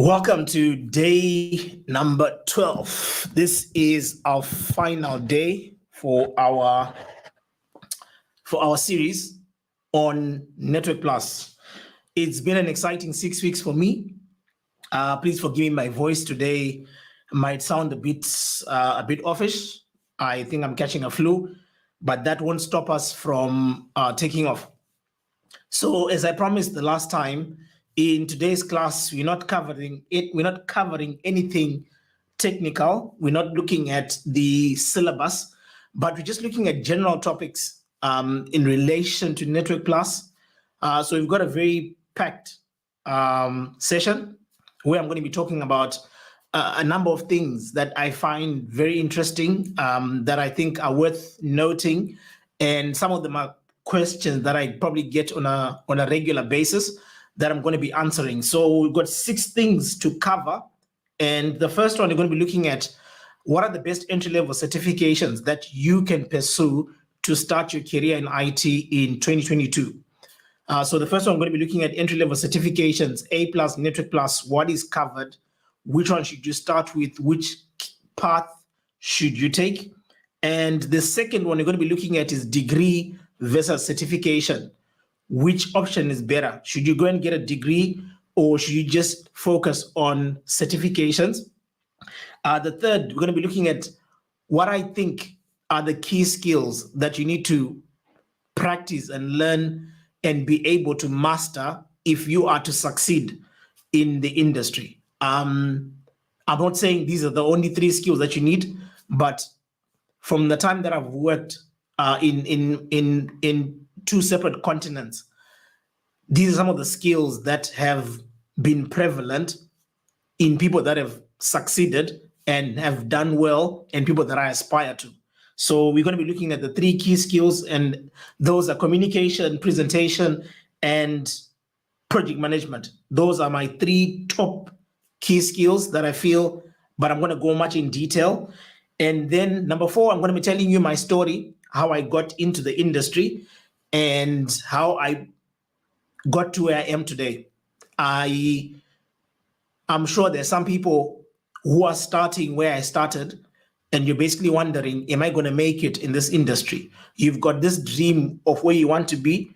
Welcome to day number 12. This is our final day for our series on Network Plus. It's been an exciting 6 weeks for me. Please forgive me, my voice today might sound a bit offish. I think I'm catching a flu, but that won't stop us from taking off. So as I promised the last time, in today's class, we're not covering anything technical. We're not looking at the syllabus, but we're just looking at general topics in relation to Network Plus. So we've got a very packed session where I'm going to be talking about a number of things that I find very interesting, that I think are worth noting, and some of them are questions that I probably get on a regular basis that I'm going to be answering. So we've got 6 things to cover. And the first one, we're going to be looking at what are the best entry-level certifications that you can pursue to start your career in IT in 2022. So the first one, I'm going to be looking at entry-level certifications, A+, Network Plus, what is covered, which one should you start with, which path should you take. And the second one we're going to be looking at is degree versus certification. Which option is better? Should you go and get a degree, or should you just focus on certifications? The third, we're going to be looking at what I think are the key skills that you need to practice and learn and be able to master if you are to succeed in the industry. I'm not saying these are the only 3 skills that you need, but from the time that I've worked in 2 separate continents, these are some of the skills that have been prevalent in people that have succeeded and have done well, and people that I aspire to. So we're going to be looking at the 3 key skills, and those are communication, presentation, and project management. Those are my 3 top key skills that I feel, but I'm going to go much in detail. And then number 4, I'm going to be telling you my story, how I got into the industry and how I got to where I am today. I'm sure there's some people who are starting where I started, and you're basically wondering, am I going to make it in this industry? You've got this dream of where you want to be,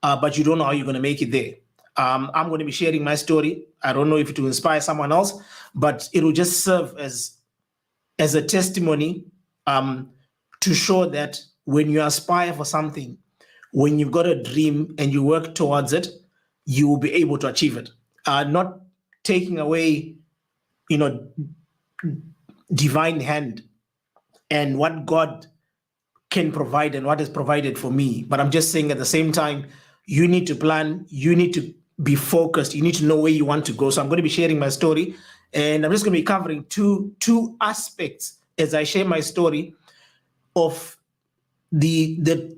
but you don't know how you're going to make it there. I'm going to be sharing my story. I don't know if it will inspire someone else, but it will just serve as a testimony to show that when you aspire for something, when you've got a dream and you work towards it, you will be able to achieve it. Not taking away, divine hand and what God can provide and what is provided for me. But I'm just saying at the same time, you need to plan, you need to be focused, you need to know where you want to go. So I'm going to be sharing my story, and I'm just going to be covering two aspects as I share my story of the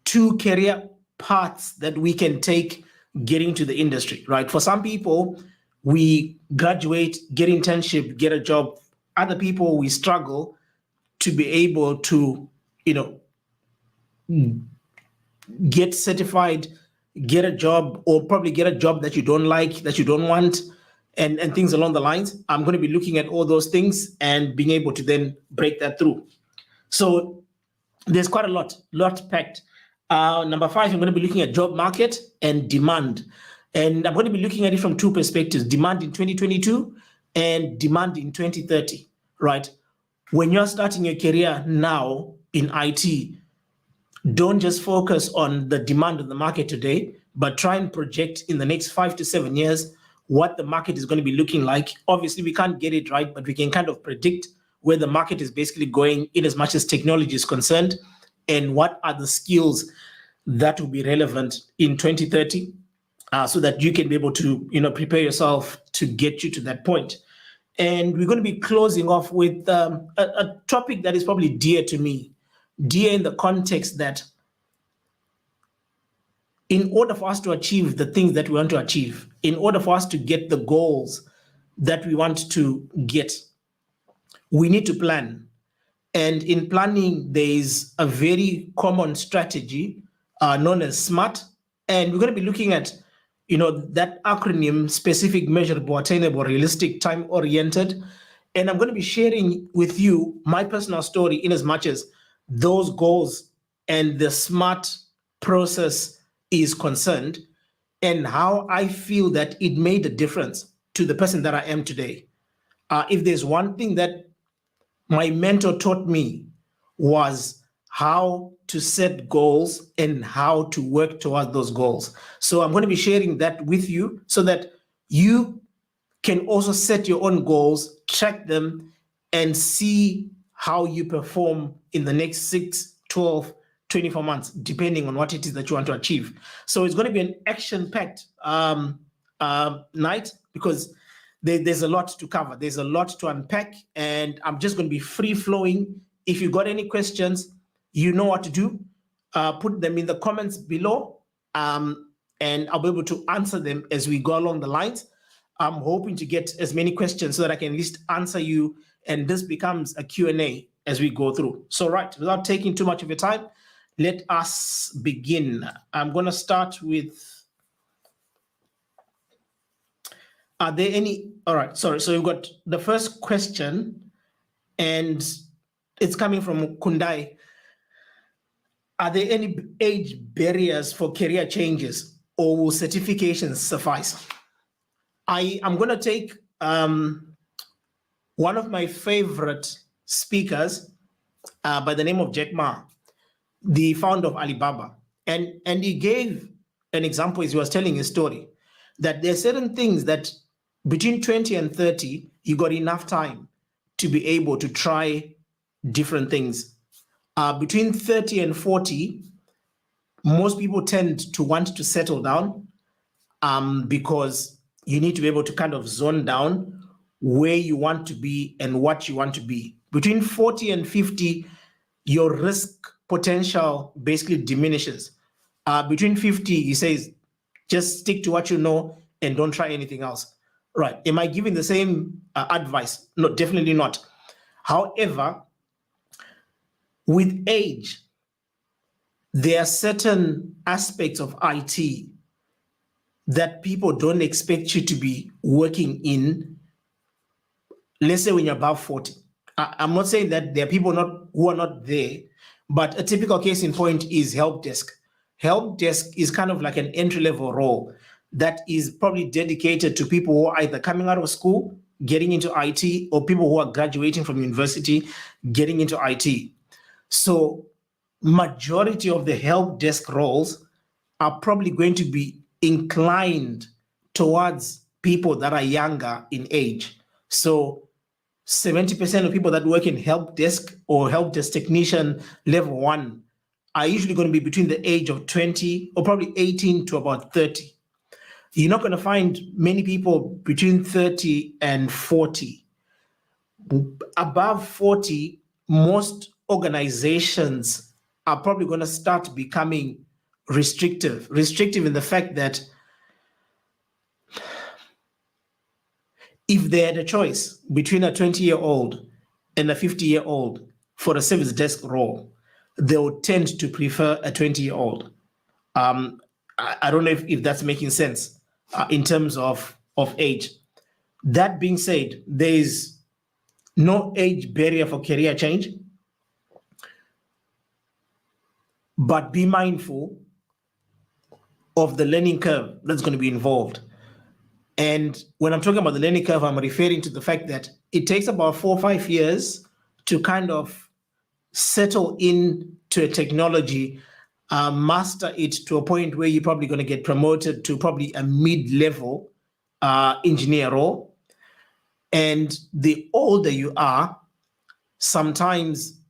2 career paths that we can take getting to the industry, right? For some people, we graduate, get internship, get a job. Other people, we struggle to be able to, get certified, get a job, or probably get a job that you don't like, that you don't want, and things along the lines. I'm going to be looking at all those things and being able to then break that through. So there's quite a lot packed. Number 5, I'm going to be looking at job market and demand. And I'm going to be looking at it from 2 perspectives, demand in 2022 and demand in 2030, right? When you're starting your career now in IT, don't just focus on the demand of the market today, but try and project in the next 5 to 7 years what the market is going to be looking like. Obviously, we can't get it right, but we can kind of predict where the market is basically going in as much as technology is concerned, and what are the skills that will be relevant in 2030, so that you can be able to prepare yourself to get you to that point. And we're going to be closing off with a topic that is probably dear to me, dear in the context that in order for us to achieve the things that we want to achieve, in order for us to get the goals that we want to get, we need to plan. And in planning, there is a very common strategy known as SMART. And we're going to be looking at, that acronym: specific, measurable, attainable, realistic, time-oriented. And I'm going to be sharing with you my personal story in as much as those goals and the SMART process is concerned, and how I feel that it made a difference to the person that I am today. If there's one thing that my mentor taught me, was how to set goals and how to work towards those goals. So I'm going to be sharing that with you so that you can also set your own goals, track them, and see how you perform in the next 6, 12, 24 months, depending on what it is that you want to achieve. So it's going to be an action-packed night, because there's a lot to cover. There's a lot to unpack, and I'm just going to be free-flowing. If you got any questions, you know what to do. Put them in the comments below, and I'll be able to answer them as we go along the lines. I'm hoping to get as many questions so that I can at least answer you, and this becomes a Q&A as we go through. So right, without taking too much of your time, let us begin. I'm going to start with, are there any, all right, sorry. So you've got the first question, and it's coming from Kundai. Are there any age barriers for career changes, or will certifications suffice? I'm going to take one of my favorite speakers by the name of Jack Ma, the founder of Alibaba. And he gave an example as he was telling his story, that there are certain things that between 20 and 30, you got enough time to be able to try different things. Between 30 and 40, most people tend to want to settle down because you need to be able to kind of zone down where you want to be and what you want to be. Between 40 and 50, your risk potential basically diminishes. Between 50, he says, just stick to what you know and don't try anything else. Right. Am I giving the same advice? No, definitely not. However, with age, there are certain aspects of IT that people don't expect you to be working in, let's say when you're above 40. I'm not saying that there are people who are not there, but a typical case in point is help desk. Help desk is kind of like an entry-level role that is probably dedicated to people who are either coming out of school, getting into IT, or people who are graduating from university, getting into IT. So majority of the help desk roles are probably going to be inclined towards people that are younger in age. So 70% of people that work in help desk or help desk technician level 1 are usually going to be between the age of 20 or probably 18 to about 30. You're not going to find many people between 30 and 40. Above 40, most organizations are probably going to start becoming restrictive in the fact that if they had a choice between a 20-year-old and a 50-year-old for a service desk role, they would tend to prefer a 20-year-old. I don't know if that's making sense in terms of age. That being said, there is no age barrier for career change, but be mindful of the learning curve that's going to be involved. And when I'm talking about the learning curve, I'm referring to the fact that it takes about 4 or 5 years to kind of settle into a technology, master it to a point where you're probably going to get promoted to probably a mid-level engineer role. And the older you are, sometimes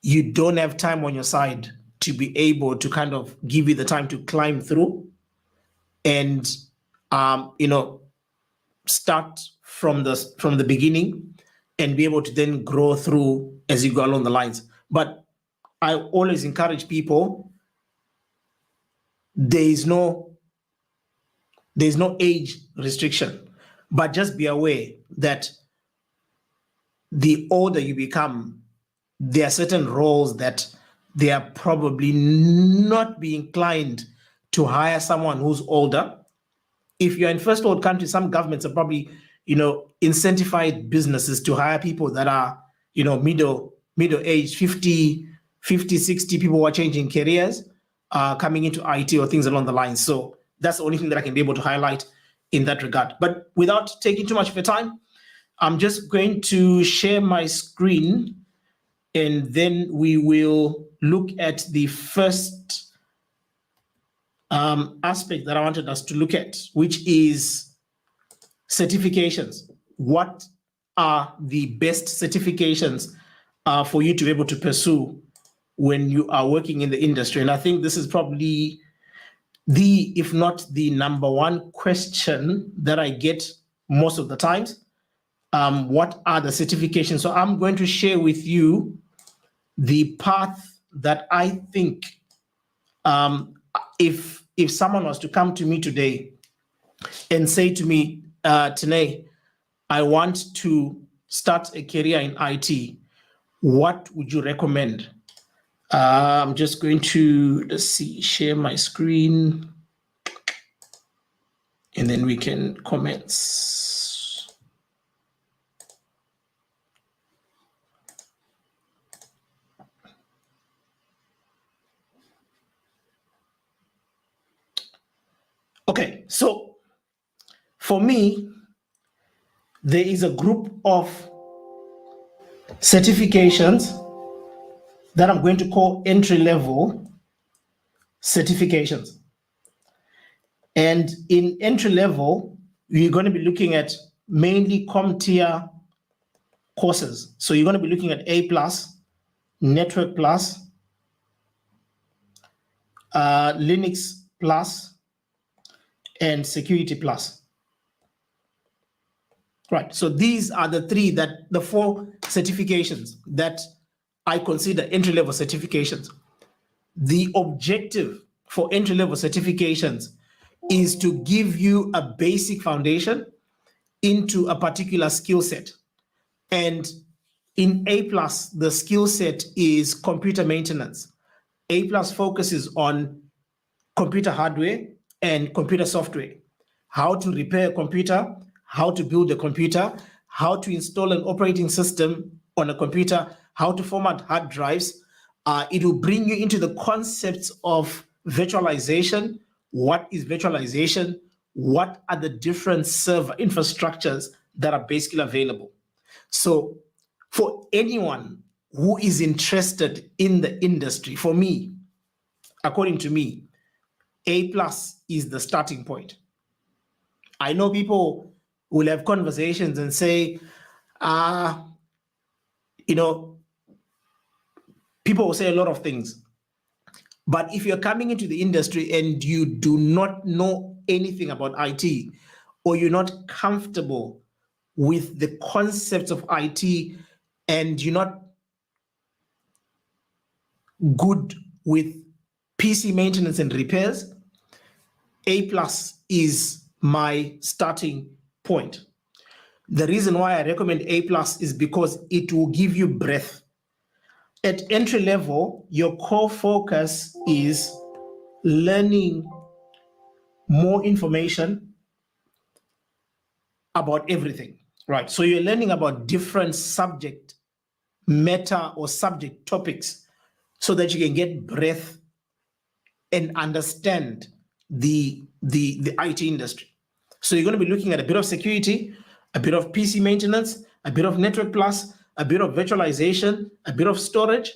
you don't have time on your side to be able to kind of give you the time to climb through and start from the beginning and be able to then grow through as you go along the lines. But I always encourage people, there's no age restriction, but just be aware that the older you become, there are certain roles that they are probably not be inclined to hire someone who's older, if you're in first world countries, some governments are probably, incentivized businesses to hire people that are, middle age, 50, 60 people who are changing careers, coming into IT or things along the lines. So that's the only thing that I can be able to highlight in that regard. But without taking too much of your time, I'm just going to share my screen, and then we will look at the first aspect that I wanted us to look at, which is certifications. What are the best certifications for you to be able to pursue when you are working in the industry? And I think this is probably if not the number one question that I get most of the times. What are the certifications? So I'm going to share with you the path that I think, if someone was to come to me today and say to me, Tinei, I want to start a career in IT, what would you recommend? I'm just going to, share my screen, and then we can commence. Okay, so for me, there is a group of certifications that I'm going to call entry-level certifications. And in entry-level, you're going to be looking at mainly CompTIA courses. So you're going to be looking at A+, Network+, Linux+, and Security+. Right, so these are the four certifications that I consider entry-level certifications. The objective for entry-level certifications is to give you a basic foundation into a particular skill set. And in A+, the skill set is computer maintenance. A+ focuses on computer hardware and computer software, how to repair a computer, how to build a computer, how to install an operating system on a computer, how to format hard drives. It will bring you into the concepts of virtualization. What is virtualization? What are the different server infrastructures that are basically available? So for anyone who is interested in the industry, for me, according to me, A+ is the starting point. I know people will have conversations and say, people will say a lot of things. But if you're coming into the industry and you do not know anything about IT, or you're not comfortable with the concepts of IT, and you're not good with PC maintenance and repairs, A+ is my starting point. The reason why I recommend A+ is because it will give you breadth. At entry level, your core focus is learning more information about everything, right? So you're learning about different subject matter or subject topics so that you can get breadth and understand the IT industry. So you're going to be looking at a bit of security, a bit of PC maintenance, a bit of Network+, a bit of virtualization, a bit of storage,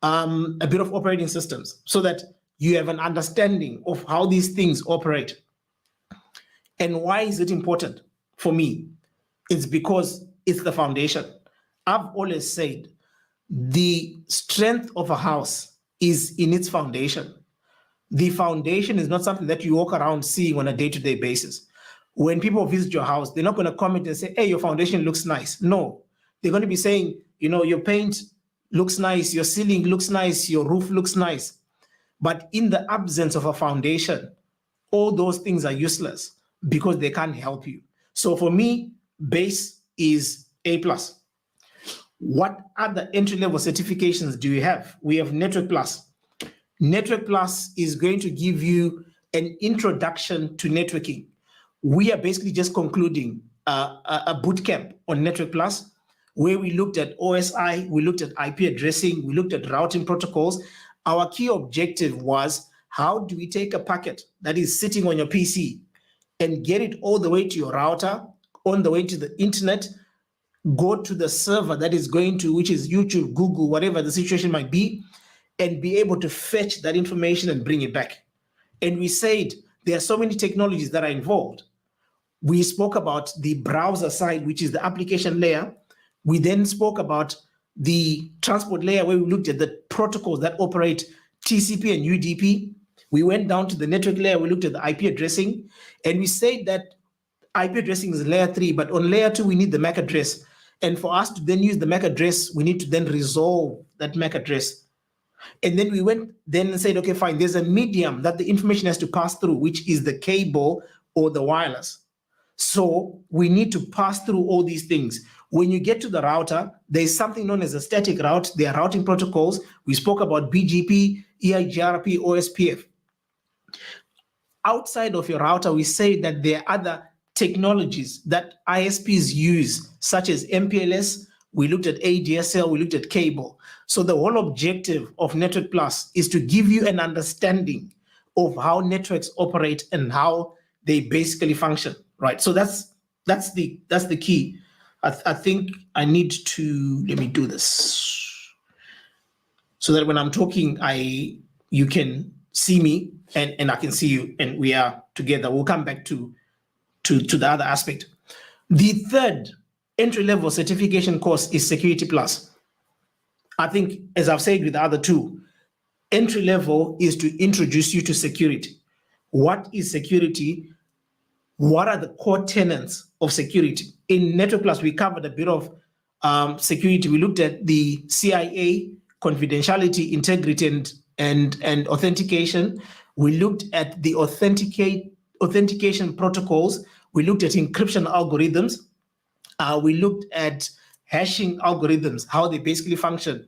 a bit of operating systems, so that you have an understanding of how these things operate. And why is it important for me? It's because it's the foundation. I've always said the strength of a house is in its foundation. The foundation is not something that you walk around seeing on a day-to-day basis. When people visit your house, they're not going to comment and say, hey, your foundation looks nice. No, they're going to be saying, your paint looks nice, your ceiling looks nice, your roof looks nice. But in the absence of a foundation, all those things are useless because they can't help you. So for me, base is A+. What other entry-level certifications do you have? We have Network+. Network+ is going to give you an introduction to networking. we are basically just concluding a boot camp on Network Plus, where we looked at OSI, we looked at IP addressing, we looked at routing protocols. Our key objective was, how do we take a packet that is sitting on your PC and get it all the way to your router, on the way to the internet, go to the server that is going to, which is YouTube, Google, whatever the situation might be, and be able to fetch that information and bring it back. And we said there are so many technologies that are involved. We spoke about the browser side, which is the application layer. We then spoke about the transport layer, where we looked at the protocols that operate TCP and UDP. We went down to the network layer, we looked at the IP addressing, and we said that IP addressing is layer 3, but on layer 2, we need the MAC address. And for us to then use the MAC address, we need to then resolve that MAC address. And then we went then and said, okay, fine, there's a medium that the information has to pass through, which is the cable or the wireless. So we need to pass through all these things. When you get to the router, there's something known as a static route. There are routing protocols. We spoke about BGP, EIGRP, OSPF. Outside of your router, we say that there are other technologies that ISPs use, such as MPLS. We looked at ADSL, we looked at cable. So the whole objective of Network Plus is to give you an understanding of how networks operate and how they basically function, right? So that's the key. I think I need to, let me do this so that when I'm talking, you can see me and I can see you and we are together. We'll come back to the other aspect. The third entry-level certification course is Security Plus. I think, as I've said with the other two, entry level is to introduce you to security. What is security? What are the core tenets of security? In Network Plus, we covered a bit of security. We looked at the CIA, confidentiality, integrity, and authentication. We looked at the authentication protocols. We looked at encryption algorithms. We looked at hashing algorithms, how they basically function.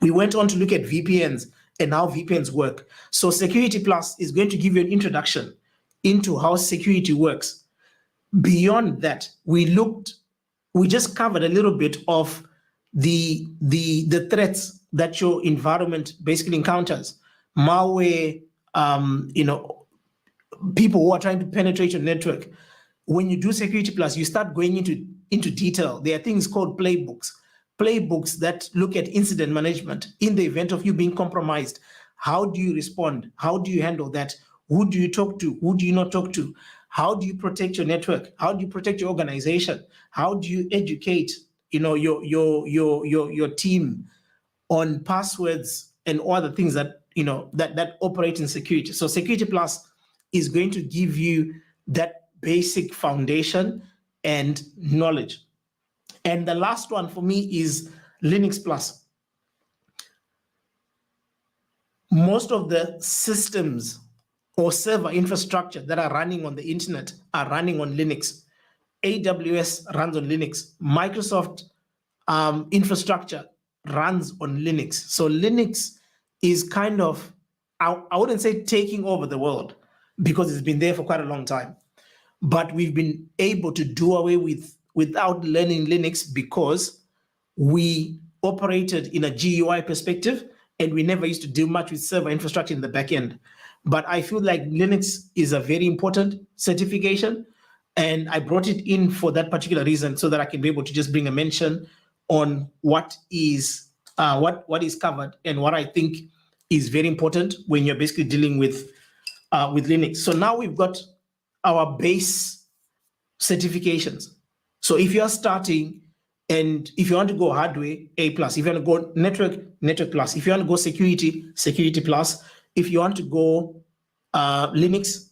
We went on to look at VPNs and how VPNs work. So Security Plus is going to give you an introduction into how security works. Beyond that, we just covered a little bit of the threats that your environment basically encounters. Malware, people who are trying to penetrate your network. When you do Security Plus, you start going into detail. There are things called playbooks that look at incident management. In the event of you being compromised, how do you respond? How do you handle that? Who do you talk to? Who do you not talk to? How do you protect your network? How do you protect your organization? How do you educate, your team on passwords and all the things that that operate in security? So Security Plus is going to give you that basic foundation and knowledge. And the last one for me is Linux Plus. Most of the systems or server infrastructure that are running on the internet are running on Linux. AWS runs on Linux. Microsoft infrastructure runs on Linux. So Linux is kind of, I wouldn't say taking over the world, because it's been there for quite a long time. But we've been able to do away without learning Linux because we operated in a GUI perspective and we never used to do much with server infrastructure in the back end. But I feel like Linux is a very important certification, and I brought it in for that particular reason, so that I can be able to just bring a mention on what is covered and what I think is very important when you're basically dealing with Linux. So now we've got our base certifications. So if you're starting, and if you want to go hardware, A+. If you want to go network plus. If you want to go security plus. If you want to go Linux,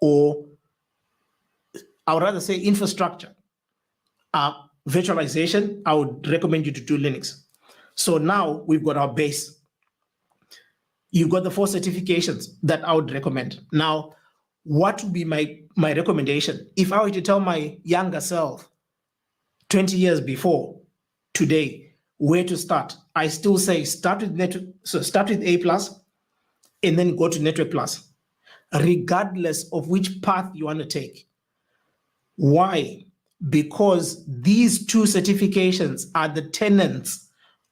or I would rather say infrastructure, virtualization, I would recommend you to do Linux. So now we've got our base. You've got the 4 certifications that I would recommend. Now, what would be my recommendation? If I were to tell my younger self 20 years before today where to start, I still say start with A+, and then go to Network Plus. regardless of which path you want to take. Why? Because these two certifications are the tenets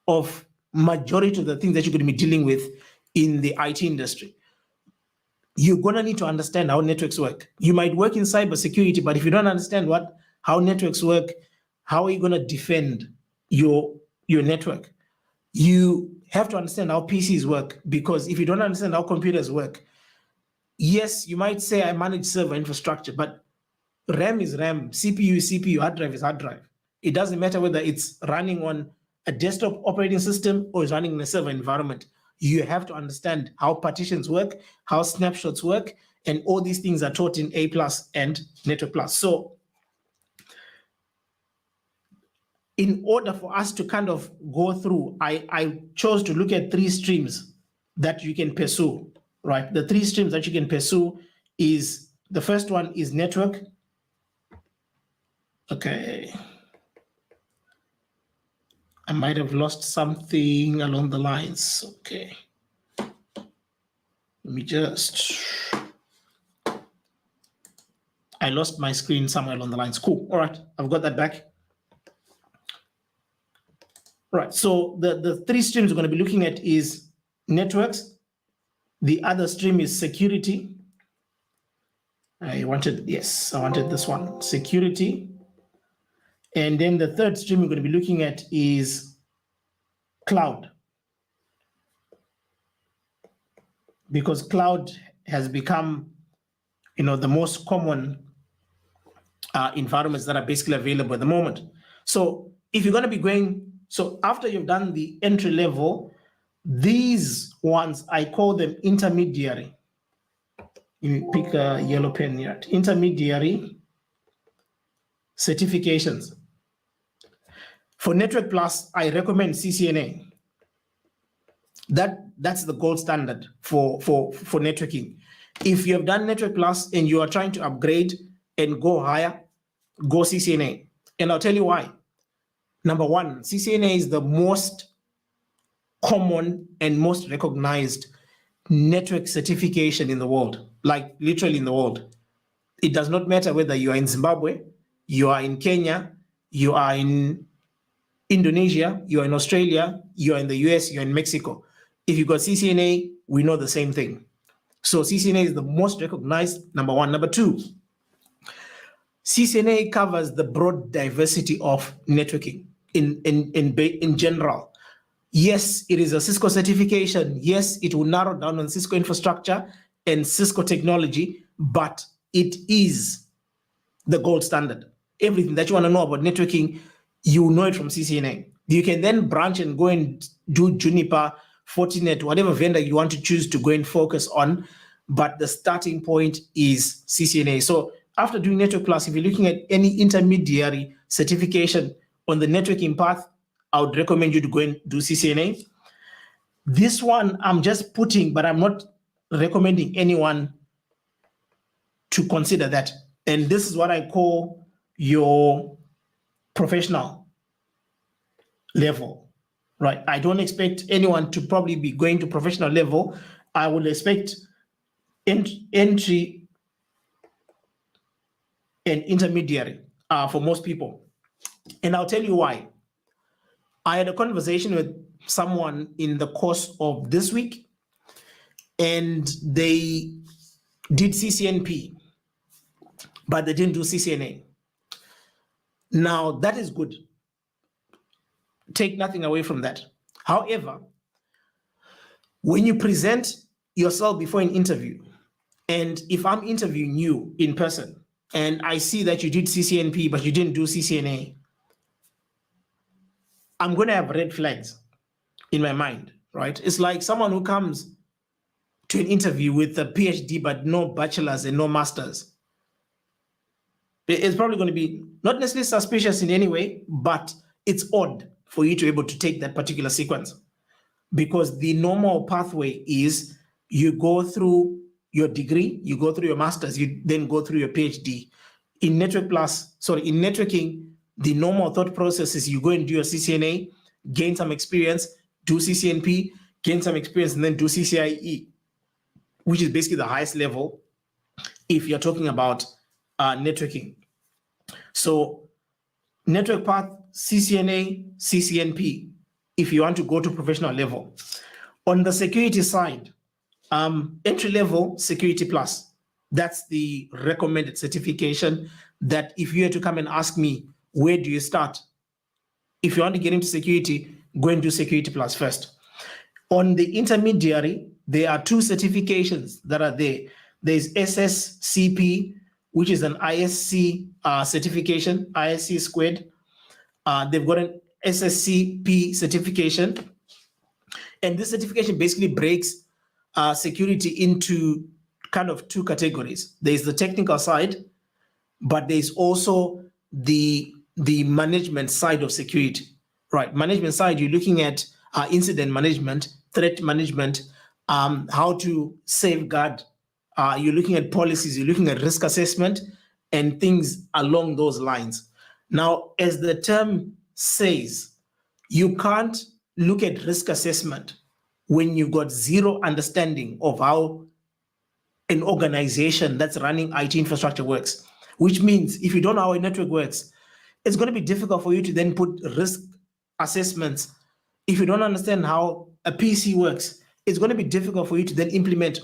of majority of the things that you're going to be dealing with in the IT industry. You're going to need to understand how networks work. You might work in cybersecurity, but if you don't understand how networks work, how are you going to defend your network? You have to understand how PCs work, because if you don't understand how computers work, yes, you might say I manage server infrastructure, but RAM is RAM, CPU is CPU, hard drive is hard drive. It doesn't matter whether it's running on a desktop operating system or it's running in a server environment. You have to understand how partitions work, how snapshots work, and all these things are taught in A+ and Network Plus. So in order for us to kind of go through, I chose to look at 3 streams that you can pursue, right? The 3 streams that you can pursue is, the first one is network. Okay. I might have lost something along the lines. Okay. Let me just, I lost my screen somewhere along the lines. Cool. All right. I've got that back. Right. So the 3 streams we're going to be looking at is networks. The other stream is security. I wanted this one, security. And then the 3rd stream we're going to be looking at is cloud. Because cloud has become, the most common environments that are basically available at the moment. So if you're going to be going, so after you've done the entry level, these ones, I call them intermediary. You pick a yellow pen here. Intermediary certifications. For Network Plus, I recommend CCNA. That's the gold standard for networking. If you have done Network Plus and you are trying to upgrade and go higher, go CCNA. And I'll tell you why. Number one, CCNA is the most common and most recognized network certification in the world, like literally in the world. It does not matter whether you are in Zimbabwe, you are in Kenya, you are in Indonesia, you are in Australia, you are in the US, you're in Mexico. If you got CCNA, we know the same thing. So CCNA is the most recognized, number one. Number two, CCNA covers the broad diversity of networking in general. Yes, it is a Cisco certification. Yes, it will narrow down on Cisco infrastructure and Cisco technology, but it is the gold standard. Everything that you want to know about networking, you know it from CCNA. You can then branch and go and do Juniper, Fortinet, whatever vendor you want to choose to go and focus on, but the starting point is CCNA. So after doing Network Plus, if you're looking at any intermediary certification on the networking path, I would recommend you to go and do CCNA. This one I'm just putting, but I'm not recommending anyone to consider that. And this is what I call your professional level, right? I don't expect anyone to probably be going to professional level. I would expect entry and intermediary for most people. And I'll tell you why. I had a conversation with someone in the course of this week, and they did CCNP, but they didn't do CCNA. Now, that is good. Take nothing away from that. However, when you present yourself before an interview, and if I'm interviewing you in person, and I see that you did CCNP, but you didn't do CCNA, I'm going to have red flags in my mind, right? It's like someone who comes to an interview with a PhD, but no bachelor's and no master's. It's probably going to be not necessarily suspicious in any way, but it's odd for you to be able to take that particular sequence, because the normal pathway is you go through your degree, you go through your master's, you then go through your PhD. In networking, the normal thought process is you go and do your CCNA, gain some experience, do CCNP, gain some experience, and then do CCIE, which is basically the highest level if you're talking about networking. So network path, CCNA, CCNP, if you want to go to professional level. On the security side, entry level Security Plus. That's the recommended certification that if you had to come and ask me, where do you start? If you want to get into security, go and do Security Plus first. On the intermediary, there are 2 certifications that are there. There's Sscp, which is an ISC certification, ISC squared. They've got an Sscp certification. And this certification basically breaks security into kind of 2 categories. There's the technical side, but there's also the management side of security, right? Management side, you're looking at incident management, threat management, how to safeguard. You're looking at policies, you're looking at risk assessment and things along those lines. Now, as the term says, you can't look at risk assessment when you've got zero understanding of how an organization that's running IT infrastructure works, which means if you don't know how a network works, it's going to be difficult for you to then put risk assessments. If you don't understand how a PC works, it's going to be difficult for you to then implement,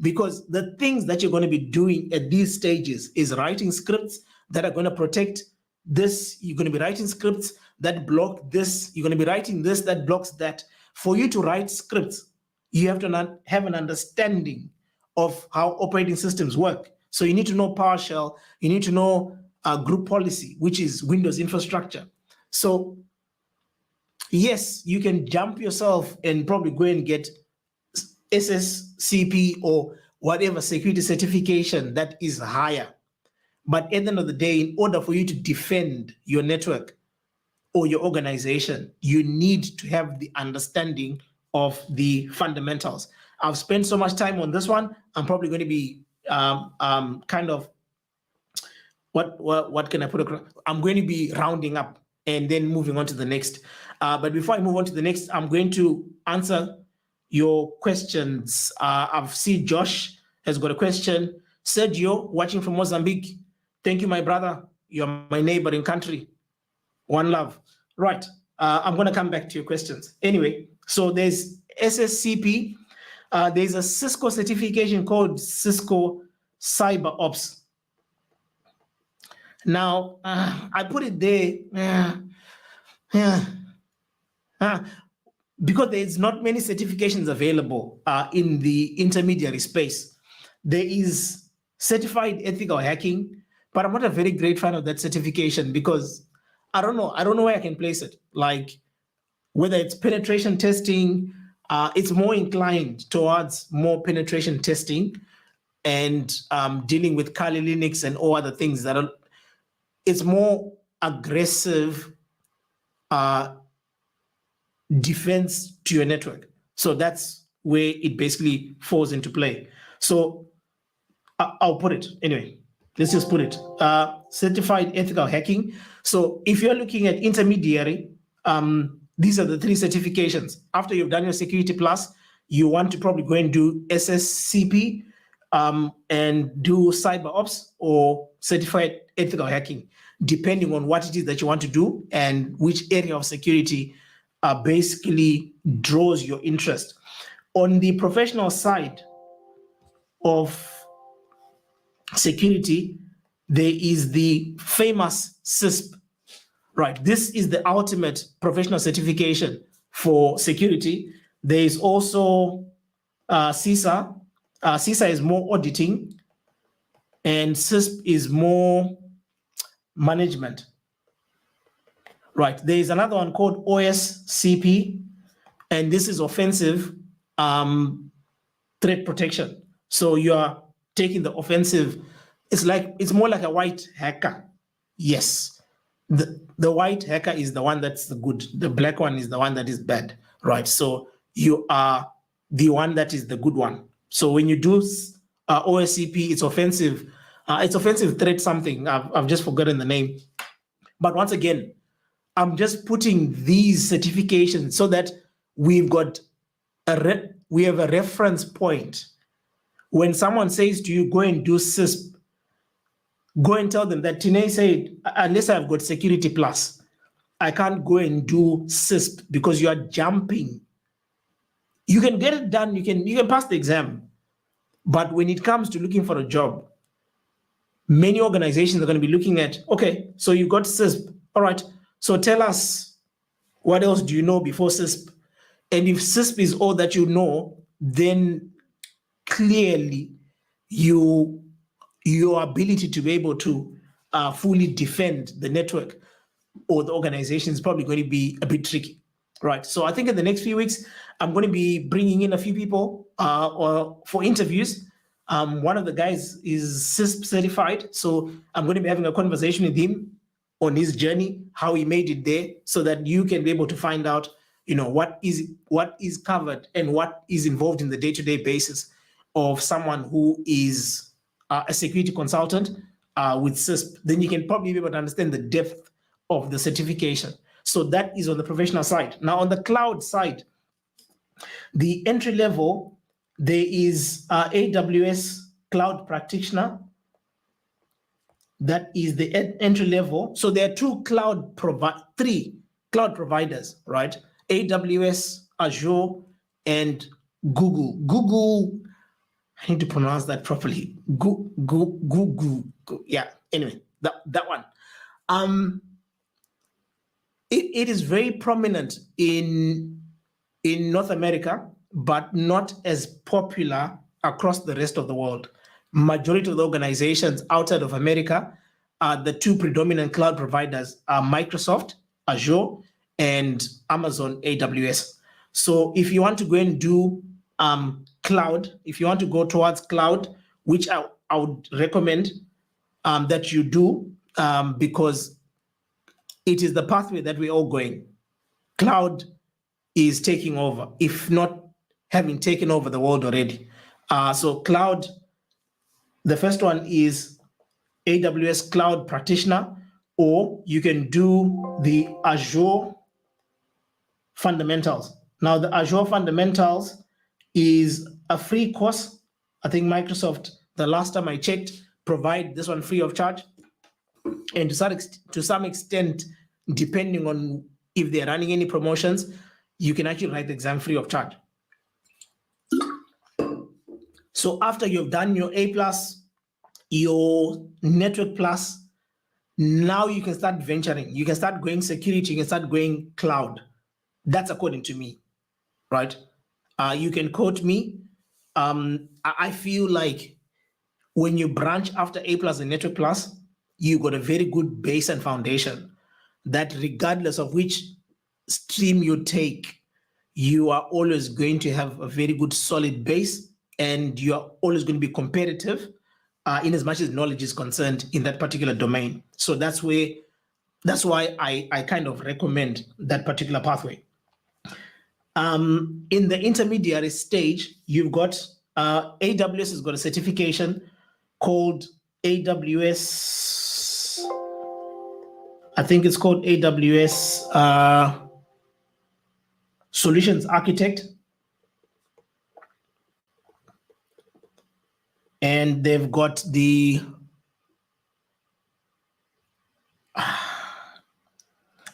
because the things that you're going to be doing at these stages is writing scripts that are going to protect this. You're going to be writing scripts that block this. You're going to be writing this that blocks that. For you to write scripts, you have to have an understanding of how operating systems work. So you need to know PowerShell, you need to know group policy, which is Windows infrastructure. So yes, you can jump yourself and probably go and get Sscp or whatever security certification that is higher. But at the end of the day, in order for you to defend your network or your organization, you need to have the understanding of the fundamentals. I've spent so much time on this one. I'm probably going to be kind of, what can I put across? I'm going to be rounding up and then moving on to the next. But before I move on to the next, I'm going to answer your questions. I've seen Josh has got a question. Sergio, watching from Mozambique. Thank you, my brother. You're my neighboring country. One love. Right. I'm going to come back to your questions. Anyway, so there's Sscp. There's a Cisco certification called Cisco Cyber Ops. Now, I put it there because there's not many certifications available in the intermediary space. There is certified ethical hacking, but I'm not a very great fan of that certification because I don't know where I can place it. Like whether it's penetration testing, it's more inclined towards more penetration testing and dealing with Kali Linux and all other things that are, it's more aggressive defense to your network. So that's where it basically falls into play. So I'll put it anyway. Let's just put it. Certified ethical hacking. So if you're looking at intermediary, these are the 3 certifications. After you've done your Security Plus, you want to probably go and do Sscp and do Cyber Ops or Certified Ethical Hacking, depending on what it is that you want to do and which area of security basically draws your interest. On the professional side of security, there is the famous Sscp. Right, this is the ultimate professional certification for security. There is also CISA. CISA is more auditing, and Sscp is more management. Right, there is another one called Aws, and this is offensive threat protection. So you are taking the offensive. It's more like a white hacker. Yes. The white hacker is the one that's the good. The black one is the one that is bad, right? So you are the one that is the good one. So when you do OSCP, it's offensive. It's offensive threat something. I've just forgotten the name. But once again, I'm just putting these certifications so that we've got we have a reference point when someone says to you, go and do Cisco, go and tell them that Tinei said, unless I've got Security Plus, I can't go and do Cisco because you are jumping. You can get it done, you can pass the exam, but when it comes to looking for a job, many organizations are going to be looking at, okay, so you got Cisco, all right, so tell us what else do you know before Cisco? And if Cisco is all that you know, then clearly your ability to be able to fully defend the network or the organization is probably going to be a bit tricky, right? So I think in the next few weeks, I'm going to be bringing in a few people or for interviews. One of the guys is CISP certified, so I'm going to be having a conversation with him on his journey, how he made it there, so that you can be able to find out, what is covered and what is involved in the day-to-day basis of someone who is a security consultant with CISP. Then you can probably be able to understand the depth of the certification. So that is on the professional side. Now on the cloud side, the entry level, there is AWS Cloud Practitioner. That is the entry level. So there are three cloud providers, right? AWS, Azure, and Google. Google, I need to pronounce that properly. Google. Yeah. Anyway, that one. It is very prominent in North America, but not as popular across the rest of the world. Majority of the organizations outside of America, the two predominant cloud providers are Microsoft, Azure, and Amazon AWS. So if you want to go and do cloud, if you want to go towards cloud, which I would recommend that you do, because it is the pathway that we're all going. Cloud is taking over, if not having taken over the world already. So cloud, the first one is AWS Cloud Practitioner, or you can do the Azure Fundamentals. Now the Azure Fundamentals is a free course. I think Microsoft, the last time I checked, provide this one free of charge. And to some extent, depending on if they're running any promotions, you can actually write the exam free of charge. So after you've done your A+, your Network Plus, now you can start venturing. You can start going security, you can start going cloud. That's according to me, right? You can quote me. I feel like when you branch after A+ and Network Plus, you got a very good base and foundation that regardless of which stream you take, you are always going to have a very good solid base, and you are always going to be competitive in as much as knowledge is concerned in that particular domain. So that's why I kind of recommend that particular pathway. In the intermediary stage, you've got AWS has got a certification called AWS, I think it's called AWS Solutions Architect. And they've got the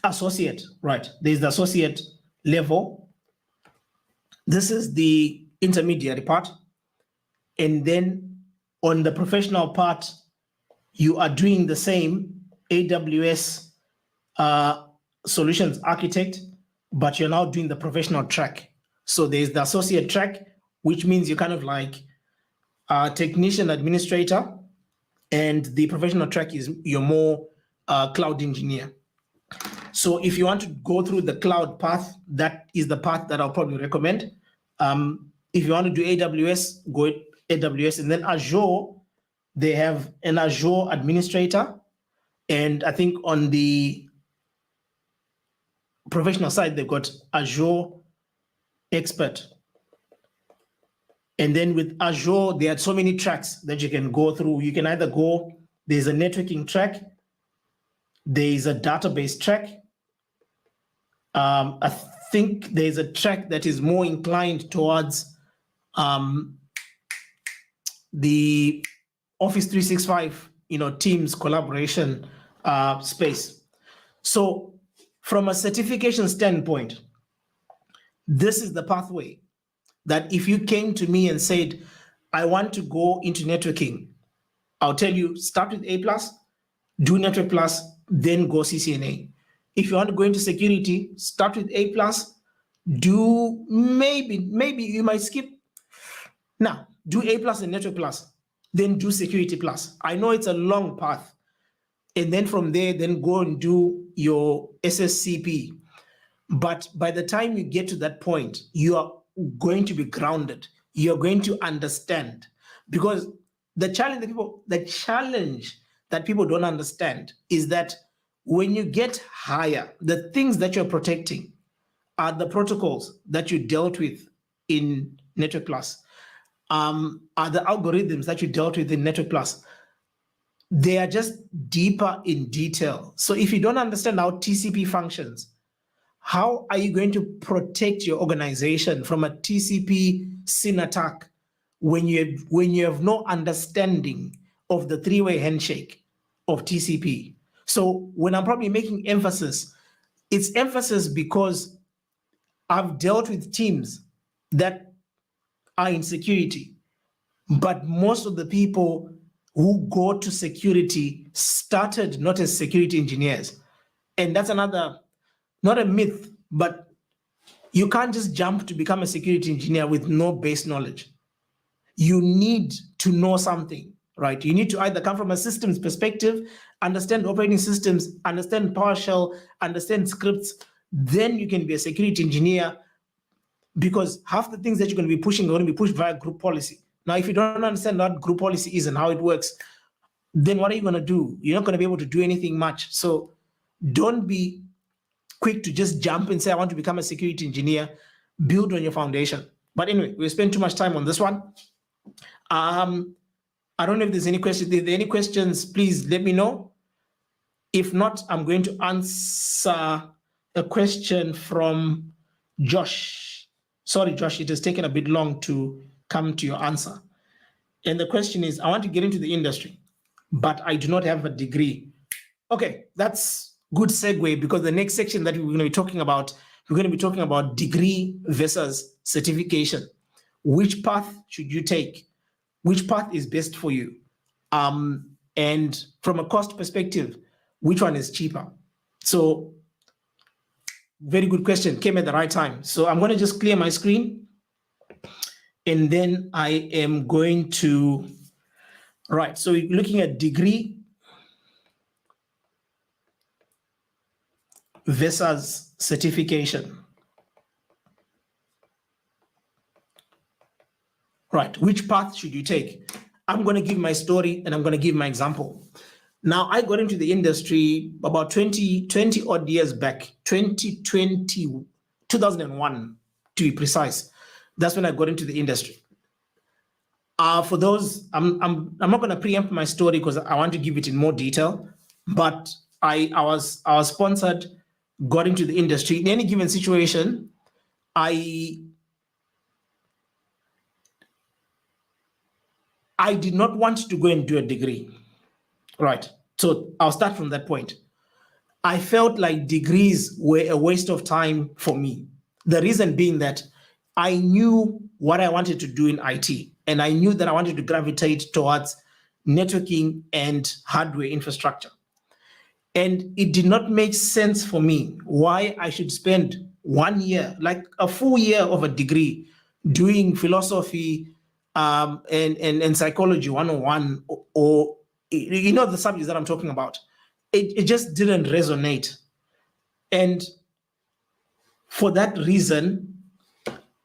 associate, right? There's the associate level. This is the intermediary part. And then on the professional part, you are doing the same AWS Solutions Architect, but you're now doing the professional track. So there's the associate track, which means you're kind of like technician administrator, and the professional track is you're more cloud engineer. So if you want to go through the cloud path, that is the path that I'll probably recommend. If you want to do AWS, go AWS, and then Azure, they have an Azure administrator, and I think on the professional side, they've got Azure expert. And then with Azure, there are so many tracks that you can go through. You can either go, there's a networking track, there's a database track. I think there's a track that is more inclined towards the Office 365, Teams collaboration space. So from a certification standpoint, this is the pathway that if you came to me and said, I want to go into networking, I'll tell you, start with A+, do Network Plus, then go CCNA. If you want to go into security, start with A+, do maybe you might skip. Now, do A+ and Network Plus, then do Security Plus. I know it's a long path. And then from there, then go and do your Sscp. But by the time you get to that point, you are going to be grounded. You're going to understand. Because the challenge that people don't understand is that when you get higher, the things that you're protecting are the protocols that you dealt with in Network Plus, are the algorithms that you dealt with in Network Plus. They are just deeper in detail. So if you don't understand how TCP functions, how are you going to protect your organization from a TCP SYN attack when you have no understanding of the three-way handshake of TCP? So when I'm probably making emphasis, it's emphasis because I've dealt with teams that are in security, but most of the people who go to security started not as security engineers. And that's another, not a myth, but you can't just jump to become a security engineer with no base knowledge. You need to know something, right? You need to either come from a systems perspective, understand operating systems, understand PowerShell, understand scripts, then you can be a security engineer, because half the things that you're going to be pushing are going to be pushed via group policy. Now, if you don't understand what group policy is and how it works, then what are you going to do? You're not going to be able to do anything much. So don't be quick to just jump and say, I want to become a security engineer. Build on your foundation. But anyway, we spent too much time on this one. I don't know if there's any questions. If there are any questions, please let me know. If not, I'm going to answer a question from Josh. Sorry, Josh, it has taken a bit long to come to your answer. And the question is, I want to get into the industry, but I do not have a degree. Okay, that's good segue, because the next section that we're going to be talking about, degree versus certification. Which path should you take? Which path is best for you? And from a cost perspective, which one is cheaper? So very good question, came at the right time. So I'm going to just clear my screen, and then I am going to, right, so we're looking at degree versus certification. Right, which path should you take? I'm going to give my story and I'm going to give my example. Now, I got into the industry about 20 odd years back, 2001 to be precise. That's when I got into the industry. For those, I'm not going to preempt my story because I want to give it in more detail, but I was sponsored, got into the industry. In any given situation, I did not want to go and do a degree, right? So I'll start from that point. I felt like degrees were a waste of time for me. The reason being that I knew what I wanted to do in IT, and I knew that I wanted to gravitate towards networking and hardware infrastructure. And it did not make sense for me why I should spend 1 year, like a full year of a degree, doing philosophy, and psychology 101, or the subjects that I'm talking about. It just didn't resonate. And for that reason,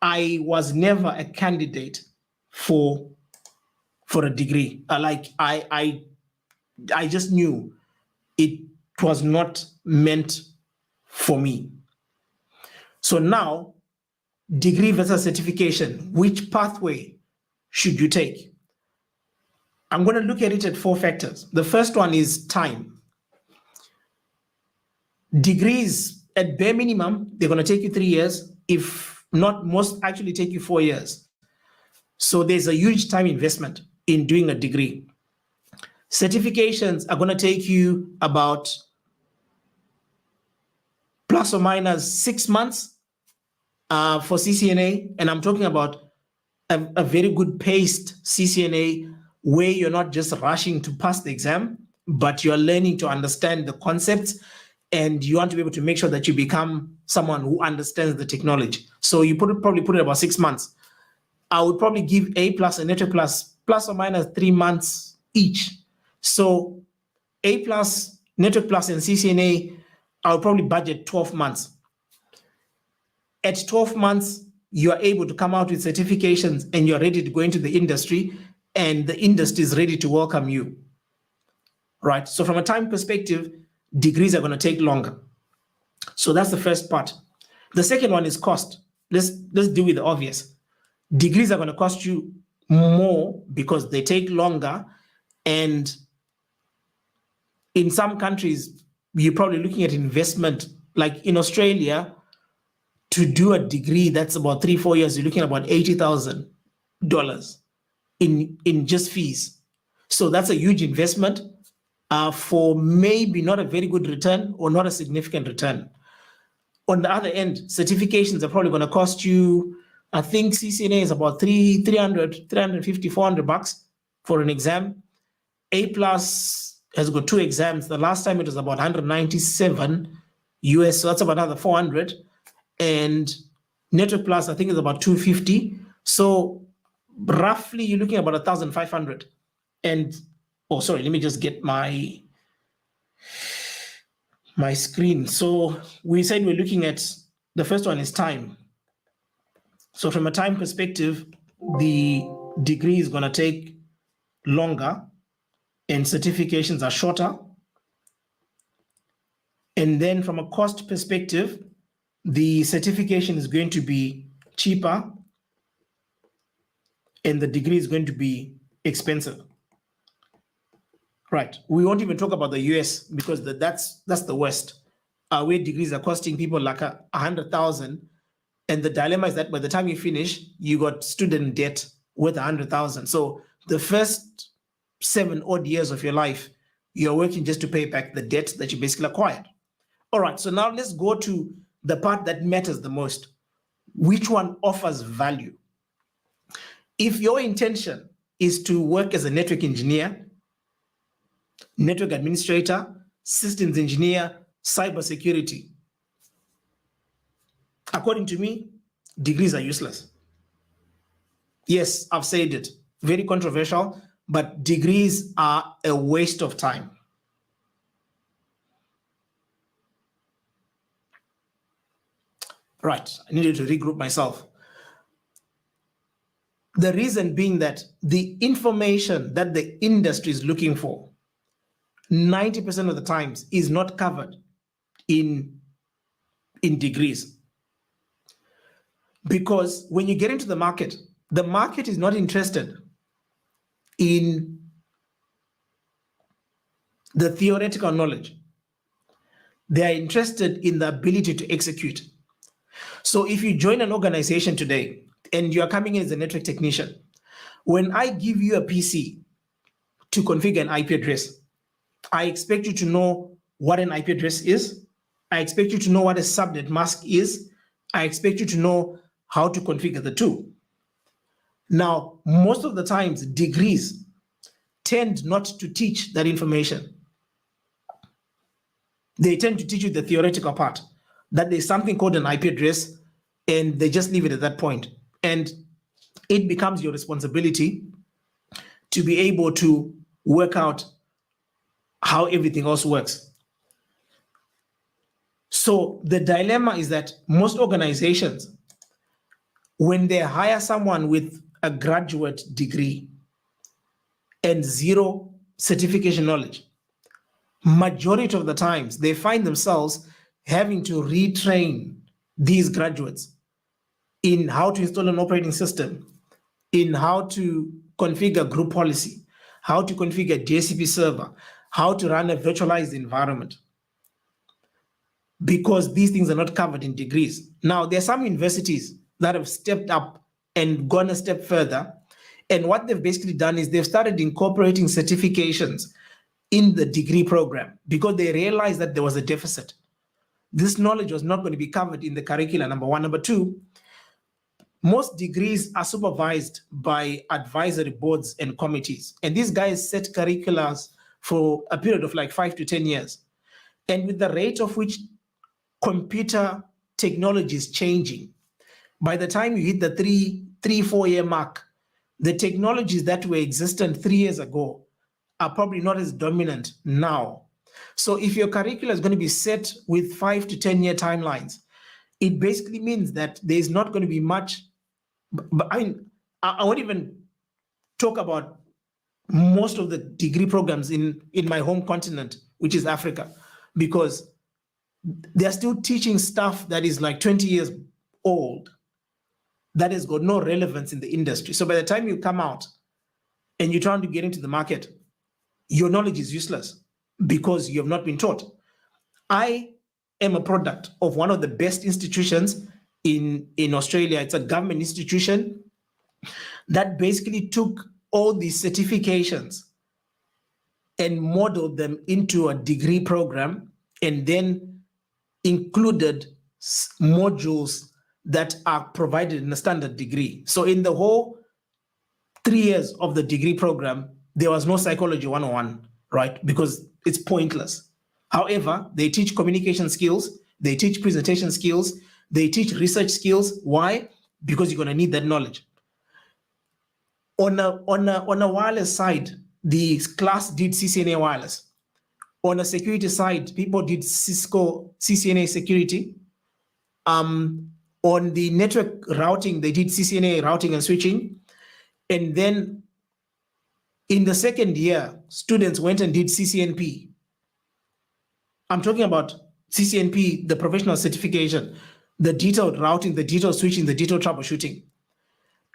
I was never a candidate for a degree. I just knew it was not meant for me. So now, degree versus certification, which pathway should you take? I'm going to look at it at 4 factors. The first one is time. Degrees, at bare minimum, they're going to take you 3 years. If not, most actually take you 4 years. So there's a huge time investment. in doing a degree. Certifications are going to take you about plus or minus 6 months for CCNA, and I'm talking about a very good paced CCNA where you're not just rushing to pass the exam, but you're learning to understand the concepts, and you want to be able to make sure that you become someone who understands the technology. So you probably put it about 6 months. I would probably give A+ and Network plus or minus 3 months each. So A+, Network Plus, and CCNA, I would probably budget 12 months. At 12 months, you are able to come out with certifications and you're ready to go into the industry, and the industry is ready to welcome you. Right? So from a time perspective, degrees are going to take longer. So that's the first part. The second one is cost. Let's deal with the obvious. Degrees are going to cost you more because they take longer, and in some countries, you're probably looking at investment, like in Australia, to do a degree that's about 3-4 years, you're looking at about $80,000 in just fees. So that's a huge investment for maybe not a very good return or not a significant return. On the other end, certifications are probably going to cost you, I think CCNA is about $300, $350, $400 for an exam. A+ has got 2 exams. The last time it was about 197 US, so that's about another 400. And Network Plus, I think, is about 250. So roughly you're looking at about 1,500. And, oh, sorry, let me just get my screen. So we said we're looking at, the first one is time. So from a time perspective, the degree is going to take longer and certifications are shorter. And then from a cost perspective, the certification is going to be cheaper and the degree is going to be expensive. Right. We won't even talk about the US because that's the worst, where degrees are costing people like 100,000. And the dilemma is that by the time you finish, you got student debt worth 100,000. So the first 7 odd years of your life, you're working just to pay back the debt that you basically acquired. All right, so now let's go to the part that matters the most. Which one offers value? If your intention is to work as a network engineer, network administrator, systems engineer, cybersecurity, according to me, degrees are useless. Yes, I've said it, very controversial, but degrees are a waste of time. Right, I needed to regroup myself. The reason being that the information that the industry is looking for, 90% of the times is not covered in degrees. Because when you get into the market is not interested in the theoretical knowledge. They are interested in the ability to execute. So if you join an organization today and you are coming in as a network technician, when I give you a PC to configure an IP address, I expect you to know what an IP address is. I expect you to know what a subnet mask is. I expect you to know how to configure the two. Now, most of the times, degrees tend not to teach that information. They tend to teach you the theoretical part, that there's something called an IP address, and they just leave it at that point. And it becomes your responsibility to be able to work out how everything else works. So the dilemma is that most organizations, when they hire someone with a graduate degree and zero certification knowledge, majority of the times they find themselves having to retrain these graduates in how to install an operating system, in how to configure group policy, how to configure DHCP server, how to run a virtualized environment, because these things are not covered in degrees. Now, there are some universities that have stepped up and gone a step further, And what they've basically done is they've started incorporating certifications in the degree program because they realized that there was a deficit. This knowledge was not going to be covered in the curriculum, number one. Number two, most degrees are supervised by advisory boards and committees. And these guys set curriculums for a period of like 5 to 10 years. And with the rate of which computer technology is changing, by the time you hit the 4 year mark, the technologies that were existent 3 years ago are probably not as dominant now. So if your curriculum is going to be set with 5 to 10 year timelines, it basically means that there's not going to be much. But I won't even talk about most of the degree programs in my home continent, which is Africa, because they're still teaching stuff that is like 20 years old, that has got no relevance in the industry. So by the time you come out and you're trying to get into the market, your knowledge is useless because you have not been taught. I am a product of one of the best institutions in Australia. It's a government institution that basically took all these certifications and modeled them into a degree program and then included modules that are provided in a standard degree. So in the whole 3 years of the degree program, there was no psychology 101, right? Because it's pointless. However, they teach communication skills, they teach presentation skills, they teach research skills. Why? Because you're going to need that knowledge. On a wireless side, the class did CCNA wireless. On a security side, people did Cisco CCNA security. On the network routing, they did CCNA routing and switching. And then in the second year, students went and did CCNP. I'm talking about CCNP, the professional certification, the detailed routing, the detailed switching, the detailed troubleshooting.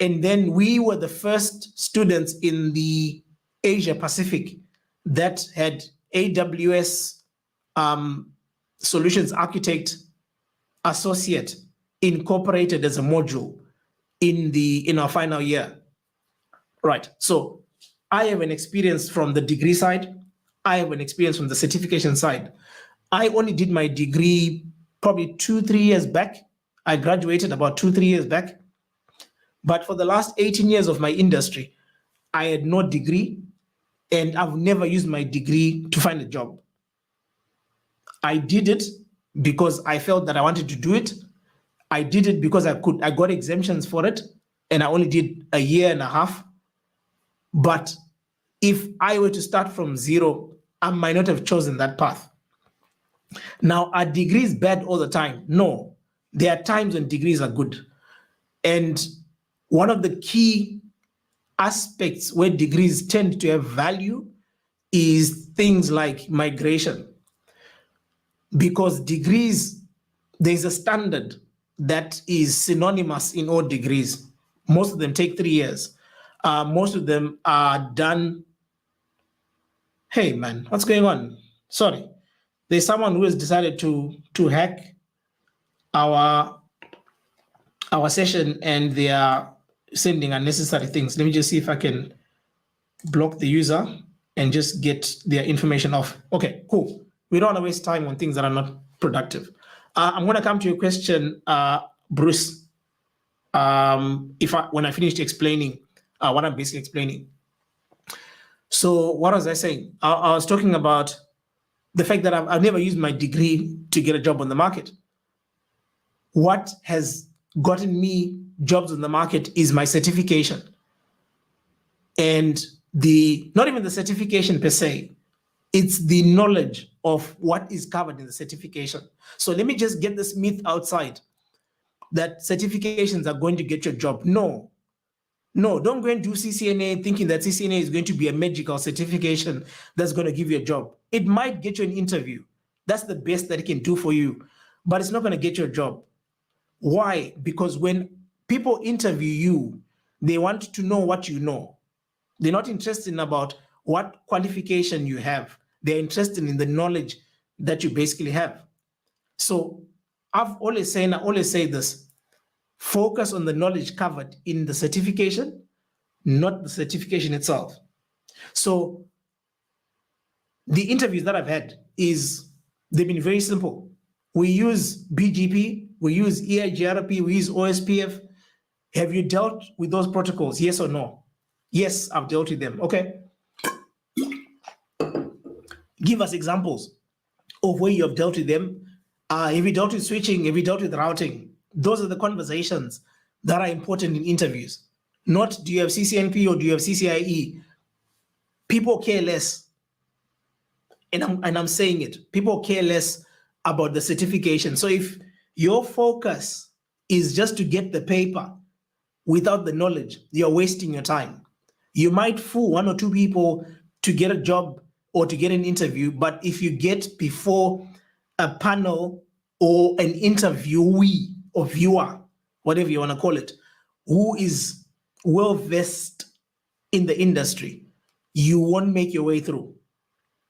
And then we were the first students in the Asia Pacific that had AWS Solutions Architect Associate incorporated as a module in our final year. Right. So I have an experience from the degree side. I have an experience from the certification side. I only did my degree probably 2-3 years back. I graduated about 2-3 years back. But for the last 18 years of my industry, I had no degree, and I've never used my degree to find a job. I did it because I felt that I wanted to do it. I did it because I got exemptions for it, and I only did a year and a half. But if I were to start from zero, I might not have chosen that path. Now, are degrees bad all the time? No. There are times when degrees are good. And one of the key aspects where degrees tend to have value is things like migration. Because degrees, there's a standard that is synonymous in all degrees. Most of them take 3 years. Most of them are done. Hey man, what's going on? Sorry. There's someone who has decided to hack our session, and they are sending unnecessary things. Let me just see if I can block the user and just get their information off. Okay, cool. We don't want to waste time on things that are not productive. I'm going to come to your question, Bruce, when I finished explaining what I'm basically explaining. So what was I saying? I was talking about the fact that I've never used my degree to get a job on the market. What has gotten me jobs on the market is my certification. And not even the certification per se, it's the knowledge of what is covered in the certification. So let me just get this myth outside that certifications are going to get your job. No, don't go and do CCNA thinking that CCNA is going to be a magical certification that's going to give you a job. It might get you an interview. That's the best that it can do for you, but it's not going to get you a job. Why? Because when people interview you, they want to know what you know. They're not interested in about what qualification you have. They're interested in the knowledge that you basically have. So I always say this, focus on the knowledge covered in the certification not the certification itself. So the interviews that I've had they've been very simple. We use BGP, we use EIGRP, we use OSPF. Have you dealt with those protocols? Yes or no? Yes, I've dealt with them. Okay. Give us examples of where you have dealt with them. Have you dealt with switching? Have you dealt with routing? Those are the conversations that are important in interviews. Not do you have CCNP or do you have CCIE? People care less. And I'm saying it. People care less about the certification. So if your focus is just to get the paper without the knowledge, you're wasting your time. You might fool one or two people to get a job or to get an interview, but if you get before a panel or an interviewee or viewer, whatever you want to call it, who is well-versed in the industry, you won't make your way through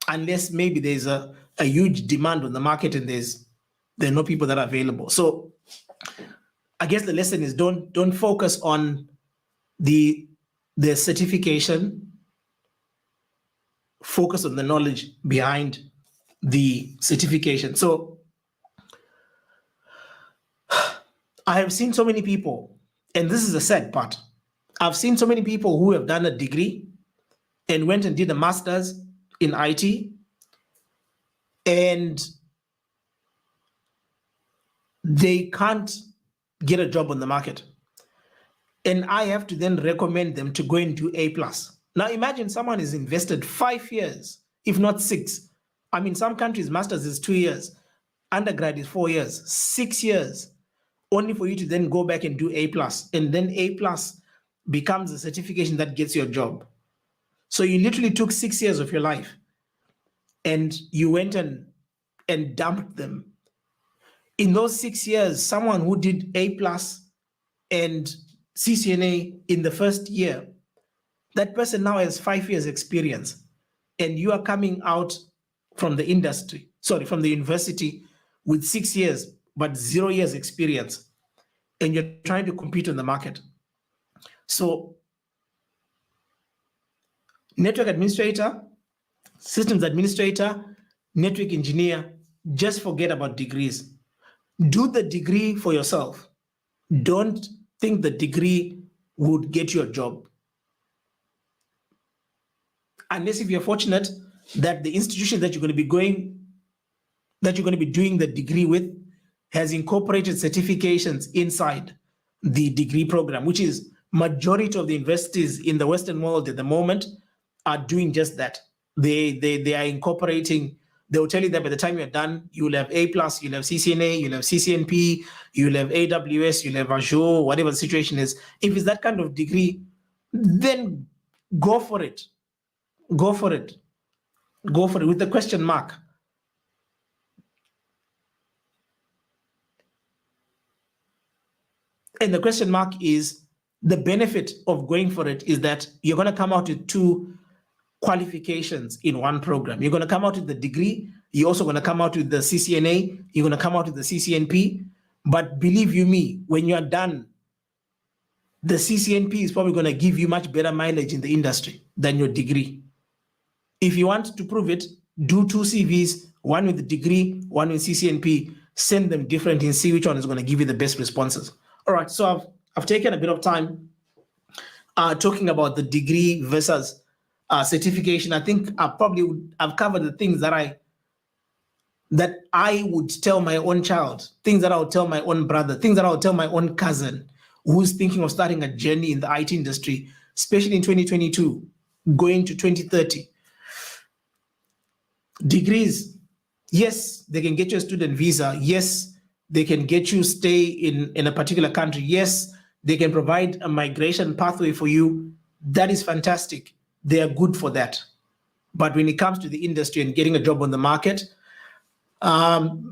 unless maybe there's a huge demand on the market and there are no people that are available. So I guess the lesson is don't focus on the certification, focus on the knowledge behind the certification. So I have seen so many people, and this is the sad part. I've seen so many people who have done a degree and went and did a master's in IT, and they can't get a job on the market. And I have to then recommend them to go and do A+. Now imagine someone has invested 5 years, if not 6. I mean, some countries, master's is 2 years, undergrad is 4 years, 6 years, only for you to then go back and do A+. And then A+ becomes a certification that gets you a job. So you literally took 6 years of your life and you went and dumped them. In those 6 years, someone who did A+ and CCNA in the first year, that person now has 5 years experience, and you are coming out from the from the university with 6 years, but 0 years experience, and you're trying to compete on the market. So network administrator, systems administrator, network engineer, just forget about degrees. Do the degree for yourself. Don't think the degree would get you a job. Unless if you're fortunate that the institution that you're going to be doing the degree with has incorporated certifications inside the degree program, which is majority of the universities in the Western world at the moment are doing just that. They are incorporating. They will tell you that by the time you're done, you will have A+, you'll have CCNA, you'll have CCNP, you'll have AWS, you'll have Azure, whatever the situation is. If it's that kind of degree, then go for it. Go for it. Go for it with the question mark. And the question mark is the benefit of going for it is that you're going to come out with 2 qualifications in one program. You're going to come out with the degree. You're also going to come out with the CCNA. You're going to come out with the CCNP. But believe you me, when you're done, the CCNP is probably going to give you much better mileage in the industry than your degree. If you want to prove it, do 2 CVs, one with the degree, one with CCNP, send them different and see which one is going to give you the best responses. All right, so I've taken a bit of time talking about the degree versus certification. I think I've covered the things that I would tell my own child, things that I would tell my own brother, things that I would tell my own cousin who's thinking of starting a journey in the IT industry, especially in 2022, going to 2030. Degrees, yes, they can get you a student visa. Yes, they can get you stay in a particular country. Yes, they can provide a migration pathway for you. That is fantastic. They are good for that. But when it comes to the industry and getting a job on the market,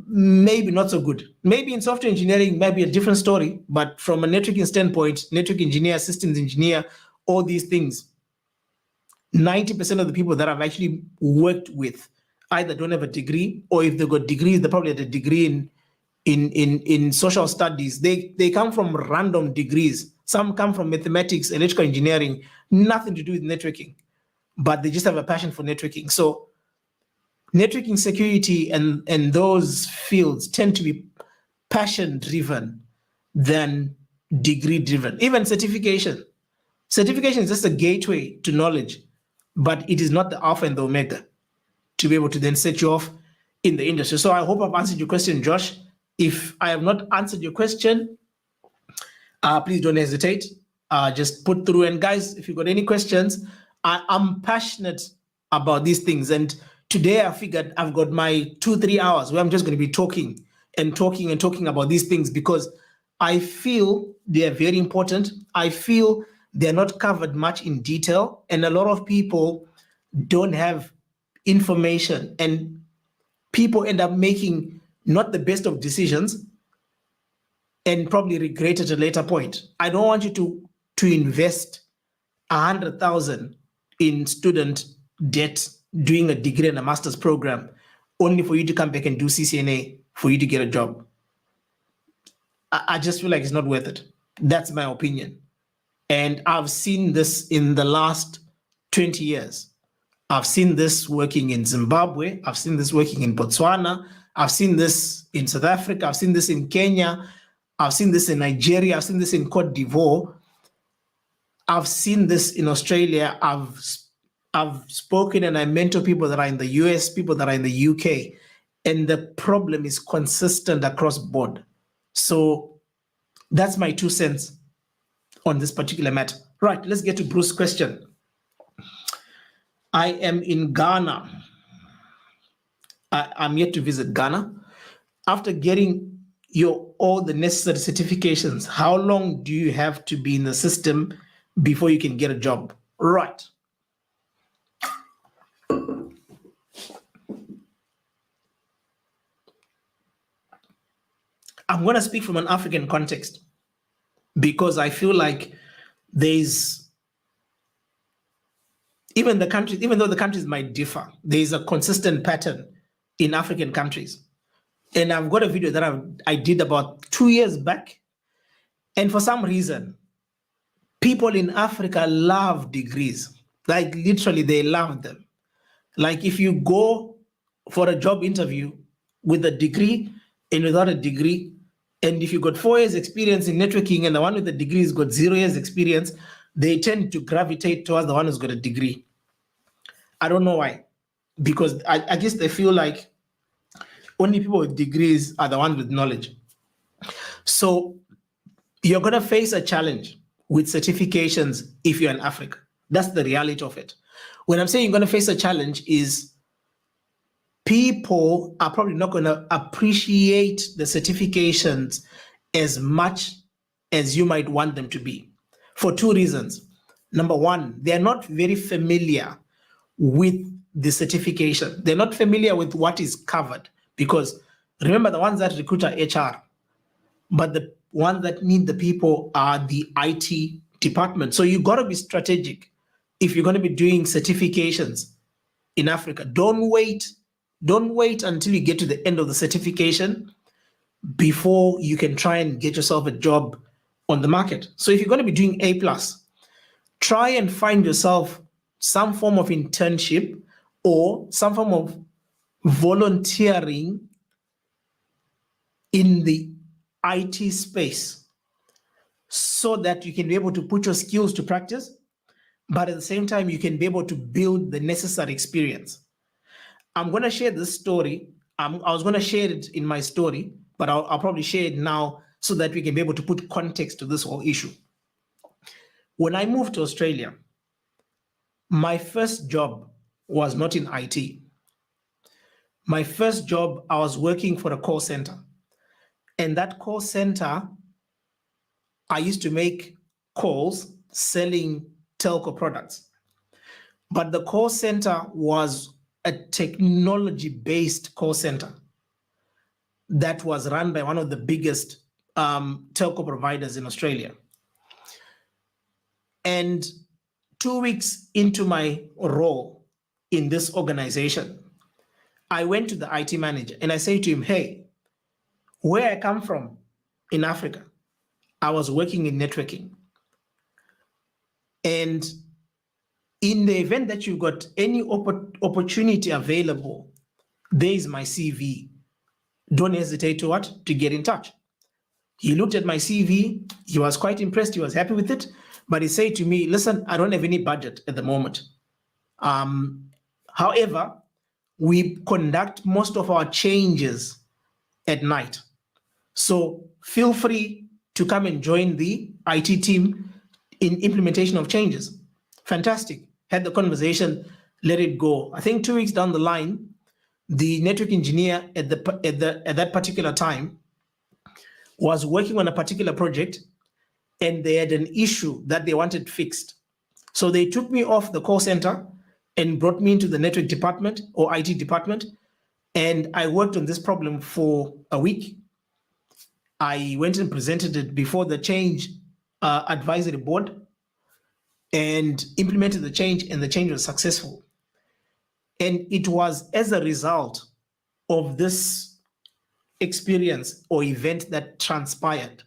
maybe not so good. Maybe in software engineering, maybe a different story, but from a networking standpoint, network engineer, systems engineer, all these things, 90% of the people that I've actually worked with either don't have a degree, or if they've got degrees, they probably had a degree in social studies. They come from random degrees Some come from mathematics, electrical engineering, nothing to do with networking, but they just have a passion for networking. So networking security and those fields tend to be passion-driven than degree-driven. Even certification. Certification is just a gateway to knowledge, but it is not the alpha and the omega to be able to then set you off in the industry. So I hope I've answered your question, Josh. If I have not answered your question, please don't hesitate. Just put through. And guys, if you've got any questions, I'm passionate about these things. And today I figured I've got my 2-3 hours where I'm just going to be talking about these things because I feel they're very important. I feel they're not covered much in detail. And a lot of people don't have information, and people end up making not the best of decisions and probably regret at a later point. I don't want you to invest 100,000 in student debt doing a degree and a master's program only for you to come back and do CCNA for you to get a job. I just feel like it's not worth it. That's my opinion. And I've seen this in the last 20 years. I've seen this working in Zimbabwe. I've seen this working in Botswana. I've seen this in South Africa. I've seen this in Kenya. I've seen this in Nigeria. I've seen this in Cote d'Ivoire. I've seen this in Australia. I've spoken and I mentor people that are in the US, people that are in the UK, and the problem is consistent across board. So that's my 2 cents on this particular matter. Right, let's get to Bruce's question. I am in Ghana. I'm yet to visit Ghana. After getting all the necessary certifications, how long do you have to be in the system before you can get a job? Right. I'm going to speak from an African context because I feel like there's, even though the countries might differ, there's a consistent pattern in African countries. And I've got a video that I did about 2 years back. And for some reason, people in Africa love degrees. Like literally, they love them. Like if you go for a job interview with a degree and without a degree, and if you got 4 years experience in networking and the one with the degree has got 0 years experience, they tend to gravitate towards the one who's got a degree. I don't know why, because I guess they feel like only people with degrees are the ones with knowledge. So you're going to face a challenge with certifications if you're in Africa. That's the reality of it. When I'm saying you're going to face a challenge is people are probably not going to appreciate the certifications as much as you might want them to be for 2 reasons. Number one, they're not very familiar with the certification. They're not familiar with what is covered because remember, the ones that recruit are HR, but the ones that need the people are the IT department. So you got to be strategic if you're going to be doing certifications in Africa. Don't wait until you get to the end of the certification before you can try and get yourself a job on the market. So if you're going to be doing A+, try and find yourself some form of internship or some form of volunteering in the IT space so that you can be able to put your skills to practice, but at the same time, you can be able to build the necessary experience. I'm going to share this story. I was going to share it in my story, but I'll probably share it now so that we can be able to put context to this whole issue. When I moved to Australia, my first job was not in IT. My first job, I was working for a call center. And that call center, I used to make calls selling telco products. But the call center was a technology-based call center that was run by one of the biggest telco providers in Australia. And 2 weeks into my role in this organization, I went to the IT manager and I said to him, hey, where I come from in Africa, I was working in networking. And in the event that you've got any opportunity available, there is my CV. Don't hesitate to get in touch. He looked at my CV. He was quite impressed. He was happy with it. But he said to me, listen, I don't have any budget at the moment. However, we conduct most of our changes at night. So feel free to come and join the IT team in implementation of changes. Fantastic. Had the conversation, let it go. I think 2 weeks down the line, the network engineer at that particular time was working on a particular project, and they had an issue that they wanted fixed. So they took me off the call center and brought me into the network department or IT department, and I worked on this problem for a week. I went and presented it before the change advisory board and implemented the change, and the change was successful. And it was as a result of this experience or event that transpired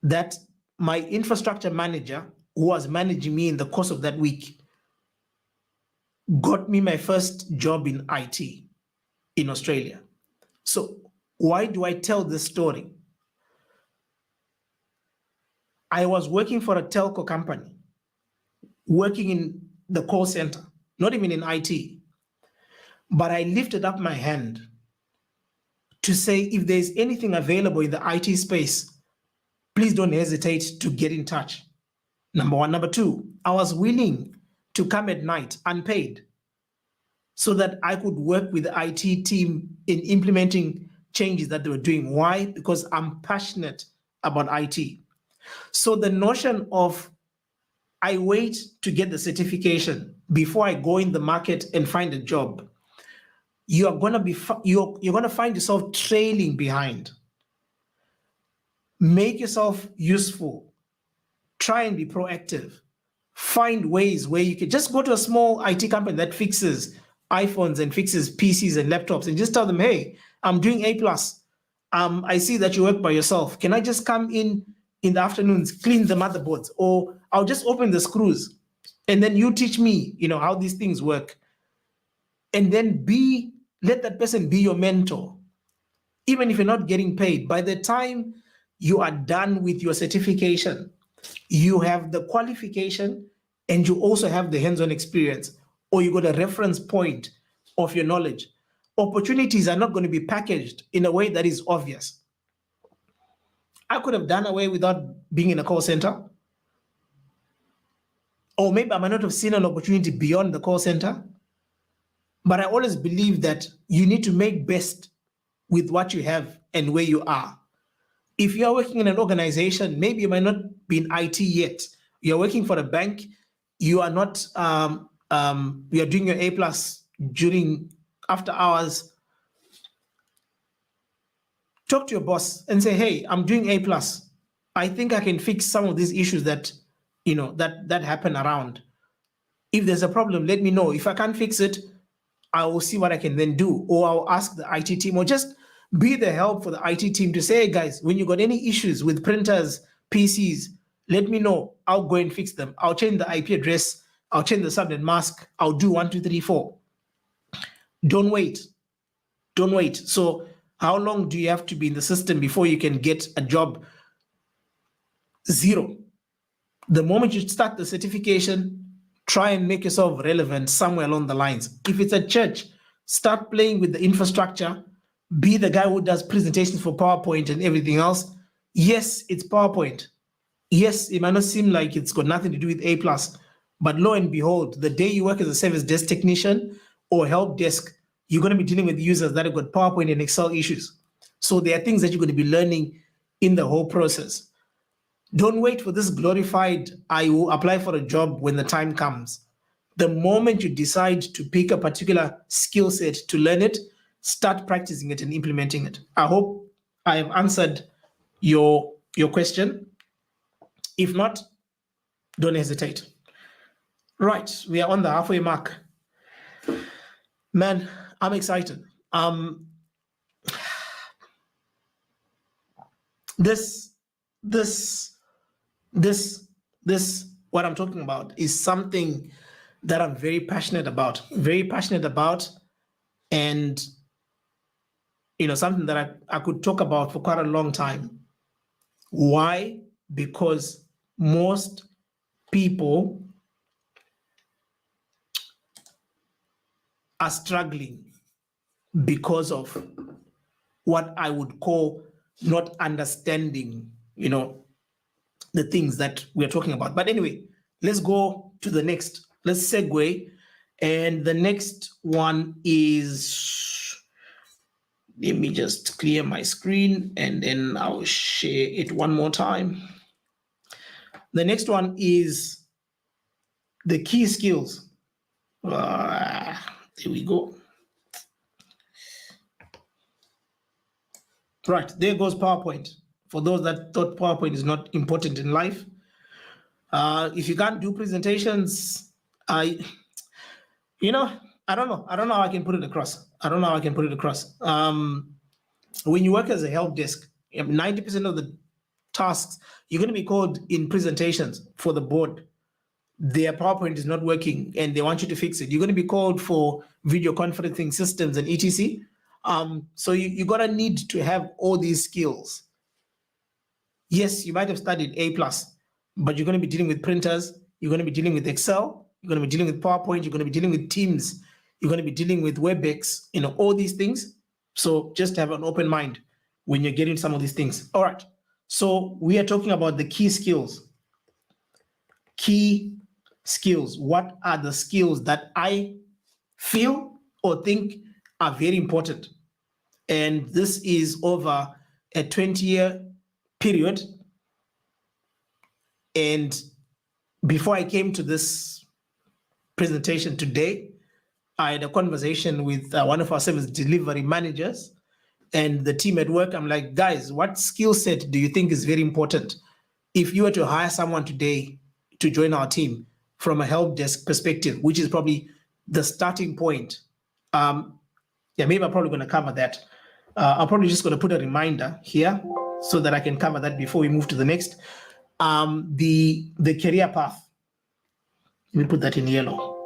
that my infrastructure manager, who was managing me in the course of that week, got me my first job in IT in Australia. So why do I tell this story? I was working for a telco company, working in the call center, not even in IT. But I lifted up my hand to say, if there's anything available in the IT space, please don't hesitate to get in touch. Number one. Number two, I was willing to come at night unpaid so that I could work with the IT team in implementing changes that they were doing. Why? Because I'm passionate about IT. So the notion of I wait to get the certification before I go in the market and find a job, you're going to find yourself trailing behind. Make yourself useful. Try and be proactive. Find ways where you can just go to a small IT company that fixes iPhones and fixes PCs and laptops and just tell them, hey, I'm doing A+. I see that you work by yourself. Can I just come in the afternoons, clean the motherboards, or I'll just open the screws and then you teach me, how these things work. And then let that person be your mentor. Even if you're not getting paid, by the time you are done with your certification, you have the qualification and you also have the hands-on experience, or you got a reference point of your knowledge. Opportunities are not going to be packaged in a way that is obvious. I could have done away without being in a call center. Or maybe I might not have seen an opportunity beyond the call center. But I always believe that you need to make best with what you have and where you are. If you're working in an organization, maybe you might not be in IT yet. You're working for a bank. You are not, you're doing your A+ during after hours. Talk to your boss and say, hey, I'm doing A+. I think I can fix some of these issues that, that happen around. If there's a problem, let me know. If I can't fix it, I will see what I can then do, or I'll ask the IT team, or just be the help for the IT team to say, hey guys, when you got any issues with printers, PCs, let me know. I'll go and fix them. I'll change the IP address. I'll change the subnet mask. I'll do 1, 2, 3, 4. Don't wait. Don't wait. So how long do you have to be in the system before you can get a job? 0. The moment you start the certification, try and make yourself relevant somewhere along the lines. If it's a church, start playing with the infrastructure. Be the guy who does presentations for PowerPoint and everything else. Yes, it's PowerPoint. Yes, it might not seem like it's got nothing to do with A+, but lo and behold, the day you work as a service desk technician or help desk, you're going to be dealing with users that have got PowerPoint and Excel issues. So there are things that you're going to be learning in the whole process. Don't wait for this glorified, I will apply for a job when the time comes. The moment you decide to pick a particular skill set to learn it, start practicing it and implementing it. I hope I have answered your question. If not, don't hesitate. Right, we are on the halfway mark. Man, I'm excited. This what I'm talking about is something that I'm very passionate about, and something that I could talk about for quite a long time. Why? Because most people are struggling because of what I would call not understanding, the things that we're talking about. But anyway, let's go to the next. Let's segue. And the next one is, let me just clear my screen and then I'll share it one more time. The next one is the key skills. There we go. Right, there goes PowerPoint. For those that thought PowerPoint is not important in life, if you can't do presentations, I don't know. I don't know how I can put it across. When you work as a help desk, 90% of the tasks, you're going to be called in presentations for the board. Their PowerPoint is not working and they want you to fix it. You're going to be called for video conferencing systems and etc. So you're going to need to have all these skills. Yes, you might have studied A+, but you're going to be dealing with printers, you're going to be dealing with Excel, you're going to be dealing with PowerPoint, you're going to be dealing with Teams, you're going to be dealing with WebEx, all these things. So just have an open mind when you're getting some of these things. All right, so we are talking about the key skills. Key skills. What are the skills that I feel or think are very important? And this is over a 20-year period. And before I came to this presentation today, I had a conversation with one of our service delivery managers and the team at work. I'm like, guys, what skill set do you think is very important? If you were to hire someone today to join our team from a help desk perspective, which is probably the starting point. Maybe I'm probably going to cover that. I'm probably just going to put a reminder here so that I can cover that before we move to the next. The career path. Let me put that in yellow.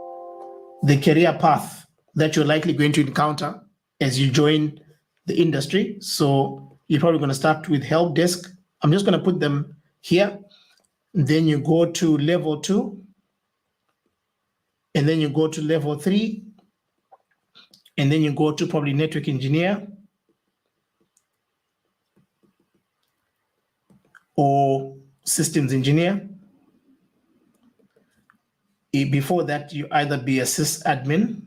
The career path that you're likely going to encounter as you join the industry. So you're probably going to start with help desk. I'm just going to put them here. Then you go to level 2. And then you go to level 3. And then you go to probably network engineer or systems engineer. Before that, you either be a sysadmin.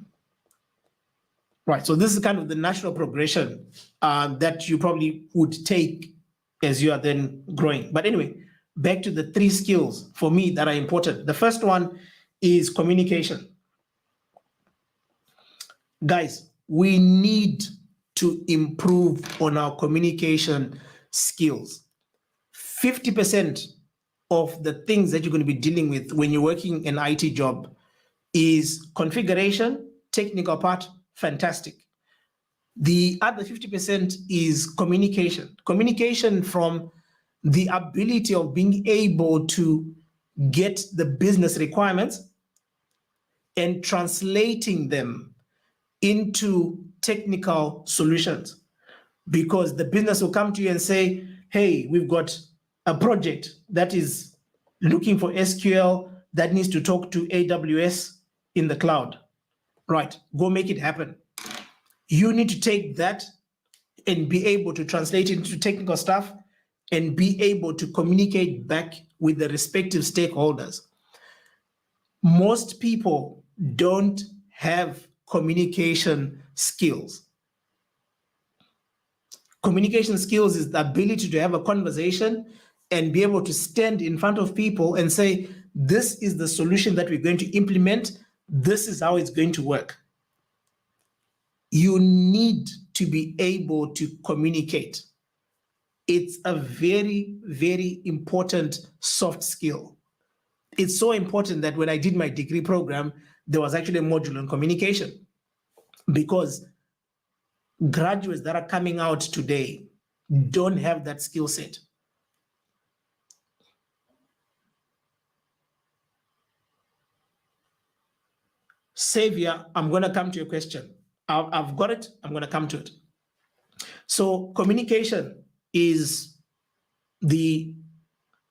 Right, so this is kind of the natural progression that you probably would take as you are then growing. But anyway, back to the 3 skills for me that are important. The first one is communication. Guys, we need to improve on our communication skills. 50% of the things that you're going to be dealing with when you're working an IT job is configuration, technical part, fantastic. The other 50% is communication. Communication from the ability of being able to get the business requirements and translating them into technical solutions. Because the business will come to you and say, hey, we've got a project that is looking for SQL that needs to talk to AWS in the cloud. Right, go make it happen. You need to take that and be able to translate it into technical stuff and be able to communicate back with the respective stakeholders. Most people don't have communication skills. Communication skills is the ability to have a conversation and be able to stand in front of people and say, this is the solution that we're going to implement. This is how it's going to work. You need to be able to communicate. It's a very, very important soft skill. It's so important that when I did my degree program, there was actually a module on communication, because graduates that are coming out today don't have that skill set. Savior, I'm going to come to your question. I've got it. I'm going to come to it. So communication is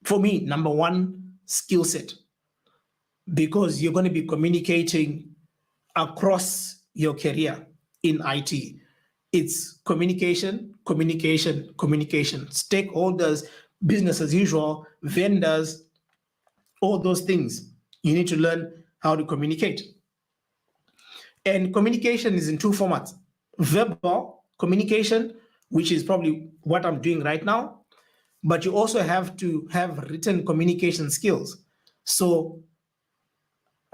for me, number one skill set, because you're going to be communicating across your career in IT. It's communication, communication, communication. Stakeholders, business as usual, vendors, all those things. You need to learn how to communicate. And communication is in two formats: verbal communication, which is probably what I'm doing right now, but you also have to have written communication skills. So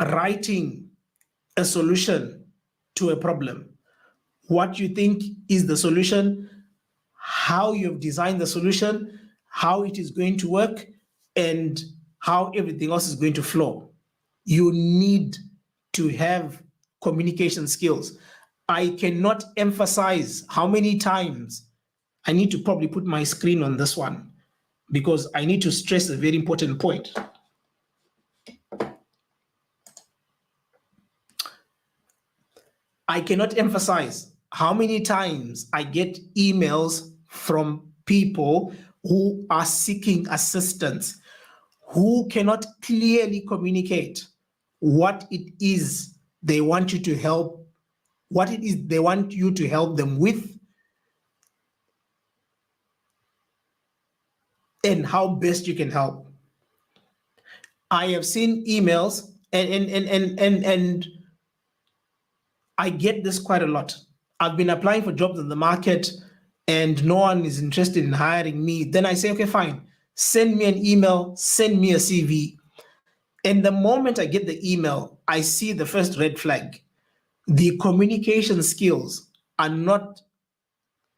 writing a solution to a problem, what you think is the solution, how you've designed the solution, how it is going to work, and how everything else is going to flow. You need to have communication skills. I cannot emphasize how many times. I need to probably put my screen on this one because I need to stress a very important point. I cannot emphasize how many times I get emails from people who are seeking assistance, who cannot clearly communicate what it is they want you to help, what it is they want you to help them with, and how best you can help. I have seen emails and I get this quite a lot. I've been applying for jobs in the market and no one is interested in hiring me. Then I say, okay, fine, send me an email, send me a CV. And the moment I get the email, I see the first red flag. The communication skills are not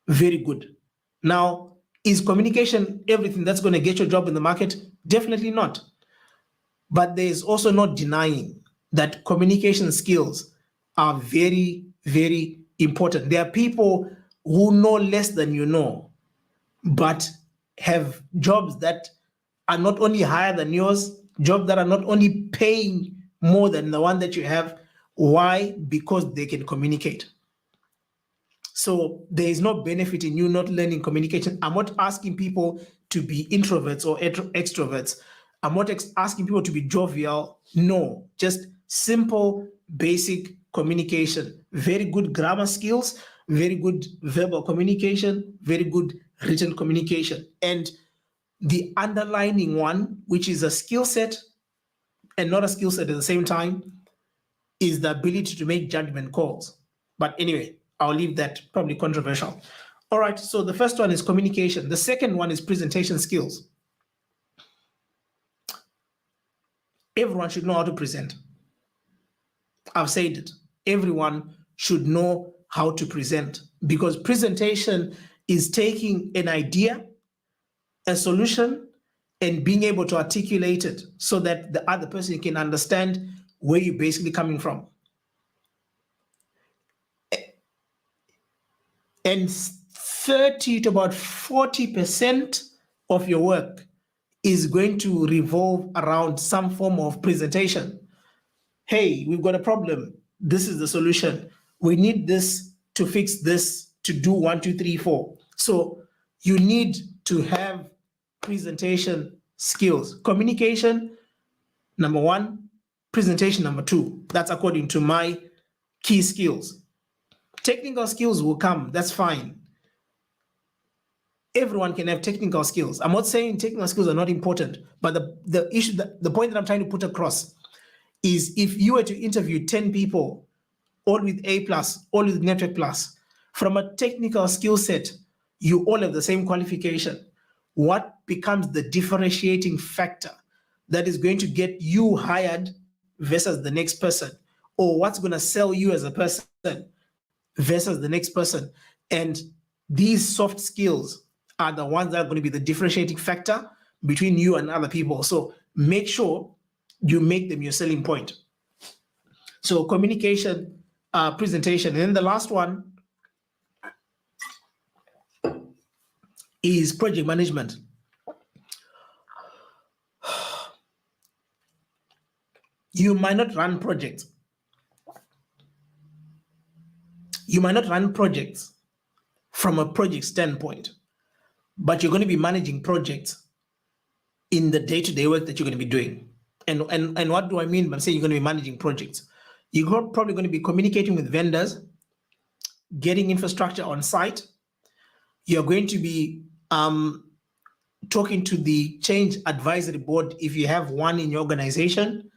very good. Now, is communication everything that's going to get your job in the market? Definitely not. But there is also no denying that communication skills are very, very important. There are people who know less than you know, but have jobs that are not only higher than yours, jobs that are not only paying more than the one that you have. Why? Because they can communicate. So there is no benefit in you not learning communication. I'm not asking people to be introverts or extroverts. I'm not asking people to be jovial. No, just simple, basic communication. Very good grammar skills, very good verbal communication, very good written communication. And the underlining one, which is a skill set and not a skill set at the same time, is the ability to make judgment calls. But anyway, I'll leave that, probably controversial. All right, so the first one is communication. The second one is presentation skills. Everyone should know how to present. I've said it. Everyone should know how to present, because presentation is taking an idea, a solution, and being able to articulate it so that the other person can understand where you're basically coming from. And 30 to about 40% of your work is going to revolve around some form of presentation. Hey, we've got a problem. This is the solution. We need this to fix this, to do 1, 2, 3, 4. So you need to have presentation skills. Communication, number one. Presentation, number two. That's according to my key skills. Technical skills will come, that's fine. Everyone can have technical skills. I'm not saying technical skills are not important, but the issue, the point that I'm trying to put across is, if you were to interview 10 people, all with A+, all with Network Plus, from a technical skill set, you all have the same qualification. What becomes the differentiating factor that is going to get you hired versus the next person? Or what's going to sell you as a person versus the next person? And these soft skills are the ones that are going to be the differentiating factor between you and other people. So make sure you make them your selling point. So communication, presentation. And then the last one is project management. You might not run projects, You might not run projects from a project standpoint, but you're going to be managing projects in the day-to-day work that you're going to be doing. And what do I mean by saying you're going to be managing projects? You're probably going to be communicating with vendors, getting infrastructure on site. You're going to be talking to the change advisory board if you have one in your organization,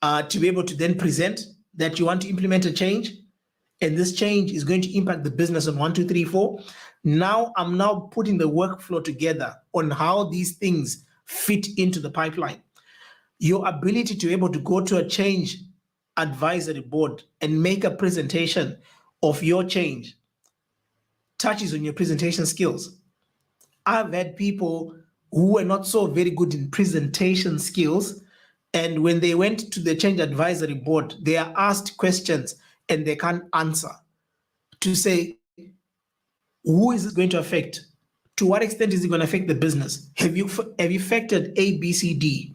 to be able to then present that you want to implement a change, and this change is going to impact the business on 1, 2, 3, 4. Now I'm putting the workflow together on how these things fit into the pipeline. Your ability to be able to go to a change advisory board and make a presentation of your change touches on your presentation skills. I've had people who were not so very good in presentation skills, and when they went to the change advisory board, they are asked questions and they can't answer, to say, who is it going to affect? To what extent is it going to affect the business? Have you factored A, B, C, D?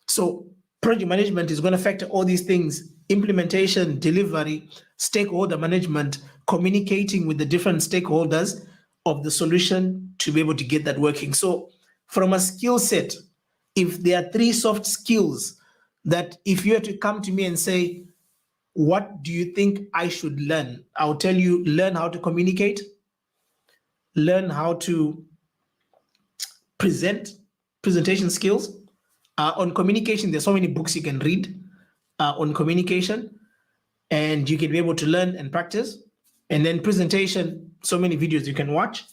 So project management is going to factor all these things: implementation, delivery, stakeholder management, communicating with the different stakeholders of the solution to be able to get that working. So from a skill set, if there are 3 soft skills that if you had to come to me and say, what do you think I should learn? I'll tell you, learn how to communicate, learn how to presentation skills. On communication, there's so many books you can read on communication, and you can be able to learn and practice. And then presentation, so many videos you can watch.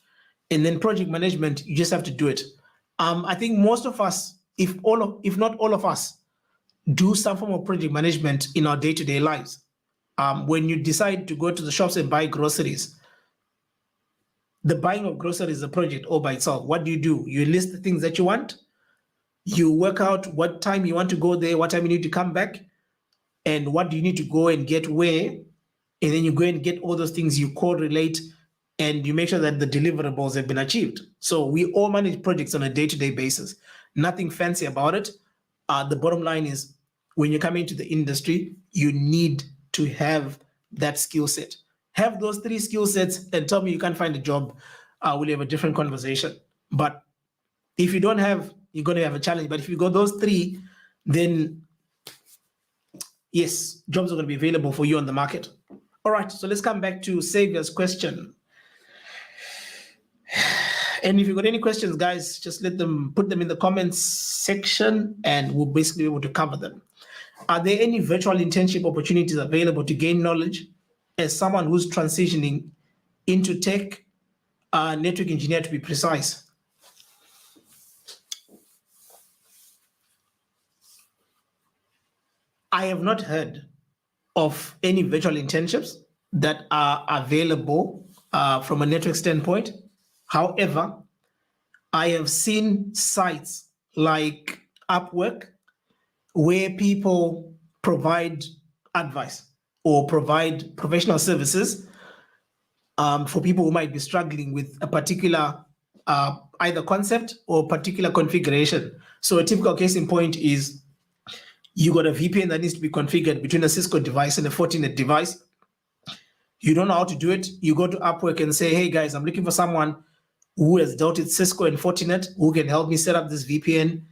And then project management, you just have to do it. I think most of us, if not all of us, do some form of project management in our day-to-day lives. When you decide to go to the shops and buy groceries, the buying of groceries is a project all by itself. What do? You list the things that you want, you work out what time you want to go there, what time you need to come back, and what do you need to go and get where, and then you go and get all those things, you correlate, and you make sure that the deliverables have been achieved. So we all manage projects on a day-to-day basis. Nothing fancy about it. The bottom line is, when you come into the industry, you need to have that skill set. Have those 3 skill sets, and tell me you can't find a job, we'll have a different conversation. But if you don't have, you're going to have a challenge. But if you got those 3, then yes, jobs are going to be available for you on the market. All right, so let's come back to Xavier's question. And if you've got any questions, guys, just put them in the comments section, and we'll basically be able to cover them. Are there any virtual internship opportunities available to gain knowledge as someone who's transitioning into tech, network engineer to be precise? I have not heard of any virtual internships that are available from a network standpoint. However, I have seen sites like Upwork where people provide advice or provide professional services for people who might be struggling with a particular either concept or particular configuration. So a typical case in point is you got a VPN that needs to be configured between a Cisco device and a Fortinet device. You don't know how to do it. You go to Upwork and say, hey guys, I'm looking for someone who has dealt with Cisco and Fortinet who can help me set up this VPN,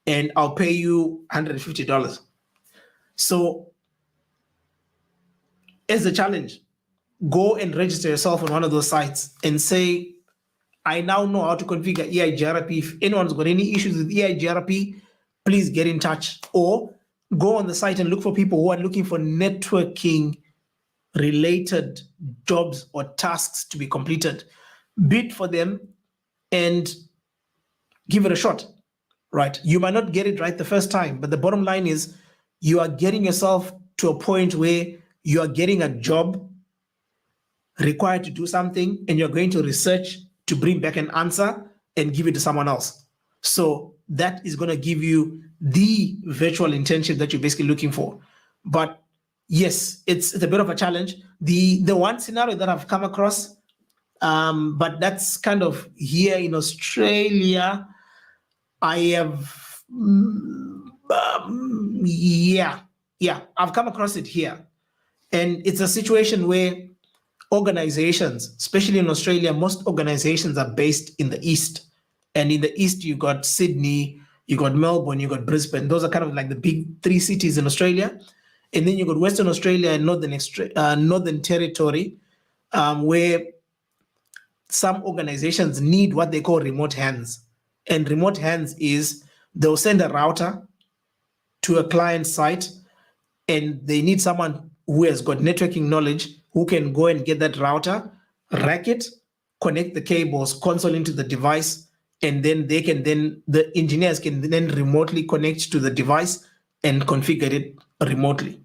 and I'll pay you $150. So as a challenge, go and register yourself on one of those sites and say, I now know how to configure EIGRP. If anyone's got any issues with EIGRP, please get in touch. Or go on the site and look for people who are looking for networking related jobs or tasks to be completed. Bid for them and give it a shot, right? You might not get it right the first time, but the bottom line is you are getting yourself to a point where you are getting a job required to do something, and you're going to research to bring back an answer and give it to someone else. So that is going to give you the virtual internship that you're basically looking for. But yes, it's a bit of a challenge. The one scenario that I've come across, but that's kind of here in Australia, I have, I've come across it here. And it's a situation where organizations, especially in Australia, most organizations are based in the East. And in the East, you got Sydney, you got Melbourne, you got Brisbane. Those are kind of like the big three cities in Australia. And then you got Western Australia and Northern Territory, where some organizations need what they call remote hands. And remote hands is they'll send a router to a client site, and they need someone who has got networking knowledge who can go and get that router, rack it, connect the cables, console into the device, and then the engineers can then remotely connect to the device and configure it remotely.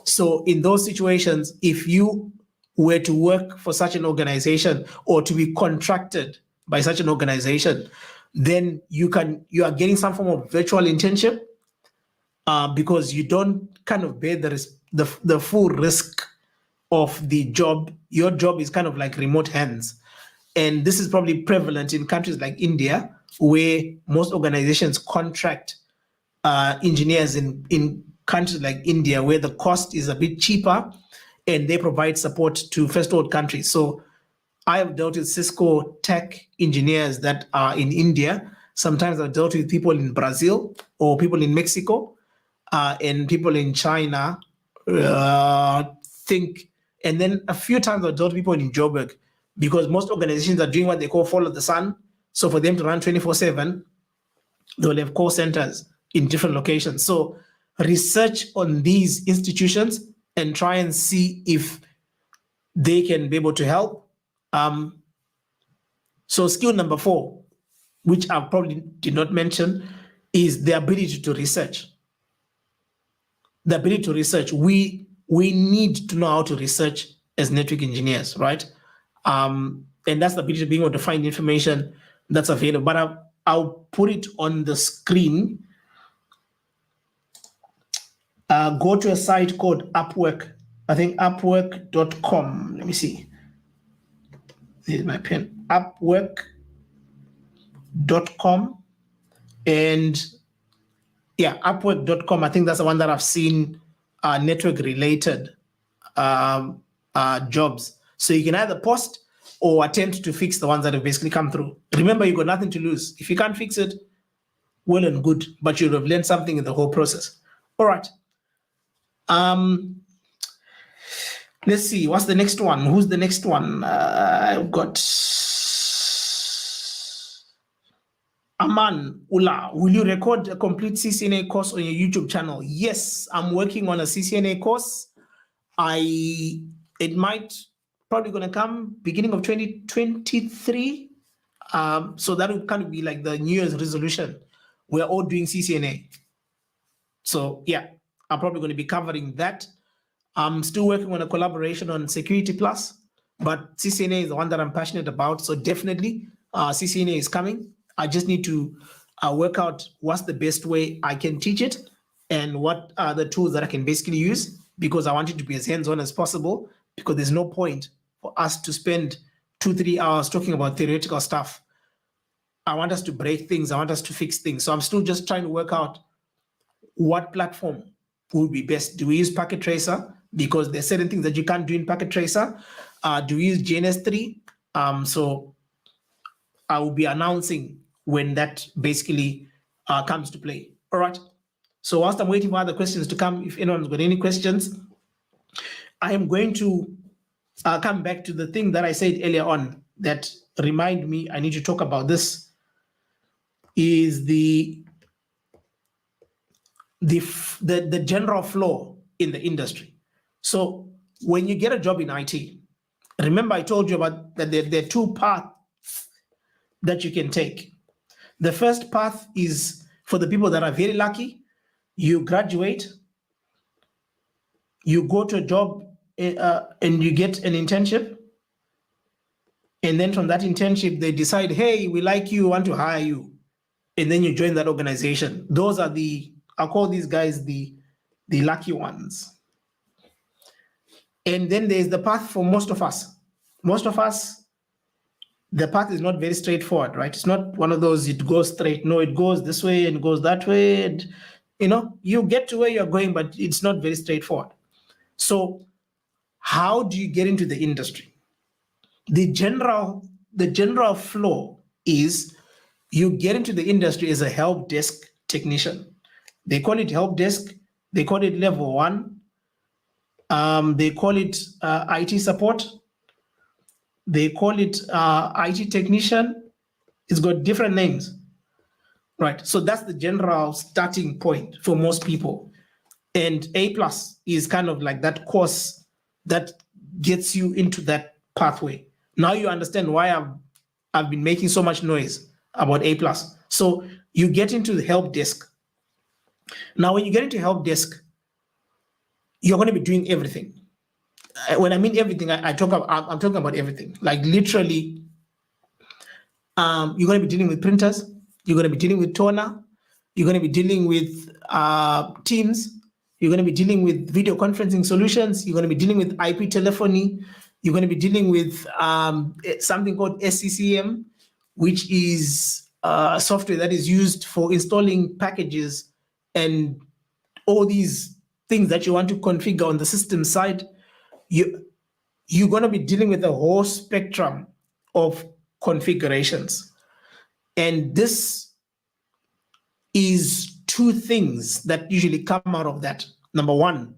So in those situations, if you were to work for such an organization or to be contracted by such an organization, then you are getting some form of virtual internship, because you don't kind of bear the full risk of the job. Your job is kind of like remote hands. And this is probably prevalent in countries like India, where most organizations contract engineers in countries like India, where the cost is a bit cheaper and they provide support to first world countries. So I have dealt with Cisco tech engineers that are in India. Sometimes I've dealt with people in Brazil or people in Mexico, and people in China, and then a few times I've dealt with people in Joburg, because most organizations are doing what they call follow the sun. So for them to run 24/7, they'll have call centers in different locations. So research on these institutions and try and see if they can be able to help. So skill number 4, which I probably did not mention, is the ability to research. The ability to research. We need to know how to research as network engineers, right? And that's the ability of being able to find information that's available. But I'll put it on the screen. Go to a site called Upwork. I think Upwork.com. Let me see. Here's my pen. Upwork.com. And yeah, Upwork.com. I think that's the one that I've seen network-related jobs. So you can either post or attempt to fix the ones that have basically come through. Remember, you've got nothing to lose. If you can't fix it, well and good, but you'll have learned something in the whole process. All right. Let's see. What's the next one? Who's the next one? I've got Aman Ula. Will you record a complete CCNA course on your YouTube channel? Yes, I'm working on a CCNA course. It might probably going to come beginning of 2023. So that will kind of be like the New Year's resolution. We're all doing CCNA. So yeah, I'm probably going to be covering that. I'm still working on a collaboration on Security Plus, but CCNA is the one that I'm passionate about. So definitely CCNA is coming. I just need to work out what's the best way I can teach it and what are the tools that I can basically use, because I want it to be as hands-on as possible, because there's no point for us to spend 2-3 hours talking about theoretical stuff. I want us to break things. I want us to fix things. So I'm still just trying to work out what platform would be best. Do we use Packet Tracer? Because there's certain things that you can't do in Packet Tracer. Do we use GNS3? So I will be announcing when that basically comes to play. All right. So whilst I'm waiting for other questions to come, if anyone's got any questions, I am going to come back to the thing that I said earlier on that remind me I need to talk about this, is the general flow in the industry. So when you get a job in IT, remember I told you about that there are 2 paths that you can take. The first path is for the people that are very lucky. You graduate, you go to a job, and you get an internship. And then from that internship, they decide, hey, we like you, want to hire you. And then you join that organization. Those are I'll call these guys the lucky ones. And then there's the path for most of us. Most of us, the path is not very straightforward, right? It's not one of those, it goes straight. No, it goes this way and goes that way. And, you get to where you're going, but it's not very straightforward. So how do you get into the industry? The general flow is you get into the industry as a help desk technician. They call it help desk. They call it level 1. They call it IT support. They call it IT technician. It's got different names, right? So that's the general starting point for most people. And A+ is kind of like that course that gets you into that pathway. Now you understand why I've been making so much noise about A+. So you get into the help desk. Now, when you get into help desk, you're going to be doing everything. When I mean everything, I'm talking about everything. Like literally, you're going to be dealing with printers. You're going to be dealing with toner. You're going to be dealing with Teams. You're going to be dealing with video conferencing solutions. You're going to be dealing with IP telephony. You're going to be dealing with something called SCCM, which is software that is used for installing packages and all these things that you want to configure on the system side. You're going to be dealing with a whole spectrum of configurations. And this is two things that usually come out of that. Number one,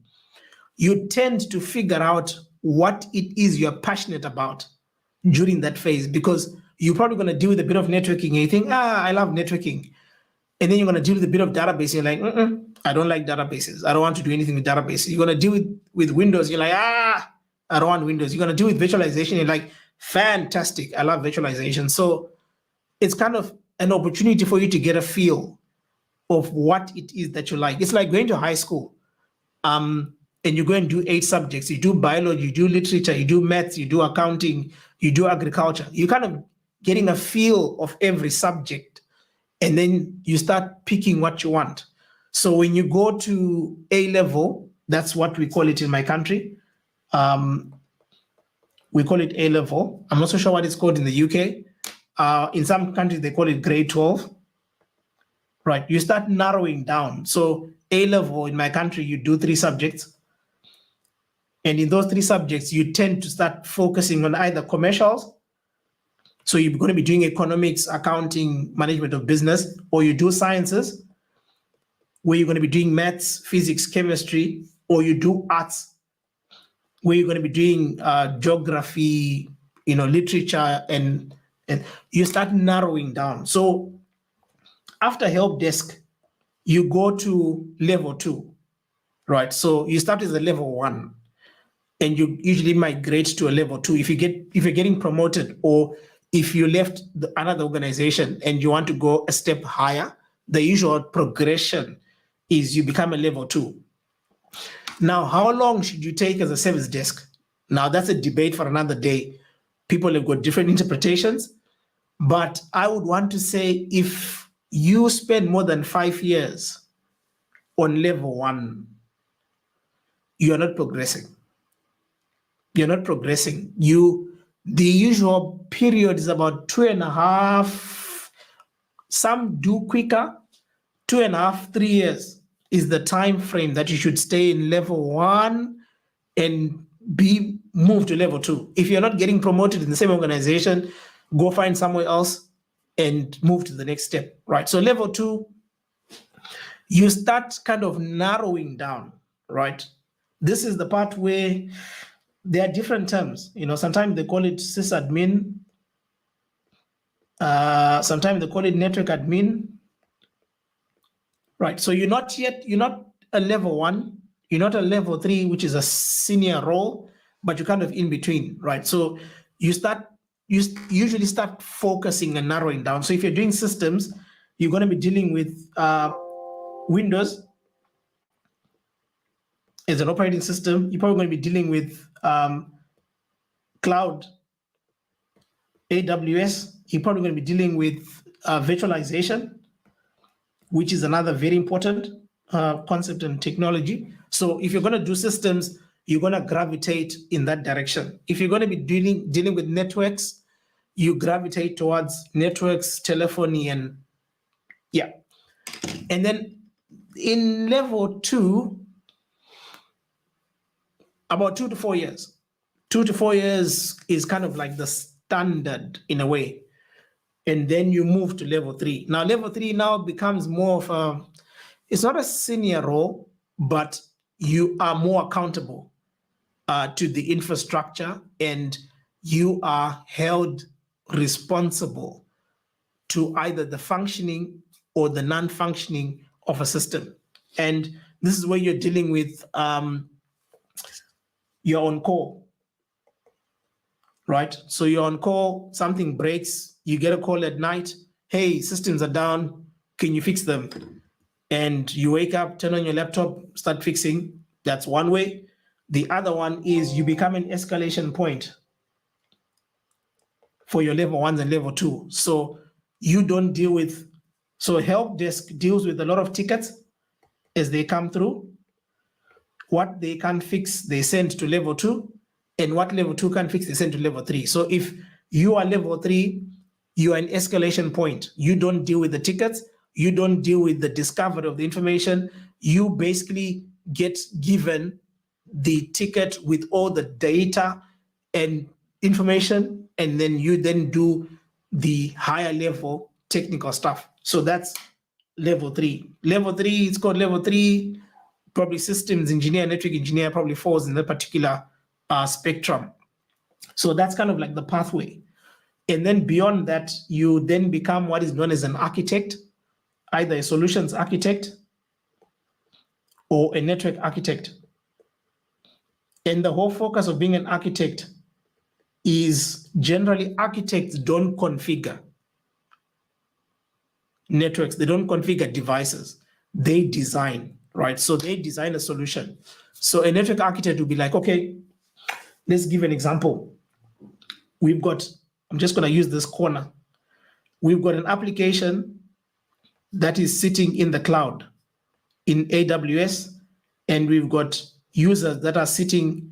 you tend to figure out what it is you're passionate about during that phase, because you're probably going to deal with a bit of networking and you think, I love networking. And then you're going to deal with a bit of database. You're like, I don't like databases. I don't want to do anything with databases. You're going to deal with Windows. You're like, I don't want Windows. You're going to deal with virtualization. You're like, fantastic. I love virtualization. So it's kind of an opportunity for you to get a feel of what it is that you like. It's like going to high school and you go and do 8 subjects. You do biology, you do literature, you do maths, you do accounting, you do agriculture. You're kind of getting a feel of every subject. And then you start picking what you want. So when you go to A level, that's what we call it in my country. We call it A level. I'm not so sure what it's called in the UK. In some countries, they call it grade 12. Right, you start narrowing down. So A level in my country, you do 3 subjects. And in those 3 subjects, you tend to start focusing on either commercials. So you're going to be doing economics, accounting, management of business, or you do sciences, where you're going to be doing maths, physics, chemistry, or you do arts, where you're going to be doing geography, literature, and you start narrowing down. So after help desk, you go to level 2, right? So you start as a level 1, and you usually migrate to a level 2 if you're getting promoted, or if you left another organization and you want to go a step higher. The usual progression is you become a level 2. Now, how long should you take as a service desk? Now, that's a debate for another day. People have got different interpretations, but I would want to say if you spend more than 5 years on level 1, you're not progressing. You're not progressing. The usual period is about 2.5. Some do quicker. 2.5, 3 years is the time frame that you should stay in level 1 and be moved to level 2. If you're not getting promoted in the same organization, go find somewhere else and move to the next step, right? So level 2, you start kind of narrowing down, right? This is the part where there are different terms. Sometimes they call it sysadmin. Sometimes they call it network admin. Right. So you're not a level 1. You're not a level 3, which is a senior role, but you're kind of in between, right? So you usually start focusing and narrowing down. So if you're doing systems, you're going to be dealing with Windows as an operating system. You're probably going to be dealing with cloud, AWS. You're probably going to be dealing with virtualization, which is another very important concept and technology. So if you're going to do systems, you're going to gravitate in that direction. If you're going to be dealing with networks, you gravitate towards networks, telephony, and yeah. And then in level 2, about 2 to 4 years. 2 to 4 years is kind of like the standard in a way. And then you move to level 3. Now, level 3 now becomes more of a, it's not a senior role, but you are more accountable to the infrastructure, and you are held responsible to either the functioning or the non-functioning of a system. And this is where you're dealing with your on call, right? So you're on call, something breaks, you get a call at night, hey, systems are down, can you fix them? And you wake up, turn on your laptop, start fixing. That's one way. The other one is you become an escalation point for your level 1s and level 2. So you don't deal with, so help desk deals with a lot of tickets as they come through. What they can't fix, they send to level 2, and what level 2 can't fix, they send to level 3. So if you are level 3, you are an escalation point. You don't deal with the tickets, you don't deal with the discovery of the information. You basically get given the ticket with all the data and information, and then you then do the higher level technical stuff. So that's level 3. Level 3, it's called level 3, probably systems engineer, network engineer probably falls in that particular spectrum. So that's kind of like the pathway. And then beyond that, you then become what is known as an architect, either a solutions architect or a network architect. And the whole focus of being an architect is generally architects don't configure networks, they don't configure devices, they design, right? So they design a solution. So a network architect will be like, okay, let's give an example. We've got, I'm just going to use this corner. We've got an application that is sitting in the cloud in AWS, and we've got users that are sitting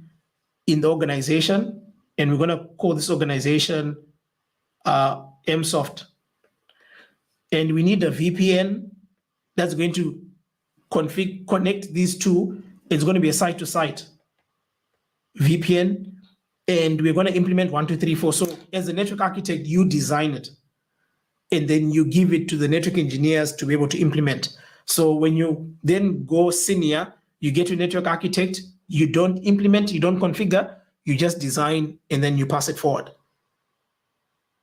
in the organization, and we're going to call this organization MSoft. And we need a VPN that's going to connect these two. It's going to be a site-to-site VPN, and we're going to implement 1, 2, 3, 4. So as a network architect, you design it, and then you give it to the network engineers to be able to implement. So when you then go senior, you get to network architect, you don't implement, you don't configure, you just design, and then you pass it forward.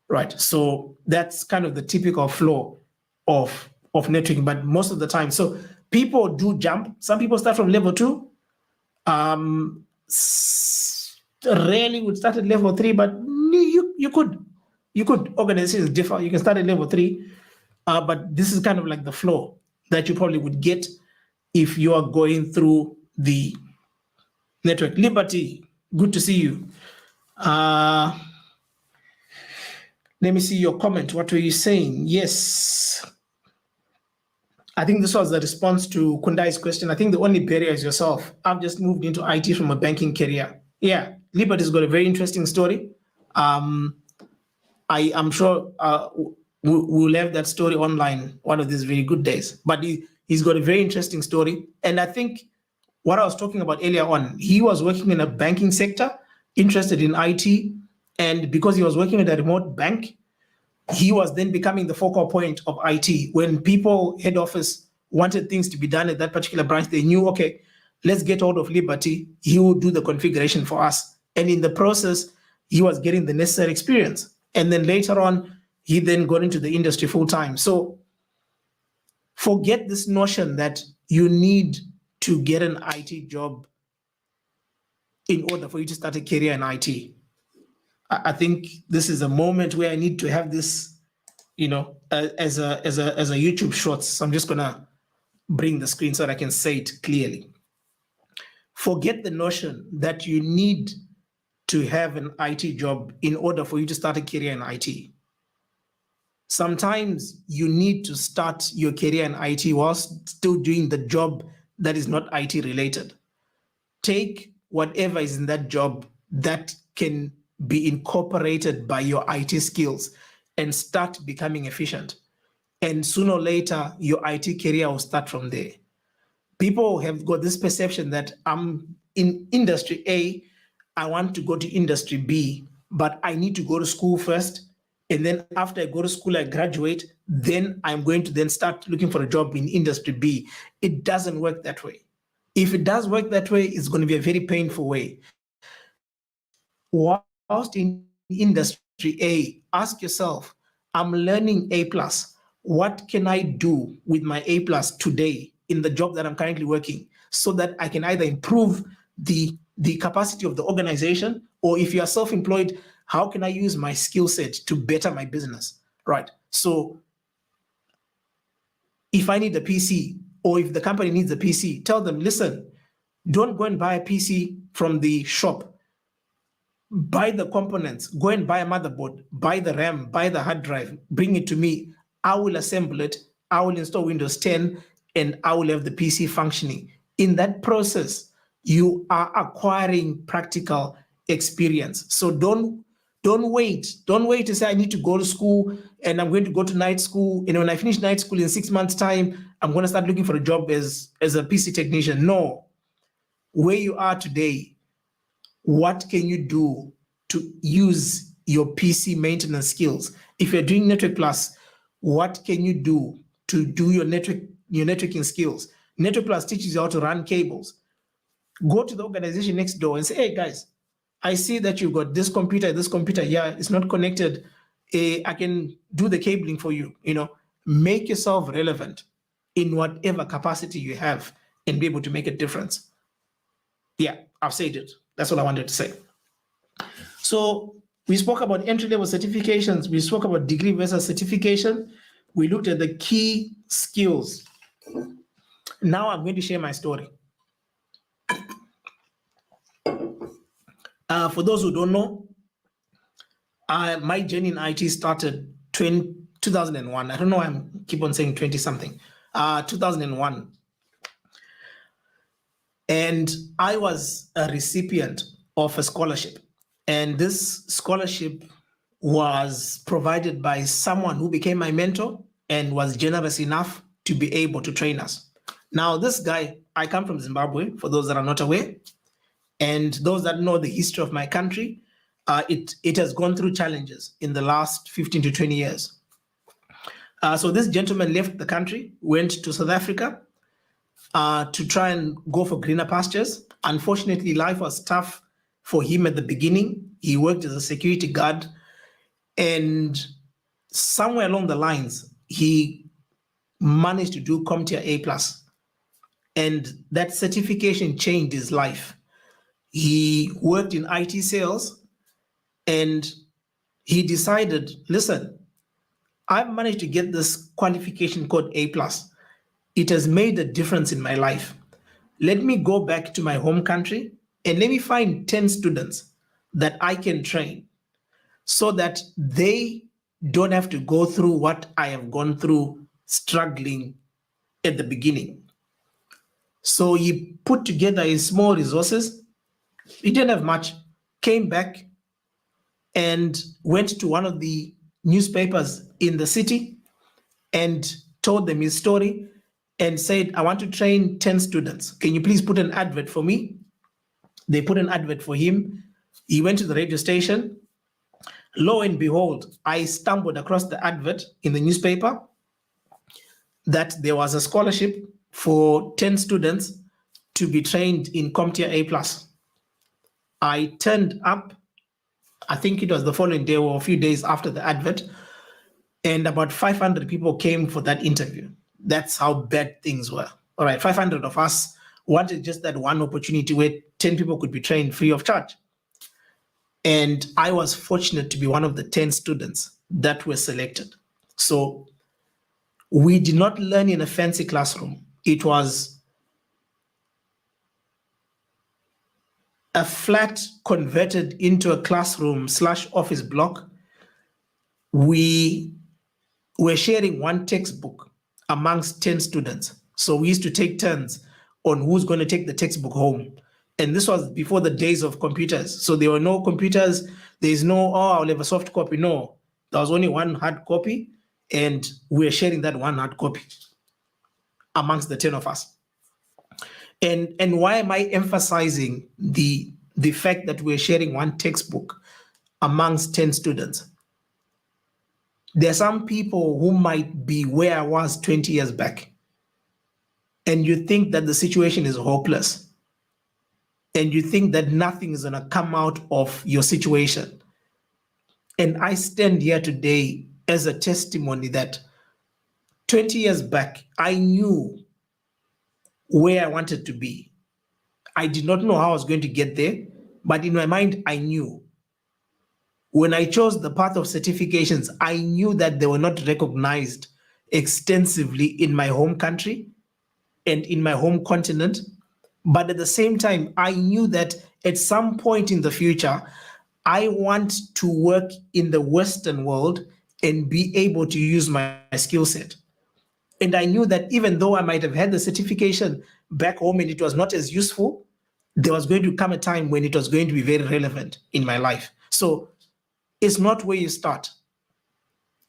Right, so that's kind of the typical flow of networking, but most of the time, so people do jump. Some people start from level 2. Rarely would start at level 3, but you could. Organizations differ. You can start at level 3, but this is kind of like the flow that you probably would get if you are going through the network. Liberty, good to see you. Let me see your comment. What were you saying? Yes. I think this was a response to Kundai's question. I think the only barrier is yourself. I've just moved into IT from a banking career. Yeah, Liberty's got a very interesting story. I am sure we'll have that story online one of these very good days. But he's got a very interesting story. And I think what I was talking about earlier on, he was working in a banking sector, interested in IT. And because he was working at a remote bank, he was then becoming the focal point of IT. When people, head office, wanted things to be done at that particular branch, they knew, okay, let's get hold of Liberty. He will do the configuration for us. And in the process, he was getting the necessary experience. And then later on, he then got into the industry full time. So forget this notion that you need to get an IT job in order for you to start a career in IT. I think this is a moment where I need to have this, as a YouTube shorts. So I'm just gonna bring the screen so that I can say it clearly. Forget the notion that you need to have an IT job in order for you to start a career in IT. Sometimes you need to start your career in IT whilst still doing the job that is not IT related. Take whatever is in that job that can be incorporated by your IT skills and start becoming efficient. And sooner or later, your IT career will start from there. People have got this perception that I'm in industry A, I want to go to industry B, but I need to go to school first. And then after I go to school, I graduate, then I'm going to then start looking for a job in industry B. It doesn't work that way. If it does work that way, it's going to be a very painful way. Whilst in industry A, ask yourself, I'm learning A+. What can I do with my A+ today in the job that I'm currently working so that I can either improve the capacity of the organization, or if you are self-employed, how can I use my skill set to better my business, right? So if I need a PC, or if the company needs a PC, tell them, listen, don't go and buy a PC from the shop. Buy the components, go and buy a motherboard, buy the RAM, buy the hard drive, bring it to me. I will assemble it, I will install Windows 10, and I will have the PC functioning. In that process, you are acquiring practical experience. So don't wait. Don't wait to say I need to go to school and I'm going to go to night school. And when I finish night school in 6 months' time, I'm going to start looking for a job as a PC technician. No. Where you are today, what can you do to use your PC maintenance skills? If you're doing Network Plus, what can you do to do your networking skills? Network Plus teaches you how to run cables. Go to the organization next door and say, hey guys, I see that you've got this computer, yeah, it's not connected. I can do the cabling for you. Make yourself relevant in whatever capacity you have and be able to make a difference. Yeah, I've said it. That's what I wanted to say. So we spoke about entry-level certifications. We spoke about degree versus certification. We looked at the key skills. Now I'm going to share my story. For those who don't know, my journey in IT started 2001. I don't know why I keep on saying 20-something. 2001. And I was a recipient of a scholarship. And this scholarship was provided by someone who became my mentor and was generous enough to be able to train us. Now, this guy, I come from Zimbabwe, for those that are not aware. And those that know the history of my country, it has gone through challenges in the last 15 to 20 years. So this gentleman left the country, went to South Africa, to try and go for greener pastures. Unfortunately, life was tough for him at the beginning. He worked as a security guard, and somewhere along the lines, he managed to do CompTIA A+. And that certification changed his life. He worked in IT sales, and he decided, listen, I've managed to get this qualification called A+. It has made a difference in my life. Let me go back to my home country and let me find 10 students that I can train so that they don't have to go through what I have gone through struggling at the beginning. So he put together his small resources. He didn't have much, came back and went to one of the newspapers in the city and told them his story and said, I want to train 10 students. Can you please put an advert for me? They put an advert for him. He went to the radio station. Lo and behold, I stumbled across the advert in the newspaper that there was a scholarship for 10 students to be trained in CompTIA A+. I turned up, I think it was the following day or a few days after the advert, and about 500 people came for that interview. That's how bad things were. All right, 500 of us wanted just that one opportunity where 10 people could be trained free of charge. And I was fortunate to be one of the 10 students that were selected. So we did not learn in a fancy classroom. It was a flat converted into a classroom / office block. We were sharing one textbook amongst 10 students. So we used to take turns on who's going to take the textbook home. And this was before the days of computers. So there were no computers. There's no, I'll have a soft copy. No, there was only one hard copy. And we're sharing that one hard copy amongst the 10 of us. And why am I emphasizing the the fact that we're sharing one textbook amongst 10 students. There are some people who might be where I was 20 years back, and you think that the situation is hopeless, and you think that nothing is going to come out of your situation. And I stand here today as a testimony that 20 years back, I knew where I wanted to be. I did not know how I was going to get there, but in my mind, I knew. When I chose the path of certifications, I knew that they were not recognized extensively in my home country and in my home continent. But at the same time, I knew that at some point in the future, I want to work in the Western world and be able to use my skill set. And I knew that even though I might have had the certification back home and it was not as useful, there was going to come a time when it was going to be very relevant in my life. So it's not where you start.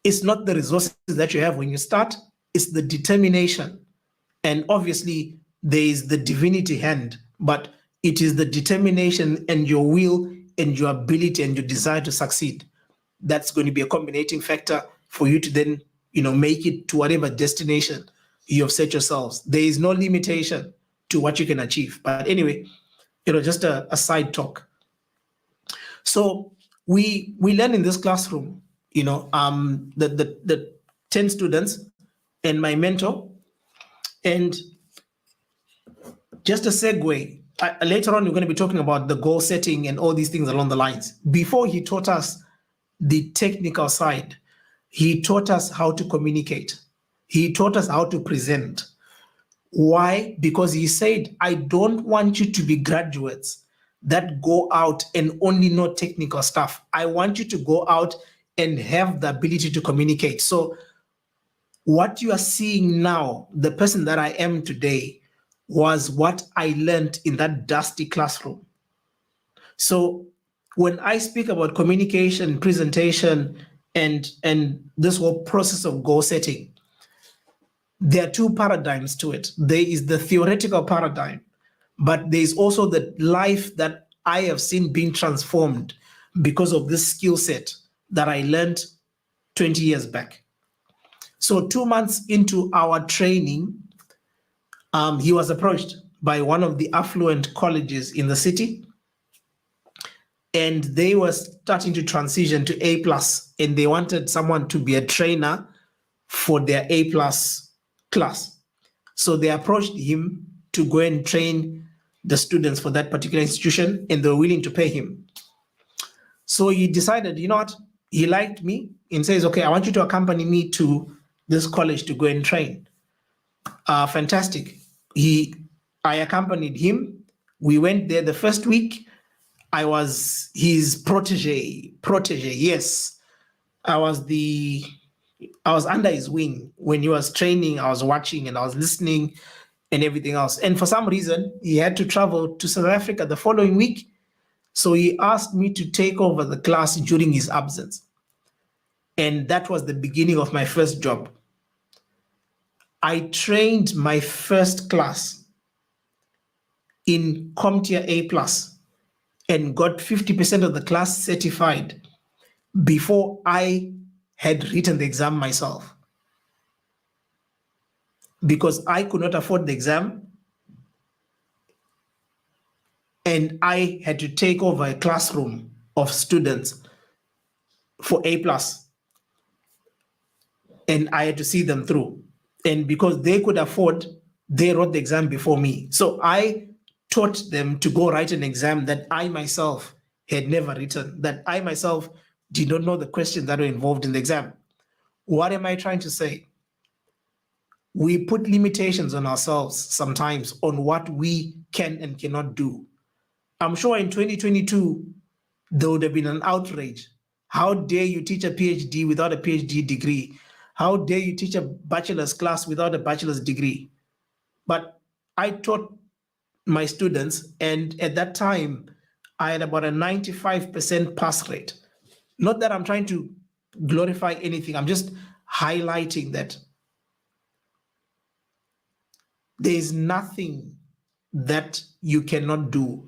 It's not the resources that you have when you start. It's the determination. And obviously, there is the divinity hand, but it is the determination and your will and your ability and your desire to succeed. That's going to be a combinating factor for you to then, make it to whatever destination you have set yourselves. There is no limitation to what you can achieve. But anyway, just a side talk. So we learn in this classroom, the 10 students and my mentor. And just a segue, later on, we're going to be talking about the goal setting and all these things along the lines. Before he taught us the technical side, he taught us how to communicate. He taught us how to present. Why? Because he said, I don't want you to be graduates that go out and only know technical stuff. I want you to go out and have the ability to communicate. So what you are seeing now, the person that I am today, was what I learned in that dusty classroom. So when I speak about communication, presentation, and this whole process of goal setting, there are two paradigms to it. There is the theoretical paradigm, but there is also the life that I have seen being transformed because of this skill set that I learned 20 years back. So 2 months into our training, he was approached by one of the affluent colleges in the city, and they were starting to transition to A+, and they wanted someone to be a trainer for their A+ class. So they approached him to go and train the students for that particular institution, and they were willing to pay him. So he decided, you know what? He liked me and says, okay, I want you to accompany me to this college to go and train. Fantastic. I accompanied him. We went there the first week. I was his protege. Yes. I was under his wing. When he was training, I was watching and I was listening and everything else. And for some reason, he had to travel to South Africa the following week. So he asked me to take over the class during his absence. And that was the beginning of my first job. I trained my first class in CompTIA A+ and got 50% of the class certified before I had written the exam myself, because I could not afford the exam and I had to take over a classroom of students for A+, and I had to see them through. And because they could afford, they wrote the exam before me. So I taught them to go write an exam that I myself had never written, that I myself did not know the questions that were involved in the exam. What am I trying to say? We put limitations on ourselves sometimes on what we can and cannot do. I'm sure in 2022, there would have been an outrage. How dare you teach a PhD without a PhD degree? How dare you teach a bachelor's class without a bachelor's degree? But I taught my students, and at that time, I had about a 95% pass rate. Not that I'm trying to glorify anything, I'm just highlighting that there is nothing that you cannot do.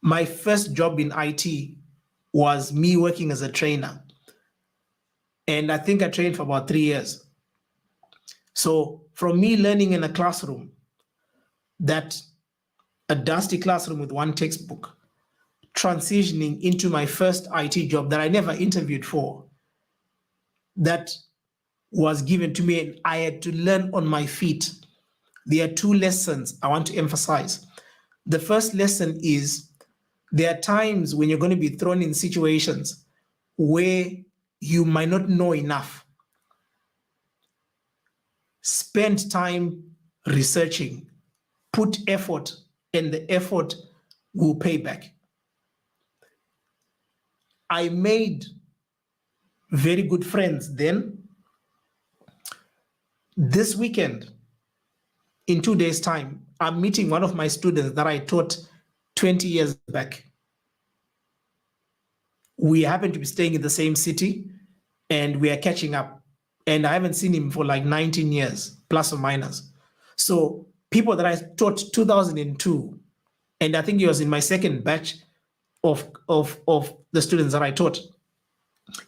my first job in IT was me working as a trainer. And I think I trained for about 3 years. So from me learning in a classroom, that a dusty classroom with one textbook, transitioning into my first IT job that I never interviewed for, that was given to me and I had to learn on my feet. There are 2 lessons I want to emphasize. The first lesson is there are times when you're going to be thrown in situations where you might not know enough. Spend time researching, put effort, and the effort will pay back. I made very good friends then. This weekend, in 2 days' time, I'm meeting one of my students that I taught 20 years back. We happen to be staying in the same city and we are catching up. And I haven't seen him for like 19 years, plus or minus. So people that I taught 2002, and I think he was in my second batch of the students that I taught.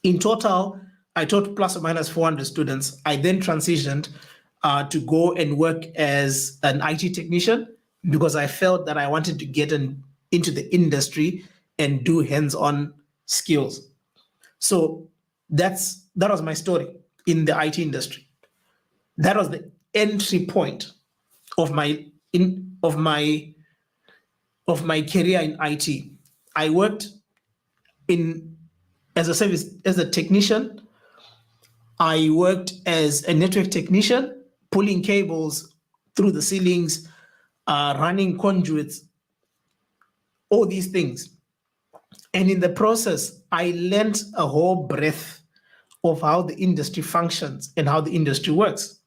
In total, I taught plus or minus 400 students. I then transitioned to go and work as an IT technician because I felt that I wanted to get into the industry and do hands-on skills. So that was my story in the IT industry. That was the entry point of my career in IT. I worked as a technician. I worked as a network technician, pulling cables through the ceilings, running conduits, all these things. And in the process, I learned a whole breadth of how the industry functions and how the industry works.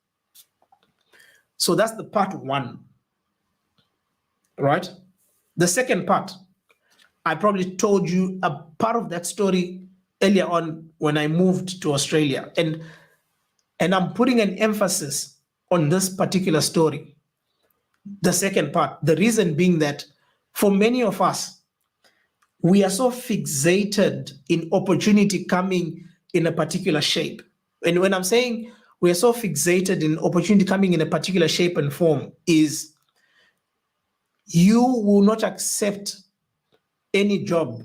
So that's the part 1, right? The second part, I probably told you a part of that story earlier on when I moved to Australia. And I'm putting an emphasis on this particular story, the second part. The reason being that for many of us, we are so fixated in opportunity coming in a particular shape. And when I'm saying we are so fixated in opportunity coming in a particular shape and form, is you will not accept any job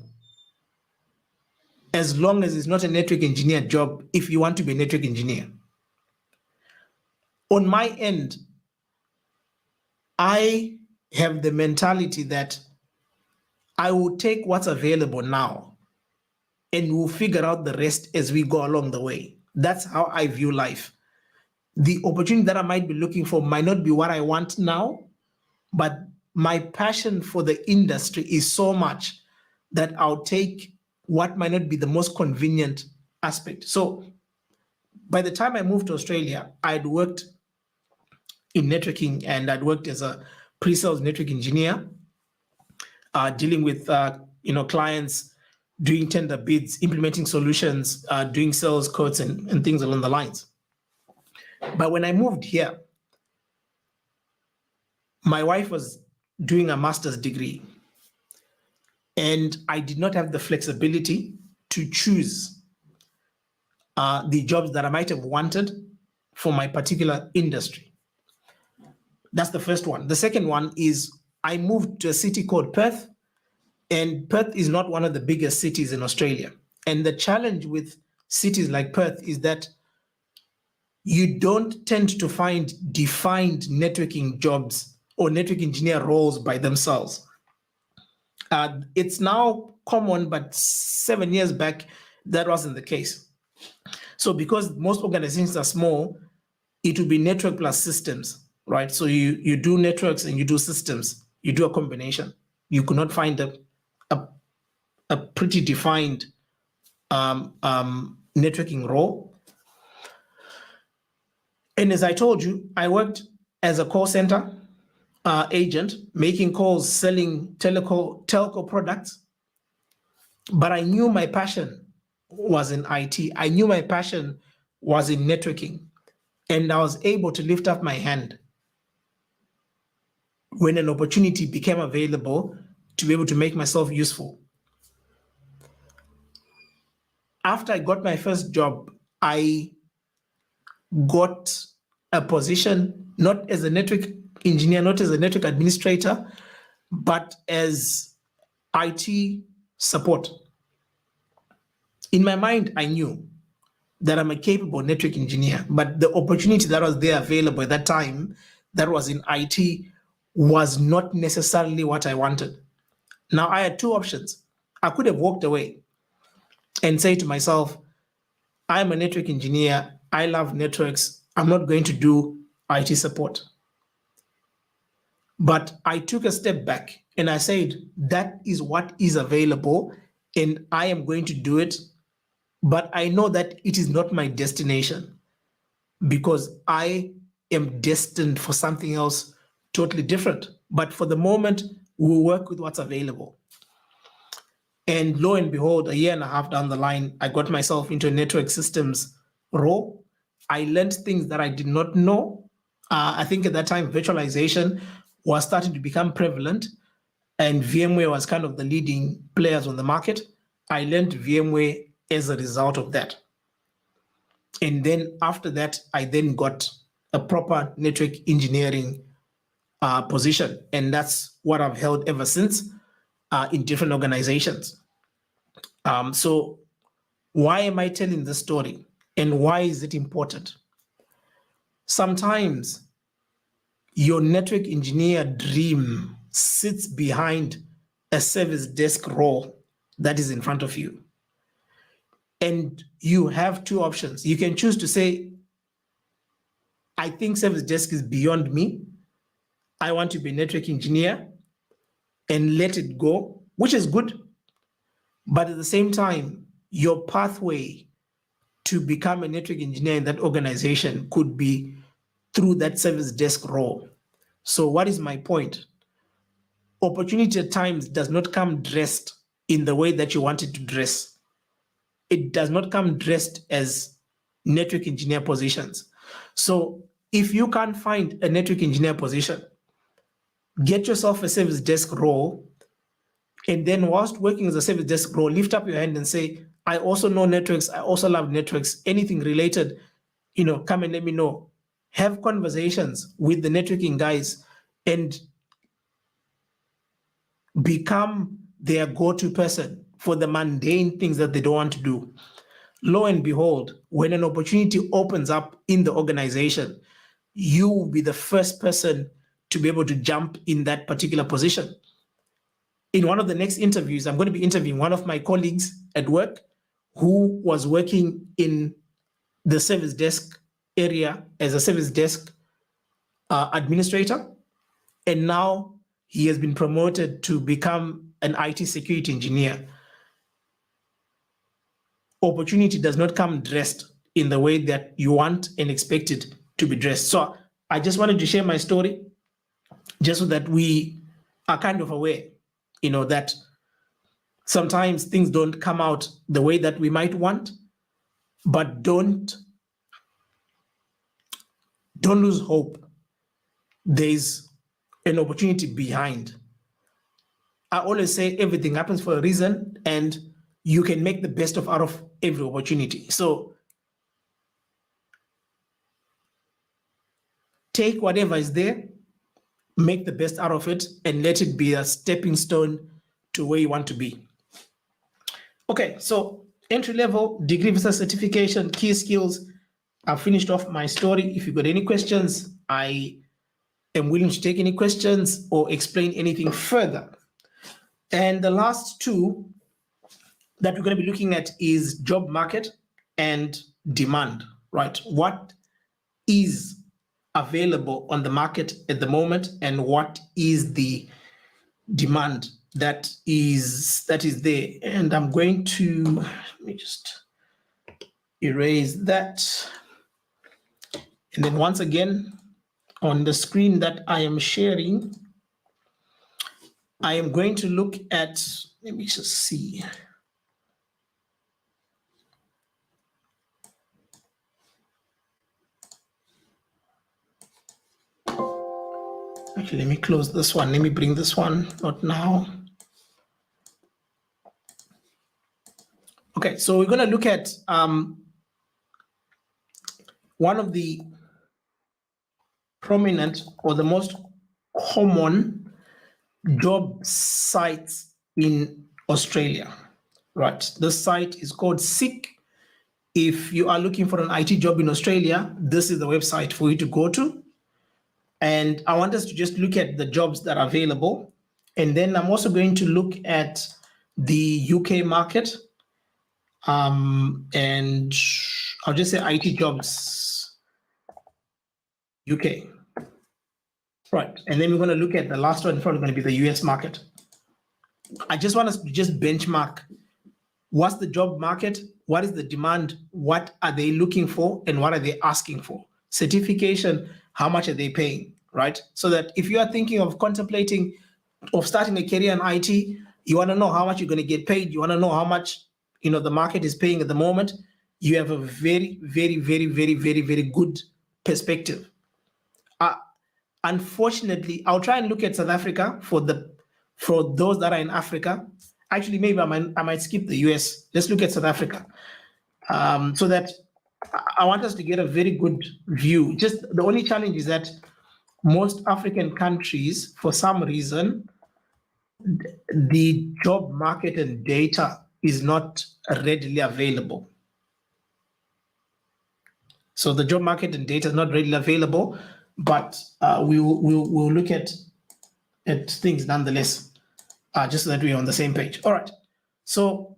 as long as it's not a network engineer job if you want to be a network engineer. On my end, I have the mentality that I will take what's available now and we'll figure out the rest as we go along the way. That's how I view life. The opportunity that I might be looking for might not be what I want now, but my passion for the industry is so much that I'll take what might not be the most convenient aspect. So by the time I moved to Australia, I'd worked in networking and I'd worked as a pre-sales network engineer, dealing with clients, doing tender bids, implementing solutions, doing sales quotes and things along the lines. But when I moved here, my wife was doing a master's degree and I did not have the flexibility to choose the jobs that I might have wanted for my particular industry. That's the first one. The second one is I moved to a city called Perth, and Perth is not one of the biggest cities in Australia. And the challenge with cities like Perth is that you don't tend to find defined networking jobs or network engineer roles by themselves. It's now common, but 7 years back, that wasn't the case. So because most organizations are small, it will be network plus systems, right? So you do networks and you do systems, you do a combination. You could not find a pretty defined networking role. And as I told you, I worked as a call center agent, making calls, selling telco products. But I knew my passion was in IT. I knew my passion was in networking. And I was able to lift up my hand when an opportunity became available to be able to make myself useful. After I got my first job, I got a position not as a network engineer, not as a network administrator, but as IT support. In my mind, I knew that I'm a capable network engineer, but the opportunity that was there available at that time, that was in IT, was not necessarily what I wanted. Now, I had two options. I could have walked away and say to myself, I'm a network engineer, I love networks, I'm not going to do IT support. But I took a step back and I said, that is what is available and I am going to do it. But I know that it is not my destination because I am destined for something else totally different. But for the moment, we'll work with what's available. And lo and behold, a year and a half down the line, I got myself into a network systems role. I learned things that I did not know. I think at that time, virtualization was starting to become prevalent and VMware was kind of the leading players on the market. I learned VMware as a result of that. And then after that, I then got a proper network engineering position. And that's what I've held ever since in different organizations. So why am I telling this story and why is it important? Sometimes your network engineer dream sits behind a service desk role that is in front of you. And you have two options. You can choose to say, I think service desk is beyond me. I want to be a network engineer and let it go, which is good. But at the same time, your pathway to become a network engineer in that organization could be through that service desk role. So what is my point? Opportunity at times does not come dressed in the way that you want it to dress. It does not come dressed as network engineer positions. So if you can't find a network engineer position, get yourself a service desk role, and then whilst working as a service desk role, lift up your hand and say, I also know networks, I also love networks, anything related, come and let me know. Have conversations with the networking guys and become their go-to person for the mundane things that they don't want to do. Lo and behold, when an opportunity opens up in the organization, you will be the first person to be able to jump in that particular position. In one of the next interviews, I'm going to be interviewing one of my colleagues at work who was working in the service desk area as a service desk administrator. And now he has been promoted to become an IT security engineer. Opportunity does not come dressed in the way that you want and expect it to be dressed. So I just wanted to share my story just so that we are kind of aware, that sometimes things don't come out the way that we might want, but don't lose hope. There's an opportunity behind. I always say everything happens for a reason and you can make the best out of every opportunity. So take whatever is there, make the best out of it, and let it be a stepping stone to where you want to be. Okay, so entry level, degree versus certification, key skills. I've finished off my story. If you've got any questions, I am willing to take any questions or explain anything further. And the last two that we're going to be looking at is job market and demand, right? What is available on the market at the moment and what is the demand that is there. And I'm going to, let me just erase that. And then once again, on the screen that I am sharing, I am going to look at, let me just see. Actually, let me close this one. Let me bring this one, not now. Okay, so we're going to look at one of the prominent or the most common job sites in Australia, right? The site is called Seek. If you are looking for an IT job in Australia, this is the website for you to go to. And I want us to just look at the jobs that are available. And then I'm also going to look at the UK market. And I'll just say IT jobs UK. Right. And then we're going to look at the last one, probably going to be the US market. I just want us to just benchmark what's the job market, what is the demand, what are they looking for, and what are they asking for? Certification, how much are they paying, right? So that if you are thinking of contemplating of starting a career in IT, you want to know how much you're going to get paid, you want to know how much the market is paying at the moment, you have a very, very, very, very, very, very good perspective. Unfortunately, I'll try and look at South Africa for those that are in Africa. Actually, maybe I might skip the US. Let's look at South Africa, so that I want us to get a very good view. Just the only challenge is that most African countries, for some reason, the job market and data is not readily available. So the job market and data is not readily available, but we'll look at things nonetheless, just so that we're on the same page. All right. So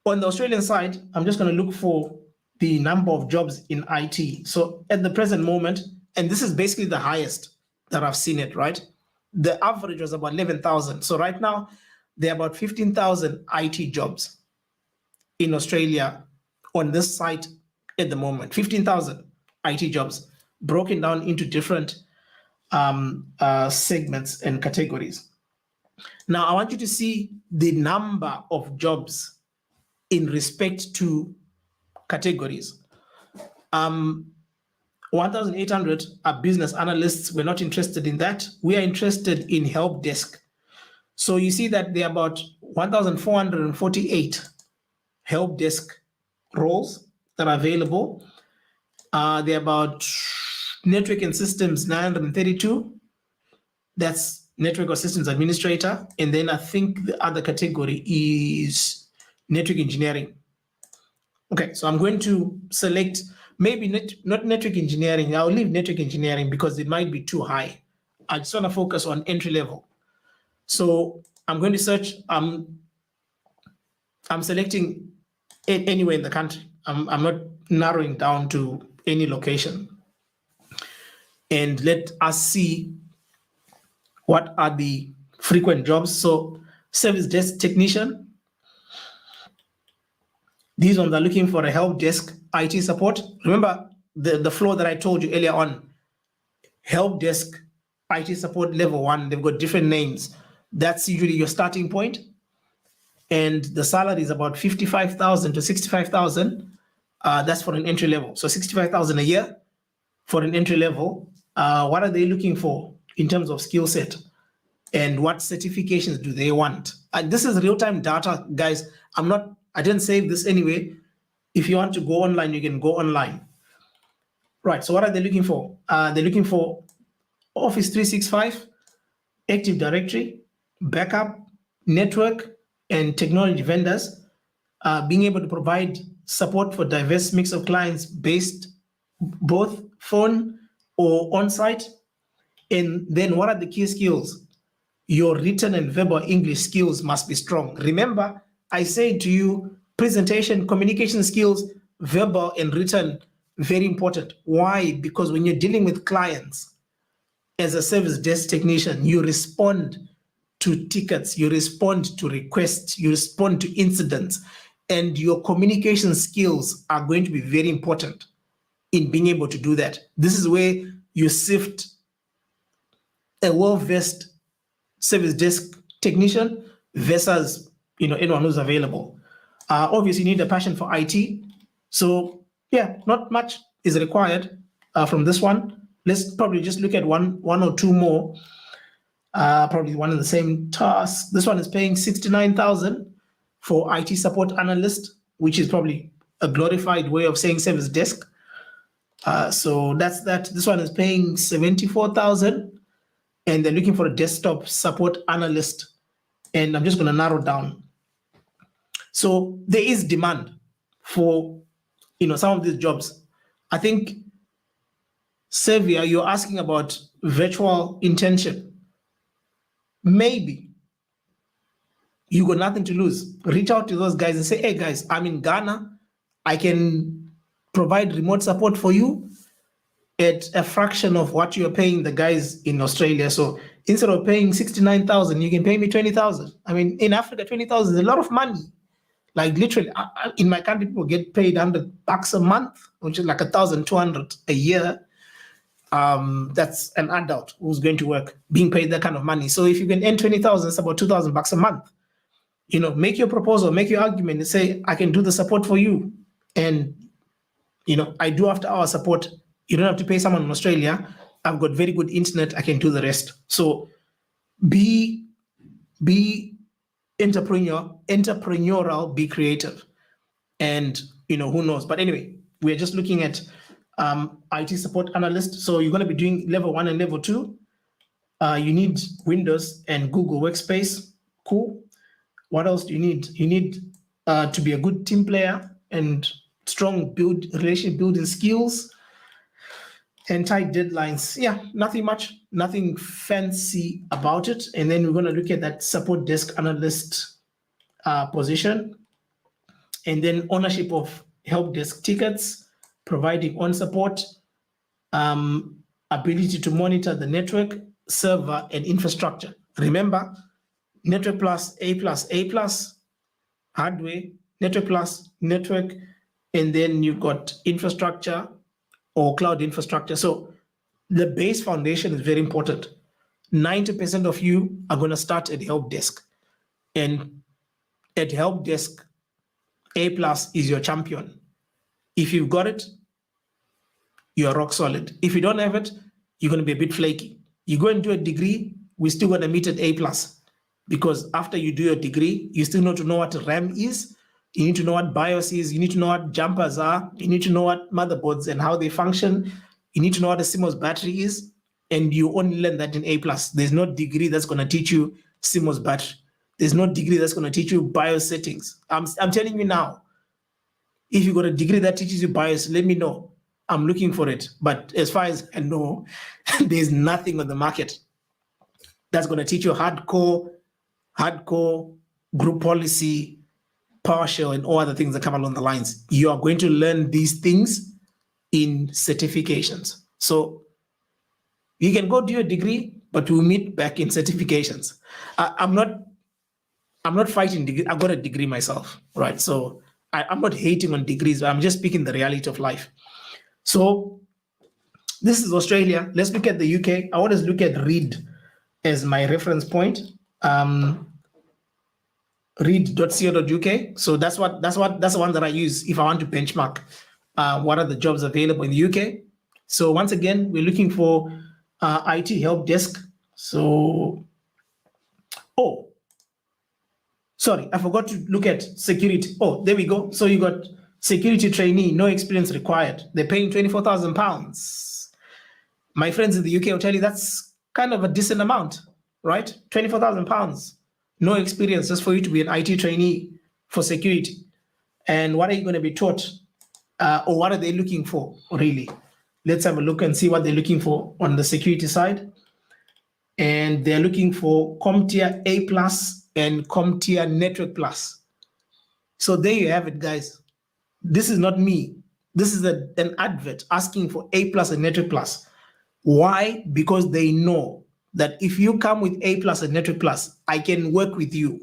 on the Australian side, I'm just going to look for the number of jobs in IT. So at the present moment, and this is basically the highest that I've seen it, right? The average was about 11,000. So right now, there are about 15,000 IT jobs in Australia on this site at the moment. 15,000 IT jobs broken down into different segments and categories. Now, I want you to see the number of jobs in respect to categories. 1,800 are business analysts. We're not interested in that. We are interested in help desk. So you see that there are about 1,448 help desk roles that are available. There are about network and systems 932. That's network or systems administrator. And then I think the other category is network engineering. Okay, so I'm going to select maybe not network engineering. I'll leave network engineering because it might be too high. I just want to focus on entry level. So I'm going to search. I'm selecting anywhere in the country. I'm not narrowing down to any location. And let us see what are the frequent jobs. So service desk technician. These ones are looking for a help desk IT support. Remember the flow that I told you earlier on. Help desk IT support level 1, they've got different names. That's usually your starting point. And the salary is about 55,000 to 65,000. That's for an entry level. So 65,000 a year for an entry level. What are they looking for in terms of skill set? And what certifications do they want? This is real-time data, guys. I didn't save this anyway. If you want to go online, you can go online. Right, so what are they looking for? They're looking for Office 365, Active Directory, backup, network, and technology vendors, being able to provide support for diverse mix of clients based both phone or on-site. And then what are the key skills? Your written and verbal English skills must be strong. Remember, I say to you, presentation, communication skills, verbal and written, very important. Why? Because when you're dealing with clients as a service desk technician, you respond to tickets, you respond to requests, you respond to incidents, and your communication skills are going to be very important in being able to do that. This is where you sift a well-versed service desk technician versus anyone who's available. Obviously, you need a passion for IT. So yeah, not much is required from this one. Let's probably just look at one or two more. Probably one of the same task. This one is paying 69,000 for IT support analyst, which is probably a glorified way of saying service desk. So that's that. This one is paying 74,000, and they're looking for a desktop support analyst. And I'm just going to narrow down. So there is demand for, some of these jobs. I think, Xavier, you're asking about virtual internship. Maybe you got nothing to lose. Reach out to those guys and say, hey guys, I'm in Ghana. I can provide remote support for you at a fraction of what you're paying the guys in Australia. So instead of paying 69,000, you can pay me 20,000. I mean, in Africa, 20,000 is a lot of money. Like literally, in my country, people get paid $100 a month, which is like 1,200 a year. That's an adult who's going to work, being paid that kind of money. So if you can earn 20,000, it's about $2,000 a month. Make your proposal, make your argument, and say, I can do the support for you. And, I do after hour support. You don't have to pay someone in Australia. I've got very good internet. I can do the rest. So be entrepreneurial, be creative. And, who knows? But anyway, we're just looking at IT support analyst. So you're going to be doing level 1 and level 2. You need Windows and Google Workspace. Cool. What else do you need? You need to be a good team player and strong relationship building skills and tight deadlines. Yeah, nothing much, nothing fancy about it. And then we're going to look at that support desk analyst position. And then ownership of help desk tickets, providing on support, ability to monitor the network, server, and infrastructure. Remember, network plus, hardware, network plus, network, and then you've got infrastructure or cloud infrastructure. So the base foundation is very important. 90% of you are going to start at help desk. And at help desk, A+ is your champion. If you've got it, you're rock solid. If you don't have it, you're going to be a bit flaky. You go and do a degree, we're still going to meet at A+. Because after you do your degree, you still need to know what RAM is. You need to know what BIOS is. You need to know what jumpers are. You need to know what motherboards and how they function. You need to know what a CMOS battery is. And you only learn that in A+. There's no degree that's going to teach you CMOS battery. There's no degree that's going to teach you BIOS settings. I'm telling you now, if you got a degree that teaches you BIOS, let me know. I'm looking for it. But as far as I know, there's nothing on the market that's going to teach you hardcore group policy, PowerShell, and all other things that come along the lines. You are going to learn these things in certifications. So you can go do your degree, but we'll meet back in certifications. I'm not fighting degree. I've got a degree myself, right? So I'm not hating on degrees, but I'm just speaking the reality of life. So this is Australia. Let's look at the UK. I always look at Reed as my reference point. Reed.co.uk. So that's the one that I use if I want to benchmark what are the jobs available in the UK. So once again, we're looking for IT help desk. So, sorry, I forgot to look at security. Oh, there we go. So you got security trainee, no experience required. They're paying £24,000. My friends in the UK will tell you that's kind of a decent amount, right? £24,000. No experience, just for you to be an IT trainee for security. And what are you going to be taught? Or what are they looking for, really? Let's have a look and see what they're looking for on the security side. And they're looking for CompTIA A+ and CompTIA Network Plus. So there you have it, guys. This is not me. This is an advert asking for A+ and Network Plus. Why? Because they know that if you come with A+ and Network Plus, I can work with you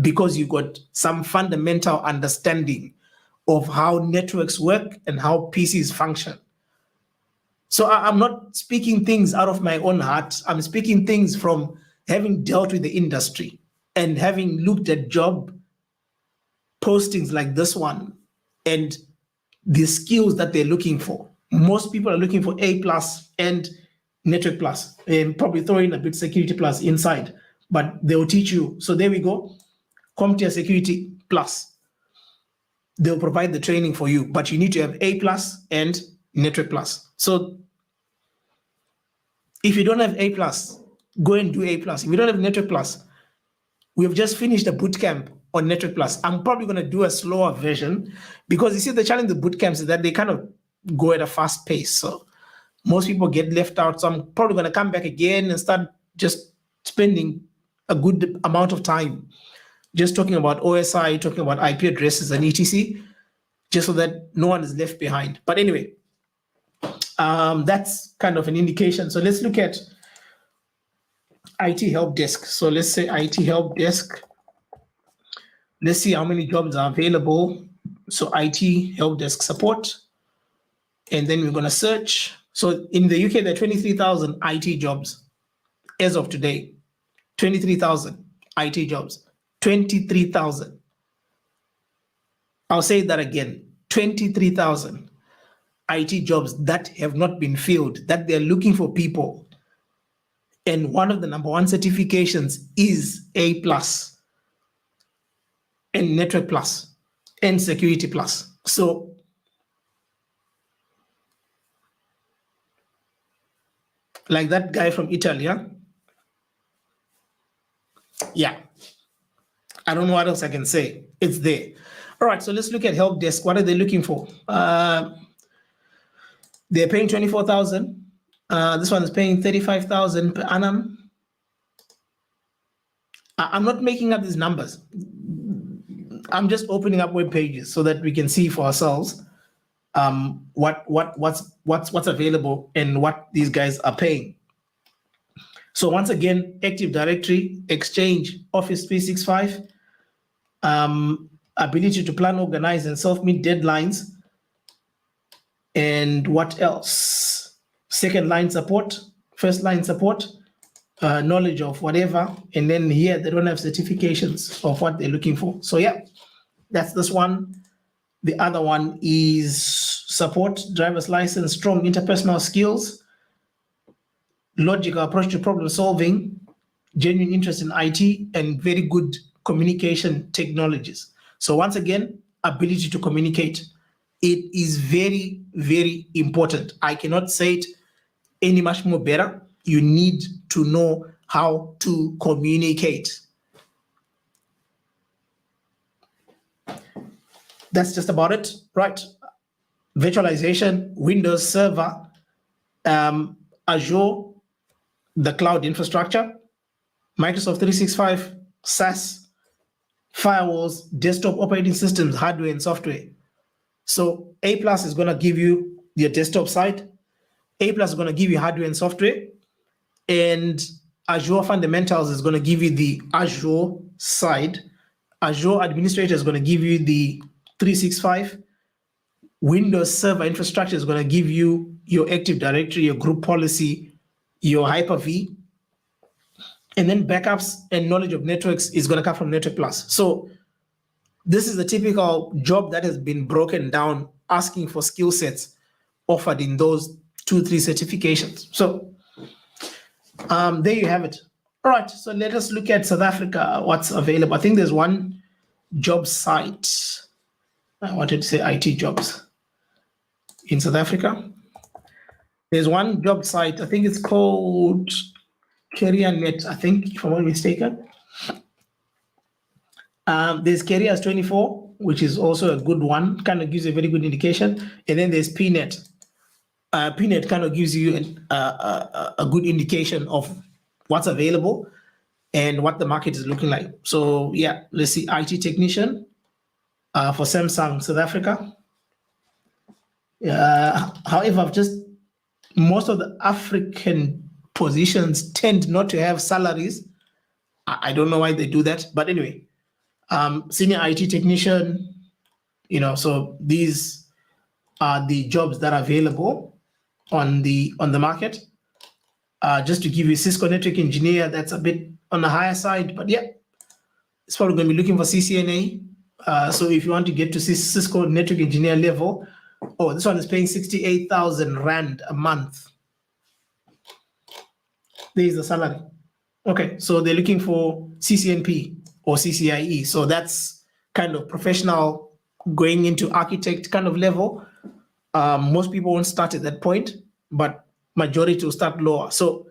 because you got some fundamental understanding of how networks work and how PCs function. So I'm not speaking things out of my own heart. I'm speaking things from having dealt with the industry and having looked at job postings like this one and the skills that they're looking for. Most people are looking for A+ and Network Plus, and probably throw in a bit Security Plus inside, but they will teach you. So there we go. CompTIA Security plus. They'll provide the training for you, but you need to have A+ and Network Plus. So if you don't have A+, go and do A+. If you don't have Network Plus, we have just finished a bootcamp on Network Plus. I'm probably going to do a slower version because you see the challenge with bootcamps is that they kind of go at a fast pace. So most people get left out. So I'm probably going to come back again and start just spending a good amount of time just talking about OSI, talking about IP addresses and etc., just so that no one is left behind. But anyway, that's kind of an indication. So let's look at IT help desk. So let's say IT help desk. Let's see how many jobs are available. So IT help desk support. And then we're going to search. So in the UK, there are 23,000 IT jobs as of today. 23,000 IT jobs. 23,000. I'll say that again. 23,000 IT jobs that have not been filled, that they're looking for people. And one of the number one certifications is A+ and Network Plus and Security Plus. So like that guy from Italy, yeah. I don't know what else I can say. It's there. All right, so let's look at help desk. What are they looking for? They're paying 24,000. This one is paying 35,000 per annum. I'm not making up these numbers. I'm just opening up web pages so that we can see for ourselves what's available and what these guys are paying. So once again, Active Directory, Exchange, Office 365, ability to plan, organize, and self-meet deadlines. And what else? Second line support, first line support, knowledge of whatever. And then here, they don't have certifications of what they're looking for. So yeah, that's this one. The other one is support, driver's license, strong interpersonal skills, logical approach to problem solving, genuine interest in IT, and very good communication technologies. So once again, ability to communicate. It is very, very important. I cannot say it any much more better. You need to know how to communicate. That's just about it, right? Virtualization, Windows Server, Azure, the cloud infrastructure, Microsoft 365, SaaS, firewalls, desktop operating systems, hardware and software. So A+ is going to give you your desktop side. A+ is going to give you hardware and software. And Azure Fundamentals is going to give you the Azure side. Azure Administrator is going to give you the 365. Windows Server Infrastructure is going to give you your Active Directory, your group policy, your Hyper-V. And then backups and knowledge of networks is going to come from Network Plus. So this is a typical job that has been broken down, asking for skill sets offered in those 2-3 certifications. So there you have it. All right, so let us look at South Africa, what's available. I think there's one job site. I wanted to say IT jobs in South Africa. There's one job site, I think it's called CareerNet, I think, if I'm not mistaken. There's Careers 24, which is also a good one, kind of gives a very good indication. And then there's PNet. PNet kind of gives you a good indication of what's available and what the market is looking like. So yeah, let's see, IT technician for Samsung South Africa. However, most of the African positions tend not to have salaries. I don't know why they do that, but anyway, senior IT technician, so these are the jobs that are available on the market. Just to give you Cisco network engineer, that's a bit on the higher side, but yeah, it's probably going to be looking for CCNA. So if you want to get to Cisco network engineer level, this one is paying 68,000 Rand a month. There is the salary. Okay, so they're looking for CCNP or CCIE. So that's kind of professional going into architect kind of level. Most people won't start at that point, but majority will start lower. So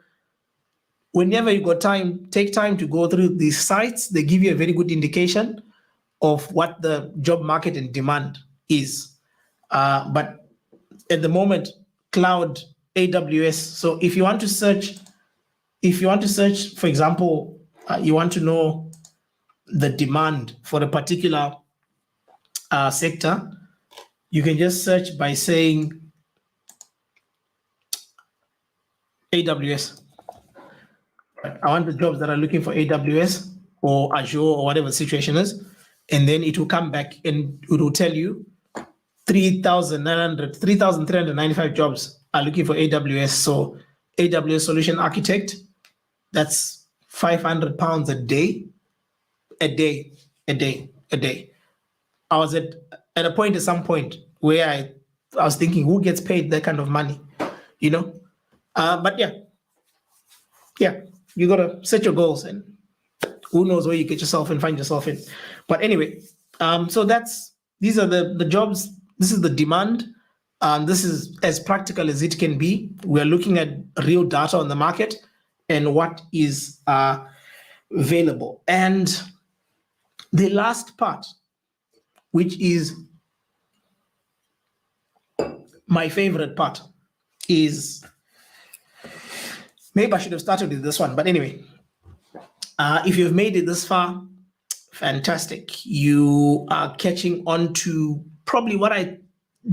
whenever you got time, take time to go through these sites. They give you a very good indication of what the job market and demand is. But at the moment, cloud, AWS. So if you want to search, for example, you want to know the demand for a particular sector, you can just search by saying AWS. I want the jobs that are looking for AWS or Azure or whatever the situation is, and then it will come back and it will tell you 3,395 jobs are looking for AWS. So AWS Solution Architect, that's £500 a day. I was at a point at some point where I was thinking, who gets paid that kind of money, But yeah, you gotta set your goals, and who knows where you get yourself and find yourself in. But anyway, so these are the jobs. This is the demand. This is as practical as it can be. We're looking at real data on the market and what is available. And the last part, which is my favorite part, is, maybe I should have started with this one, but anyway, if you've made it this far, fantastic. You are catching on to probably what I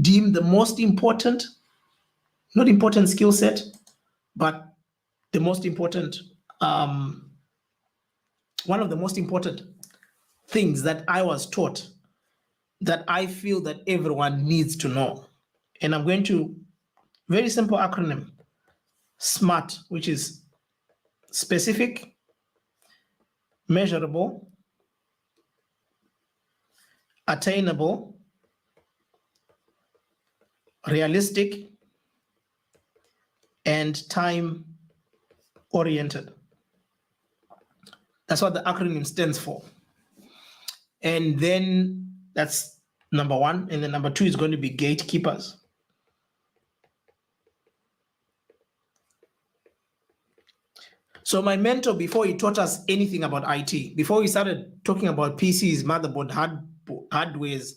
deem the most important, not important skill set, but the most important, one of the most important things that I was taught that I feel that everyone needs to know. And I'm going to, very simple acronym, SMART, which is specific, measurable, attainable, realistic, and time-oriented. That's what the acronym stands for. And then that's number one. And then number two is going to be gatekeepers. So my mentor, before he taught us anything about IT, before we started talking about PCs, motherboard, hardwares,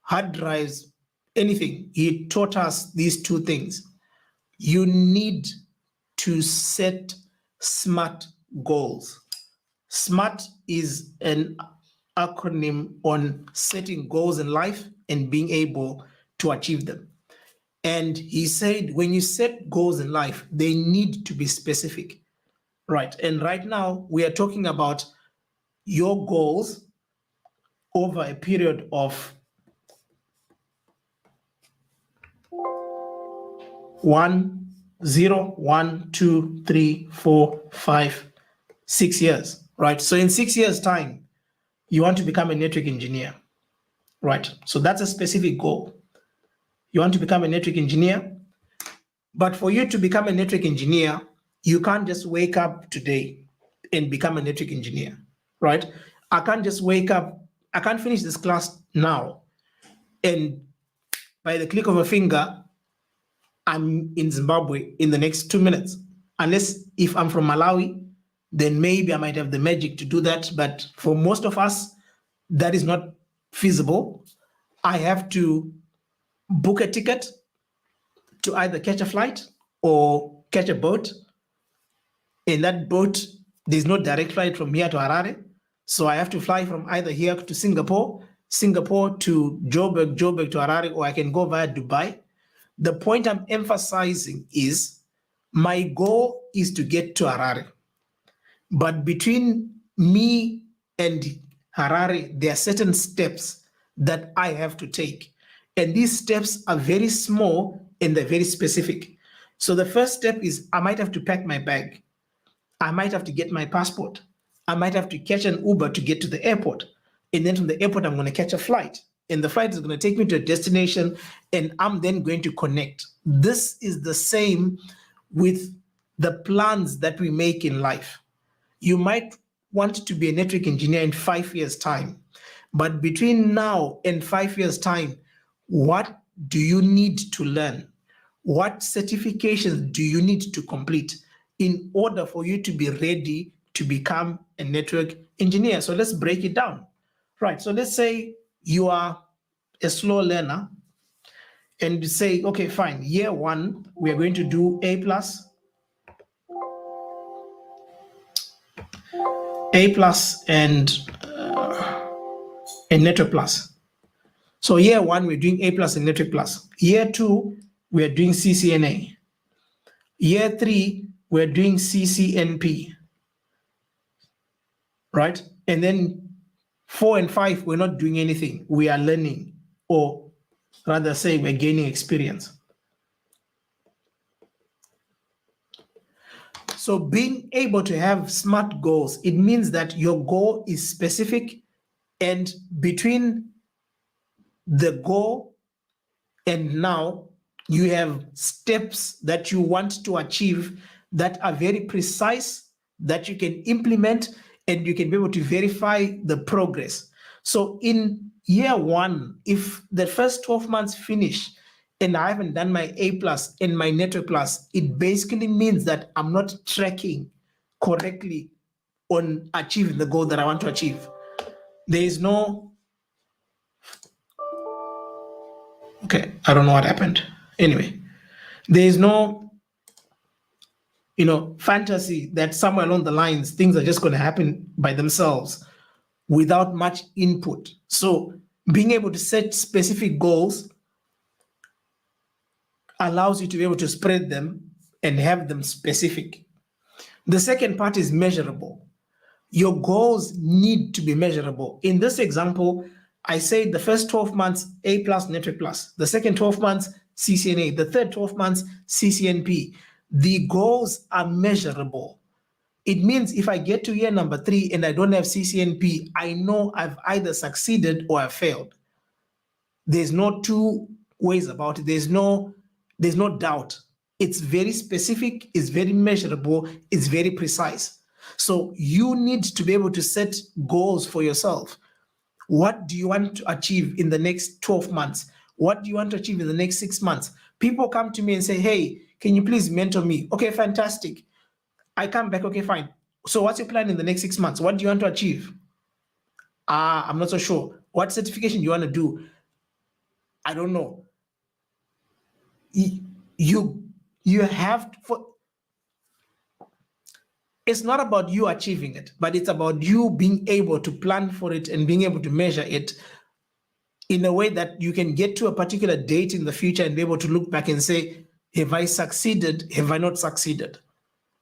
hard drives, anything, he taught us these two things. You need to set SMART goals. SMART is an acronym on setting goals in life and being able to achieve them. And he said, when you set goals in life, they need to be specific. Right. And right now we are talking about your goals over a period of 1, 0, 1, 2, 3, 4, 5, 6 years. Right. So in 6 years' time, you want to become a network engineer. Right. So that's a specific goal. You want to become a network engineer. But for you to become a network engineer, you can't just wake up today and become a network engineer, right? I can't just wake up, I can't finish this class now, and by the click of a finger, I'm in Zimbabwe in the next 2 minutes. Unless if I'm from Malawi, then maybe I might have the magic to do that. But for most of us, that is not feasible. I have to book a ticket to either catch a flight or catch a boat. In that boat, there's no direct flight from here to Harare. So I have to fly from either here to Singapore to Joburg to Harare, or I can go via Dubai. The point I'm emphasizing is my goal is to get to Harare. But between me and Harare, there are certain steps that I have to take. And these steps are very small and they're very specific. So the first step is I might have to pack my bag. I might have to get my passport. I might have to catch an Uber to get to the airport. And then from the airport, I'm going to catch a flight. And the flight is going to take me to a destination, and I'm then going to connect. This is the same with the plans that we make in life. You might want to be a network engineer in 5 years' time, But between now and 5 years' time, what do you need to learn? What certifications do you need to complete in order for you to be ready to become a network engineer? So let's break it down. Right, so let's say you are a slow learner and you say, okay, fine, year one, we're going to do A+, and Network Plus. So year one, we're doing A+ and Network Plus. Year two, we're doing CCNA. Year three, we're doing CCNP, right? And then 4 and 5, we're not doing anything. We are learning, or rather say we're gaining experience. So being able to have SMART goals, it means that your goal is specific, and between the goal and now you have steps that you want to achieve that are very precise, that you can implement, and you can be able to verify the progress. So in year one, if the first 12 months finish and I haven't done my A+ and my Network Plus, it basically means that I'm not tracking correctly on achieving the goal that I want to achieve. There is no, okay, I don't know what happened. Anyway, there is no, fantasy that somewhere along the lines, things are just going to happen by themselves without much input. So being able to set specific goals allows you to be able to spread them and have them specific. The second part is measurable. Your goals need to be measurable. In this example, I say the first 12 months, A+, Network Plus. The second 12 months, CCNA. The third 12 months, CCNP. The goals are measurable. It means if I get to year number 3 and I don't have CCNP, I know I've either succeeded or I've failed. There's no two ways about it. There's no doubt. It's very specific, it's very measurable, it's very precise. So you need to be able to set goals for yourself. What do you want to achieve in the next 12 months? What do you want to achieve in the next 6 months? People come to me and say, hey, can you please mentor me? Okay, fantastic. I come back, okay, fine. So what's your plan in the next 6 months? What do you want to achieve? I'm not so sure. What certification do you want to do? I don't know. You have to, it's not about you achieving it, but it's about you being able to plan for it and being able to measure it in a way that you can get to a particular date in the future and be able to look back and say, have I succeeded? Have I not succeeded?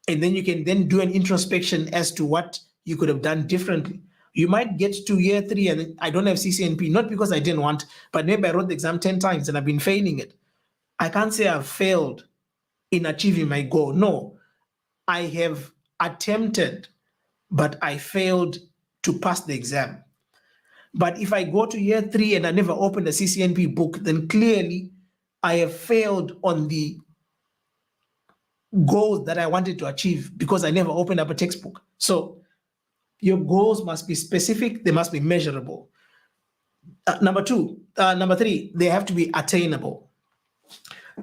And then you can then do an introspection as to what you could have done differently. You might get to year 3 and I don't have CCNP, not because I didn't want, but maybe I wrote the exam 10 times and I've been failing it. I can't say I've failed in achieving my goal. No, I have attempted, but I failed to pass the exam. But if I go to year 3 and I never opened a CCNP book, then clearly I have failed on the goals that I wanted to achieve because I never opened up a textbook. So your goals must be specific, they must be measurable. Number 3, they have to be attainable.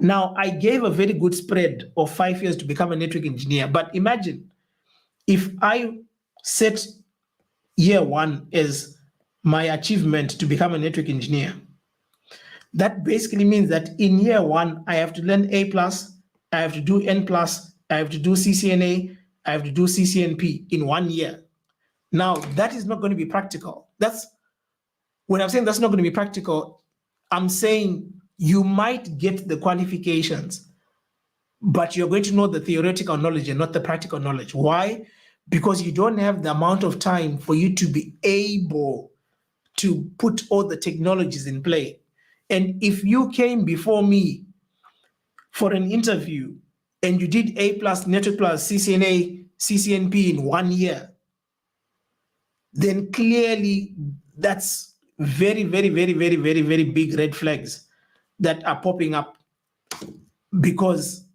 Now, I gave a very good spread of 5 years to become a network engineer, but imagine if I set year 1 as my achievement to become a network engineer. That basically means that in year 1, I have to learn A+, I have to do N+, I have to do CCNA, I have to do CCNP in 1 year. Now, that is not going to be practical. When I'm saying that's not going to be practical, I'm saying you might get the qualifications, but you're going to know the theoretical knowledge and not the practical knowledge. Why? Because you don't have the amount of time for you to be able to put all the technologies in play. And if you came before me for an interview and you did A+, Network Plus, CCNA, CCNP in 1 year, then clearly that's very, very, very, very, very, very big red flags that are popping up. Because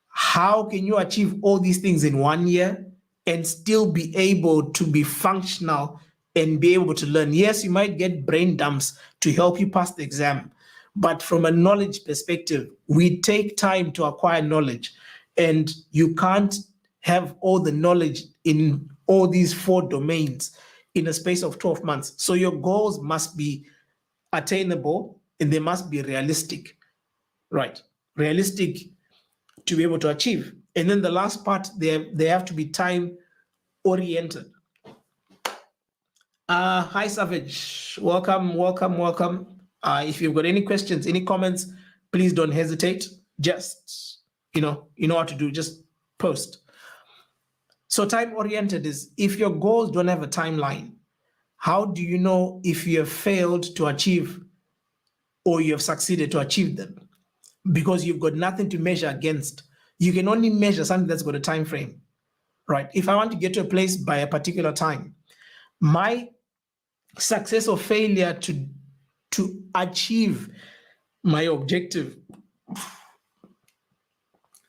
how can you achieve all these things in 1 year and still be able to be functional and be able to learn. Yes, you might get brain dumps to help you pass the exam, but from a knowledge perspective, we take time to acquire knowledge, and you can't have all the knowledge in all these 4 domains in a space of 12 months. So your goals must be attainable and they must be realistic, right? Realistic to be able to achieve. And then the last part, they have to be time oriented. Hi, Savage. Welcome. If you've got any questions, any comments, please don't hesitate. Just, you know what to do, just post. So time-oriented is, if your goals don't have a timeline, how do you know if you have failed to achieve or you have succeeded to achieve them? Because you've got nothing to measure against. You can only measure something that's got a time frame, right? If I want to get to a place by a particular time, my success or failure to achieve my objective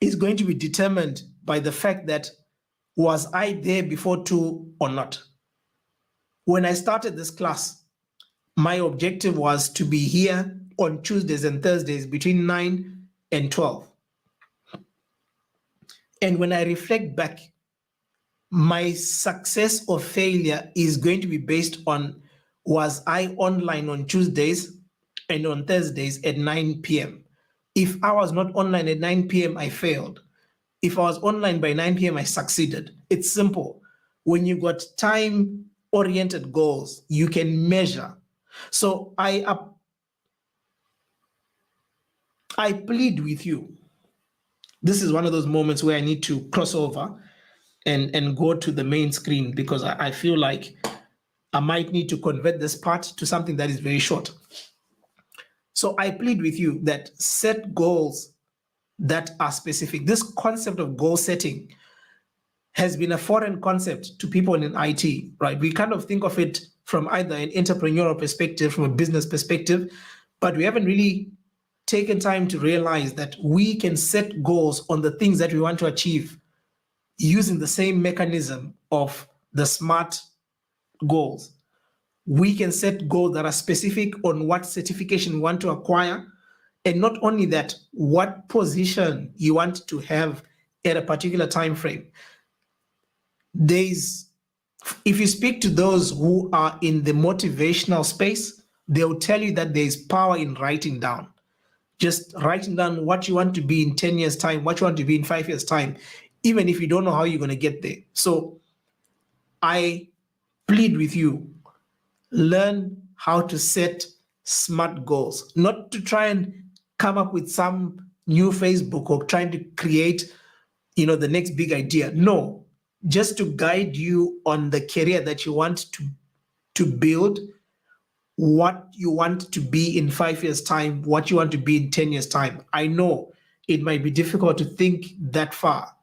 is going to be determined by the fact that, was I there before 2 or not? When I started this class, my objective was to be here on Tuesdays and Thursdays between 9 and 12. And when I reflect back, my success or failure is going to be based on, was I online on Tuesdays and on Thursdays at 9 p.m. If I was not online at 9 p.m., I failed. If I was online by 9 p.m., I succeeded. It's simple. When you got time-oriented goals, you can measure. So I plead with you. This is one of those moments where I need to cross over and go to the main screen, because I feel like I might need to convert this part to something that is very short. So I plead with you that set goals that are specific. This concept of goal setting has been a foreign concept to people in IT, right? We kind of think of it from either an entrepreneurial perspective, from a business perspective, but we haven't really taken time to realize that we can set goals on the things that we want to achieve using the same mechanism of the SMART goals. We can set goals that are specific on what certification we want to acquire, and not only that, what position you want to have at a particular time frame. If you speak to those who are in the motivational space, they'll tell you that there is power in writing down. Just writing down what you want to be in 10 years' time, what you want to be in 5 years' time, even if you don't know how you're going to get there. So I plead with you, learn how to set SMART goals, not to try and come up with some new Facebook or trying to create, the next big idea. No, just to guide you on the career that you want to build, what you want to be in 5 years' time, what you want to be in 10 years' time. I know it might be difficult to think that far,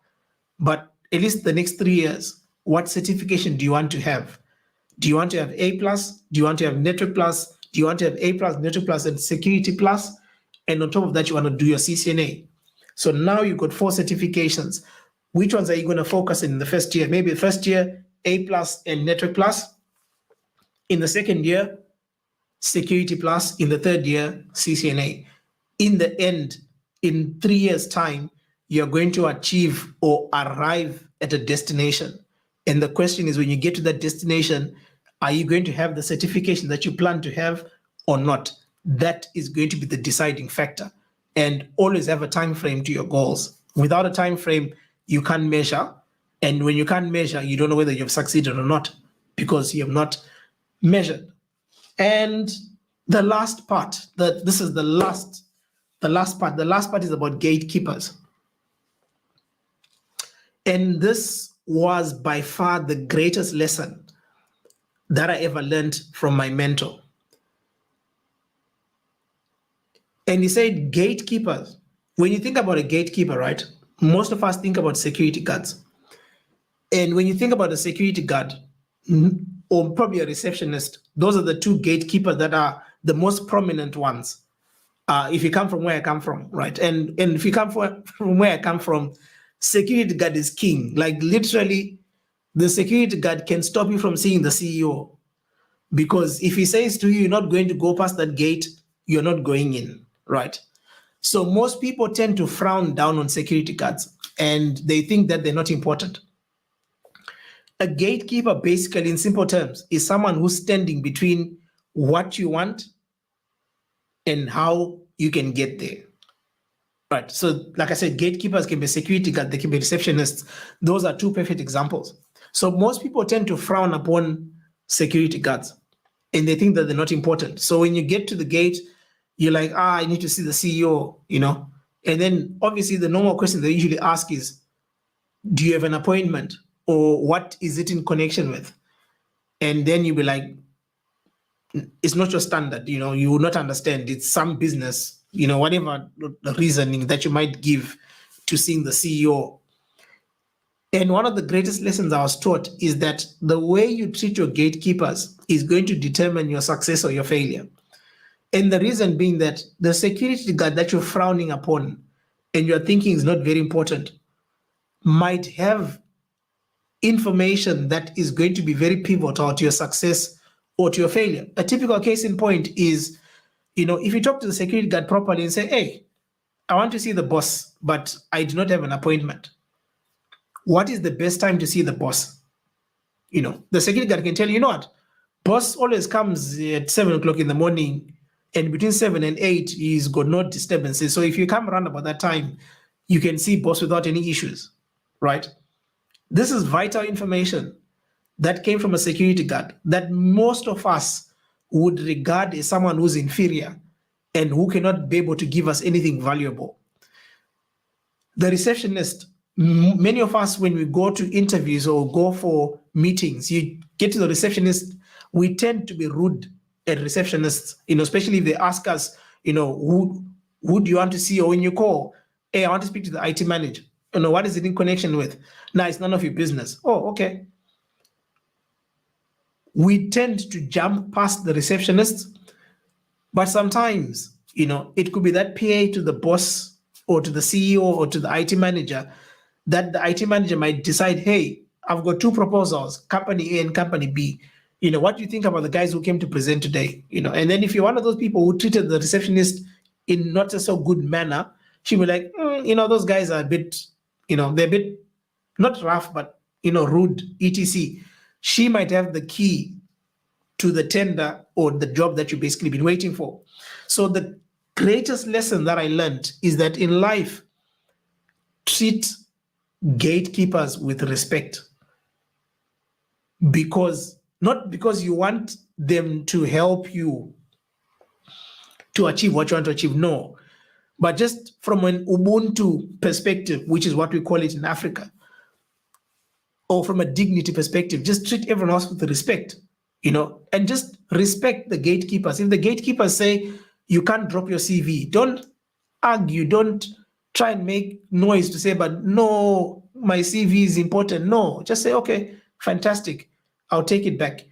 but at least the next 3 years, what certification do you want to have? Do you want to have A+? Do you want to have Network Plus? Do you want to have A+, Network Plus, and Security Plus? And on top of that, you want to do your CCNA. So now you've got 4 certifications. Which ones are you going to focus in the first year? Maybe the first year, A+ and Network Plus. In the second year, Security Plus. In the third year, CCNA. In the end, in 3 years' time, you're going to achieve or arrive at a destination. And the question is, when you get to that destination, are you going to have the certification that you plan to have or not? That is going to be the deciding factor. And always have a time frame to your goals. Without a time frame, you can't measure. And when you can't measure, you don't know whether you've succeeded or not, because you have not measured. And the last part, this is the last part. The last part is about gatekeepers. And this was by far the greatest lesson that I ever learned from my mentor. And he said, gatekeepers, when you think about a gatekeeper, right, most of us think about security guards. And when you think about a security guard, or probably a receptionist, those are the 2 gatekeepers that are the most prominent ones. If you come from where I come from, right? And if you come from where I come from, security guard is king. Like literally, the security guard can stop you from seeing the CEO. Because if he says to you, you're not going to go past that gate, you're not going in, right? So most people tend to frown down on security guards and they think that they're not important. A gatekeeper, basically, in simple terms, is someone who's standing between what you want and how you can get there. Right. So, like I said, gatekeepers can be security guards, they can be receptionists. Those are two perfect examples. So most people tend to frown upon security guards and they think that they're not important. So when you get to the gate, you're like, I need to see the CEO, And then obviously the normal question they usually ask is, do you have an appointment? Or what is it in connection with? And then you'll be like, it's not your standard, you will not understand. It's some business, whatever the reasoning that you might give to seeing the CEO. And one of the greatest lessons I was taught is that the way you treat your gatekeepers is going to determine your success or your failure. And the reason being that the security guard that you're frowning upon and you're thinking is not very important might have information that is going to be very pivotal to your success or to your failure. A typical case in point is, if you talk to the security guard properly and say, hey, I want to see the boss, but I do not have an appointment. What is the best time to see the boss? The security guard can tell you, what, boss always comes at 7 o'clock in the morning, and between 7 and 8, he's got no disturbances. So if you come around about that time, you can see boss without any issues, right? This is vital information that came from a security guard that most of us would regard as someone who's inferior and who cannot be able to give us anything valuable. The receptionist, many of us, when we go to interviews or go for meetings, you get to the receptionist, we tend to be rude at receptionists, especially if they ask us, who do you want to see? Or when you call, hey, I want to speak to the IT manager. What is it in connection with? No, it's none of your business. Oh, okay. We tend to jump past the receptionist, but sometimes, it could be that PA to the boss or to the CEO or to the IT manager that the IT manager might decide, hey, I've got two proposals, company A and company B. What do you think about the guys who came to present today? And then if you're one of those people who treated the receptionist in not a so good manner, she'll be like, those guys are a bit, they're a bit not rough, but, rude, etc. She might have the key to the tender or the job that you've basically been waiting for. So the greatest lesson that I learned is that in life, treat gatekeepers with respect. Not because you want them to help you to achieve what you want to achieve, no. But just from an Ubuntu perspective, which is what we call it in Africa, or from a dignity perspective, just treat everyone else with respect, and just respect the gatekeepers. If the gatekeepers say you can't drop your CV, don't argue, don't try and make noise to say, but no, my CV is important. No, just say, okay, fantastic, I'll take it back.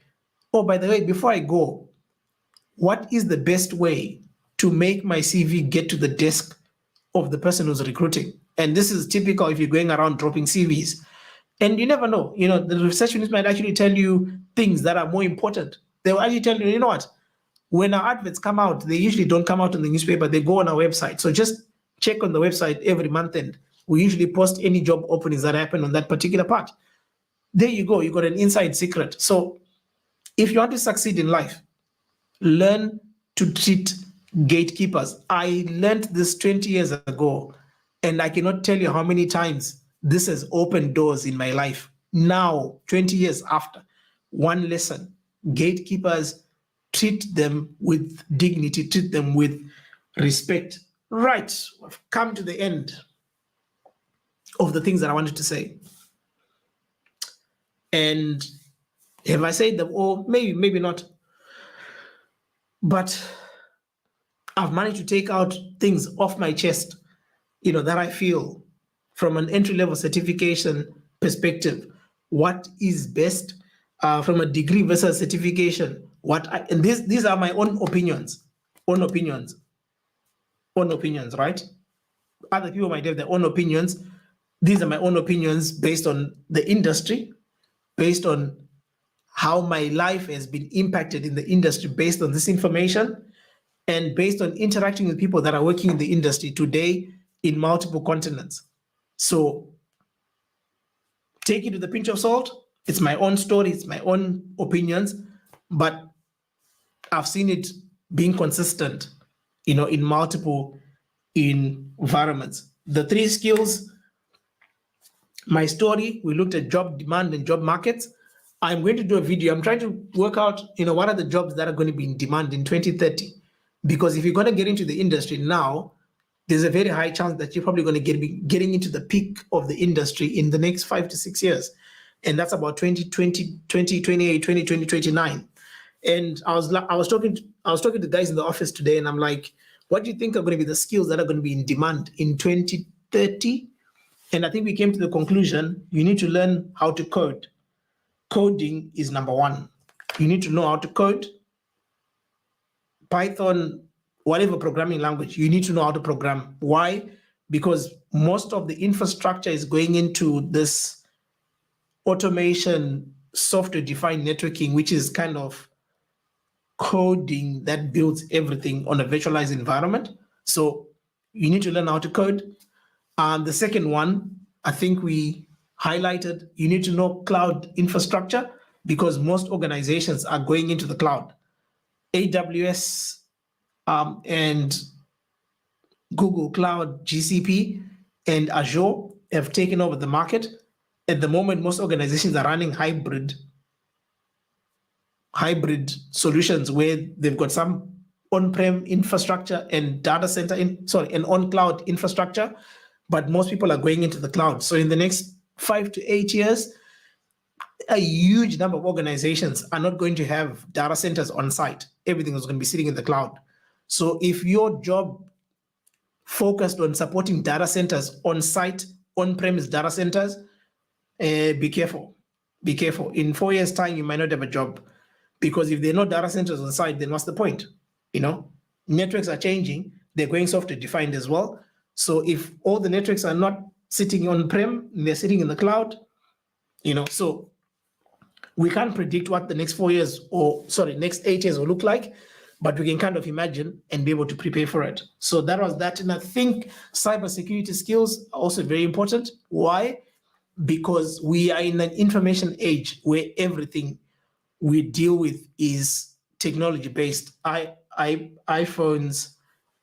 Oh, by the way, before I go, what is the best way to make my CV get to the desk of the person who's recruiting? And this is typical if you're going around dropping CVs. And you never know, the receptionist might actually tell you things that are more important. They will actually tell you, what, when our adverts come out, they usually don't come out in the newspaper, they go on our website. So just check on the website every month, and we usually post any job openings that happen on that particular part. There you go, you got an inside secret. So if you want to succeed in life, learn to treat gatekeepers. I learned this 20 years ago, and I cannot tell you how many times this has opened doors in my life. Now, 20 years after, one lesson: gatekeepers, treat them with dignity, treat them with respect. Right, we've come to the end of the things that I wanted to say. And have I said them all? Maybe, maybe not. But I've managed to take out things off my chest, that I feel from an entry-level certification perspective, what is best from a degree versus certification. And these are my own opinions, right? Other people might have their own opinions. These are my own opinions based on the industry, based on how my life has been impacted in the industry based on this information and based on interacting with people that are working in the industry today in multiple continents. So take it with a pinch of salt. It's my own story, it's my own opinions, but I've seen it being consistent, in multiple environments. The 3 skills, my story, we looked at job demand and job markets. I'm going to do a video. I'm trying to work out, what are the jobs that are going to be in demand in 2030? Because if you're going to get into the industry now, there's a very high chance that you're probably going to be getting into the peak of the industry in the next 5 to 6 years. And that's about 2020, 2028, 2029. And I was talking to guys in the office today, and I'm like, what do you think are going to be the skills that are going to be in demand in 2030? And I think we came to the conclusion, you need to learn how to code. Coding is number 1. You need to know how to code. Python, whatever programming language, you need to know how to program. Why? Because most of the infrastructure is going into this automation, software-defined networking, which is kind of coding that builds everything on a virtualized environment. So you need to learn how to code. The second one, I think we highlighted, you need to know cloud infrastructure because most organizations are going into the cloud. AWS and Google Cloud, GCP, and Azure have taken over the market. At the moment, most organizations are running hybrid solutions where they've got some on-prem infrastructure and data center and on-cloud infrastructure, but most people are going into the cloud. So in the next 5 to 8 years, a huge number of organizations are not going to have data centers on site. Everything is going to be sitting in the cloud. So if your job focused on supporting data centers on site, on-premise data centers, be careful. Be careful. In 4 years' time, you might not have a job because if there are no data centers on site, then what's the point? Networks are changing. They're going software defined as well. So if all the networks are not sitting on-prem, they're sitting in the cloud, so we can't predict what the next next 8 years will look like, but we can kind of imagine and be able to prepare for it. So that was that. And I think cybersecurity skills are also very important. Why? Because we are in an information age where everything we deal with is technology-based. iPhones,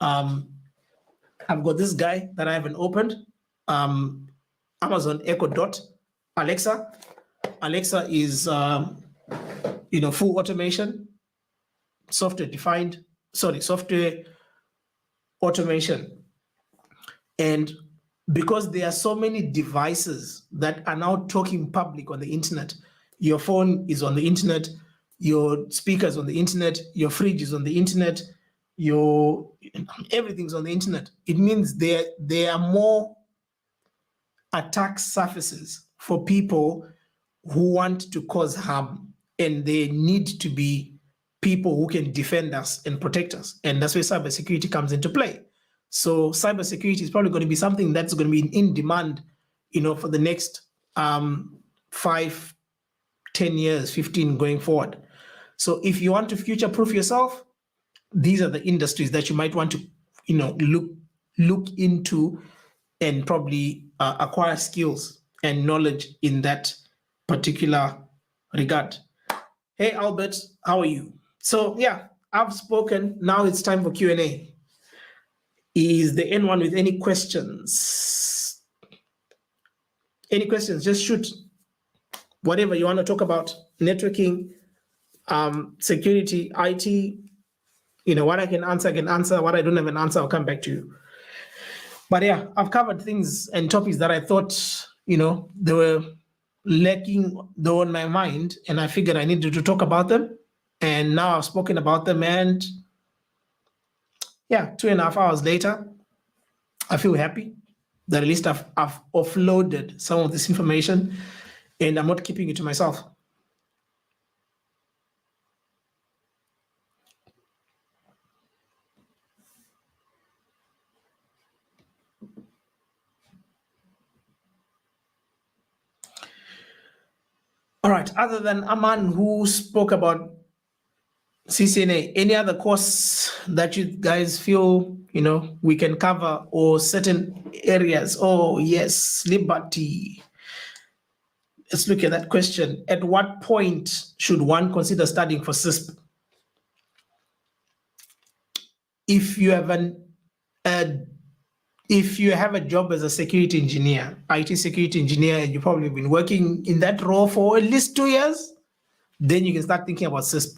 I've got this guy that I haven't opened, Amazon Echo Dot, Alexa. Alexa is, full automation, software automation. And because there are so many devices that are now talking public on the internet, your phone is on the internet, your speakers on the internet, your fridge is on the internet, everything's on the internet. It means there are more attack surfaces for people who want to cause harm, and they need to be people who can defend us and protect us. And that's where cybersecurity comes into play. So cybersecurity is probably going to be something that's going to be in demand, for the next 5, 10 years, 15 going forward. So if you want to future-proof yourself, these are the industries that you might want to, look into and probably acquire skills and knowledge in that particular regard. Hey, Albert, how are you? So yeah, I've spoken. Now it's time for Q&A. Is there anyone with any questions? Any questions? Just shoot. Whatever you want to talk about, networking, security, IT, what I can answer. What I don't have an answer, I'll come back to you. But yeah, I've covered things and topics that I thought, they were lacking though on my mind, and I figured I needed to talk about them. And now I've spoken about them, and yeah, 2.5 hours later, I feel happy that at least I've offloaded some of this information and I'm not keeping it to myself. All right, other than Aman who spoke about CCNA, any other course that you guys feel, we can cover, or certain areas? Oh, yes, Liberty. Let's look at that question. At what point should one consider studying for CISP? If you have if you have a job as a security engineer, IT security engineer, and you've probably been working in that role for at least 2 years, then you can start thinking about CISP.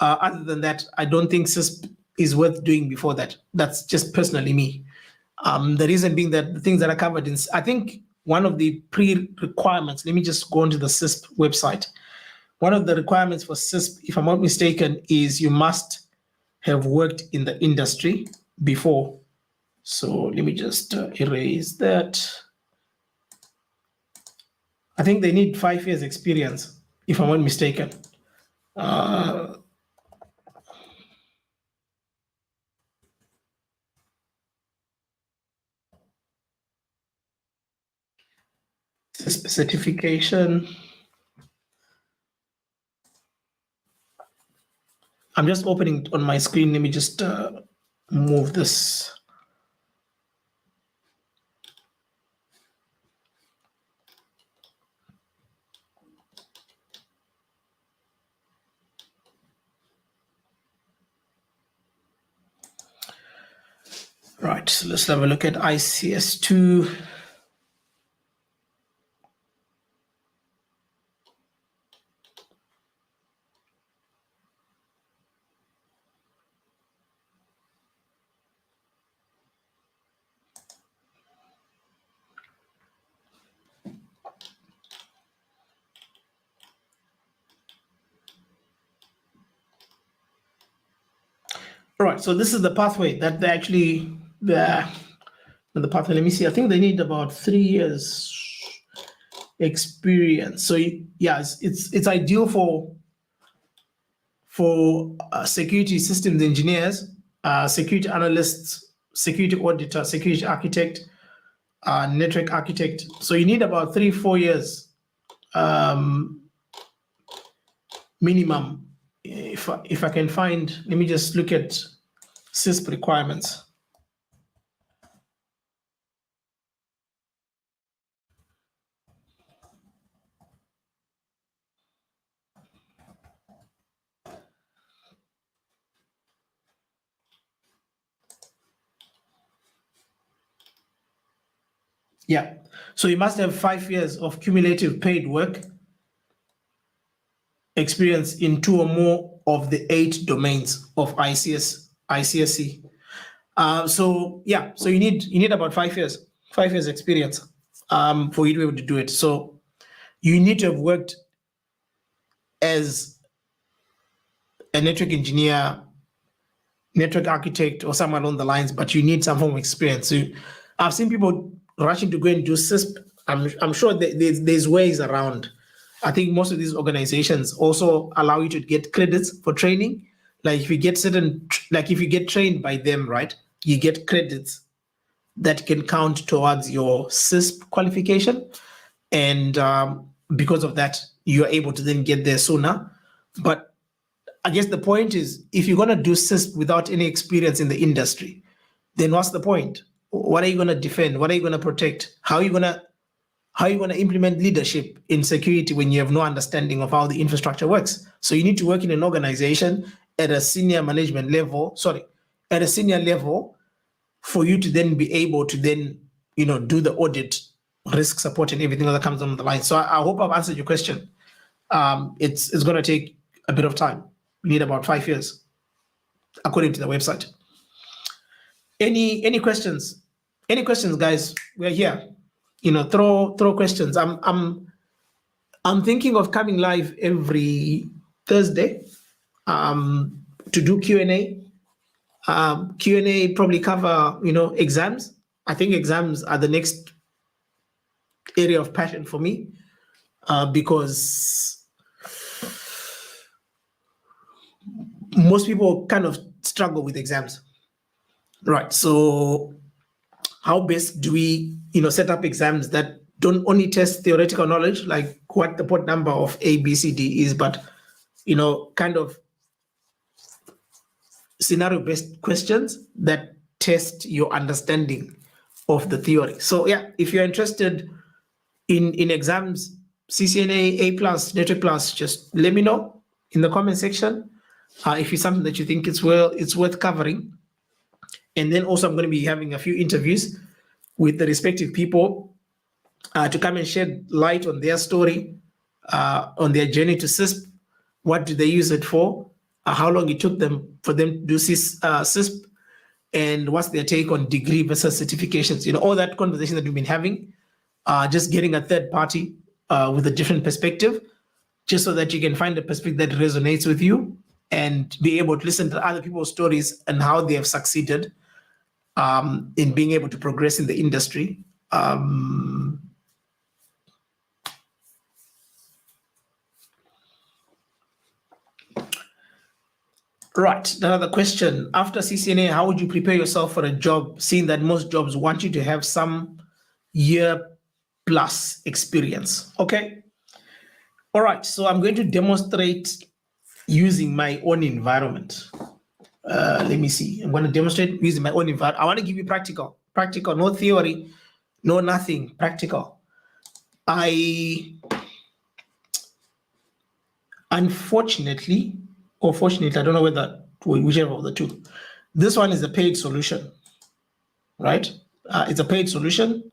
Other than that, I don't think CISP is worth doing before that. That's just personally me. The reason being that the things that are covered in, I think one of the pre-requirements, let me just go onto the CISP website. One of the requirements for CISP, if I'm not mistaken, is you must have worked in the industry before. So let me just erase that. I think they need 5 years experience, if I'm not mistaken. Certification. I'm just opening it on my screen. Let me just move this. Right, so let's have a look at ICS2. All right, so this is the pathway that they actually, the pathway, let me see, I think they need about 3 years experience. So yeah, it's ideal for security systems engineers, security analysts, security auditor, security architect, network architect. So you need about 3-4 years minimum. If I can find, let me just look at CISP requirements. Yeah, so you must have 5 years of cumulative paid work experience in 2 or more of the 8 domains of ICSC. So yeah, so you need about 5 years experience for you to be able to do it. So you need to have worked as a network engineer, network architect, or somewhere along the lines, but you need some form of experience. So I've seen people rushing to go and do CISP. I'm sure there's ways around. I think most of these organizations also allow you to get credits for training. Like if you get if you get trained by them, right, you get credits that can count towards your CISP qualification. And because of that, you're able to then get there sooner. But I guess the point is, if you're going to do CISP without any experience in the industry, then what's the point? What are you going to defend? What are you going to protect? How are you going to implement leadership in security when you have no understanding of how the infrastructure works? So you need to work in an organization at a senior management level, at a senior level, for you to then be able to then, do the audit, risk support, and everything that comes on the line. So I hope I've answered your question. It's going to take a bit of time. We need about 5 years, according to the website. Any questions? Any questions, guys? We're here. Throw questions. I'm thinking of coming live every Thursday to do Q&A. Q&A probably cover, exams. I think exams are the next area of passion for me because most people kind of struggle with exams. Right. So how best do we, set up exams that don't only test theoretical knowledge, like what the port number of A, B, C, D is, but, kind of scenario-based questions that test your understanding of the theory. So yeah, if you're interested in exams, CCNA, A+, Network Plus, just let me know in the comment section if it's something that you think it's worth covering. And then also I'm going to be having a few interviews with the respective people to come and shed light on their story, on their journey to CISP. What do they use it for? How long it took them for them to do CISP, and what's their take on degree versus certifications? All that conversation that we've been having, just getting a third party with a different perspective, just so that you can find a perspective that resonates with you and be able to listen to other people's stories and how they have succeeded in being able to progress in the industry. Right, another question. After CCNA, how would you prepare yourself for a job, seeing that most jobs want you to have some year plus experience? Okay. All right, so I'm going to demonstrate using my own environment. Let me see. I'm going to demonstrate using my own environment. I want to give you practical, no theory, no nothing, practical. Unfortunately, or fortunately, I don't know whichever of the two. This one is a paid solution, right? It's a paid solution.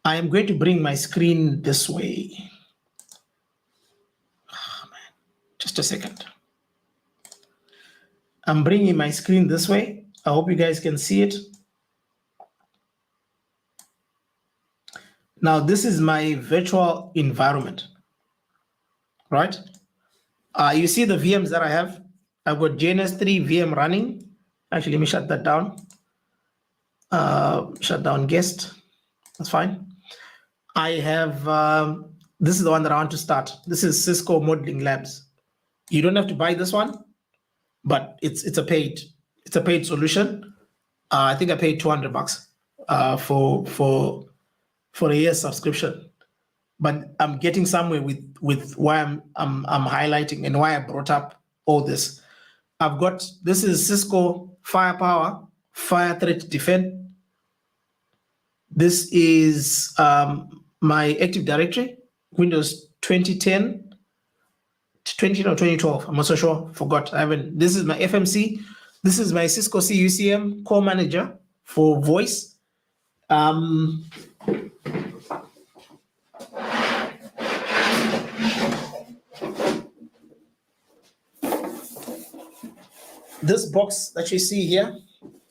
I am going to bring my screen this way. Oh, man. Just a second. I'm bringing my screen this way. I hope you guys can see it. Now, this is my virtual environment, right? You see the VMs that I have. I've got JNS3 VM running. Actually, let me shut that down. Shut down guest. That's fine. I have, this is the one that I want to start. This is Cisco Modeling Labs. You don't have to buy this one, but it's a paid solution. I think I paid $200 for a year subscription. But I'm getting somewhere with why I'm highlighting and why I brought up all this. This is Cisco Firepower, Fire Threat Defend. This is my Active Directory, Windows 2010, 20 or 2012. I'm not so sure, forgot. This is my FMC. This is my Cisco CUCM Core Manager for voice. This box that you see here,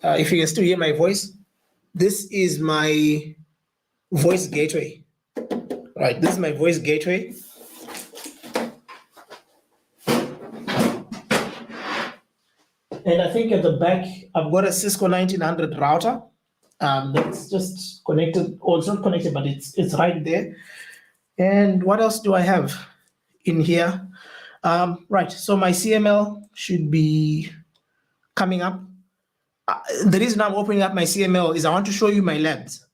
if you can still hear my voice, this is my voice gateway. Right, this is my voice gateway. And I think at the back, I've got a Cisco 1900 router that's just connected, or it's not connected, but it's right there. And what else do I have in here? Right, so my CML should be coming up. The reason I'm opening up my CML is I want to show you my labs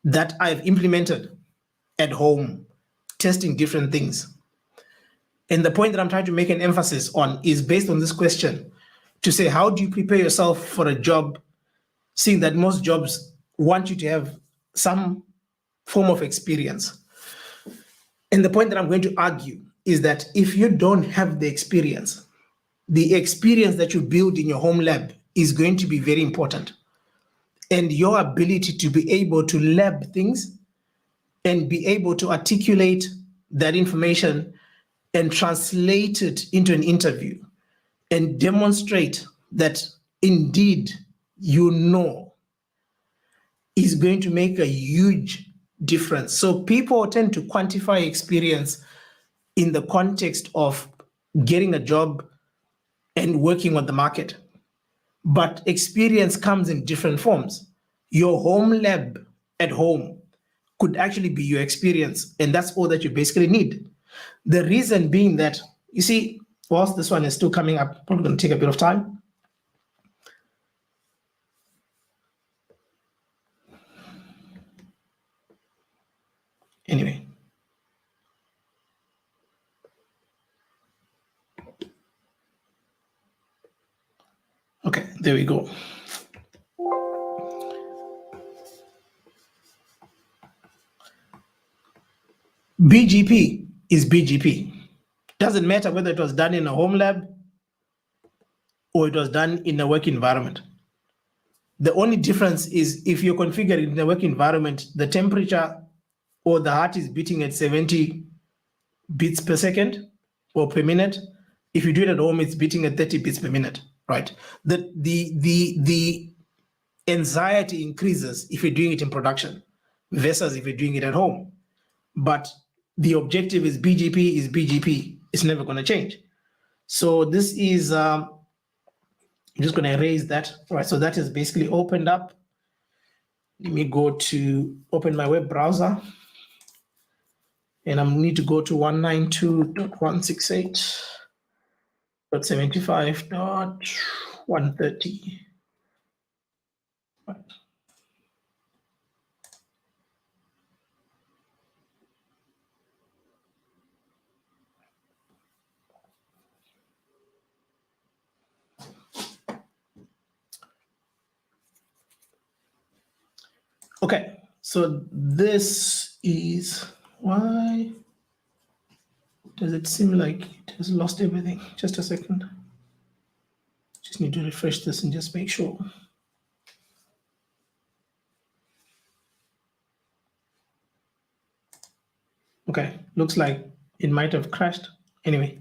that I've implemented at home, testing different things. And the point that I'm trying to make an emphasis on is based on this question, to say, how do you prepare yourself for a job, seeing that most jobs want you to have some form of experience? And the point that I'm going to argue is that if you don't have the experience that you build in your home lab is going to be very important. And your ability to be able to lab things and be able to articulate that information and translate it into an interview and demonstrate that indeed you know is going to make a huge difference. So people tend to quantify experience in the context of getting a job and working on the market. But experience comes in different forms. Your home lab at home could actually be your experience, and that's all that you basically need. The reason being that, you see, whilst this one is still coming up, probably going to take a bit of time. Anyway. Okay, there we go. BGP is BGP. Doesn't matter whether it was done in a home lab or it was done in a work environment. The only difference is if you configure it in a work environment, the temperature or the heart is beating at 70 beats per second or per minute. If you do it at home, it's beating at 30 beats per minute, right? The anxiety increases if you're doing it in production versus if you're doing it at home. But the objective is BGP is BGP. It's never going to change. So this is, I'm just going to erase that. All right, so that is basically opened up. Let me go to open my web browser. And I need to go to 192.168.75.130. Right. Okay, so this is why does it seem like it has lost everything? Just a second. Just need to refresh this and just make sure. Okay, looks like it might have crashed. Anyway,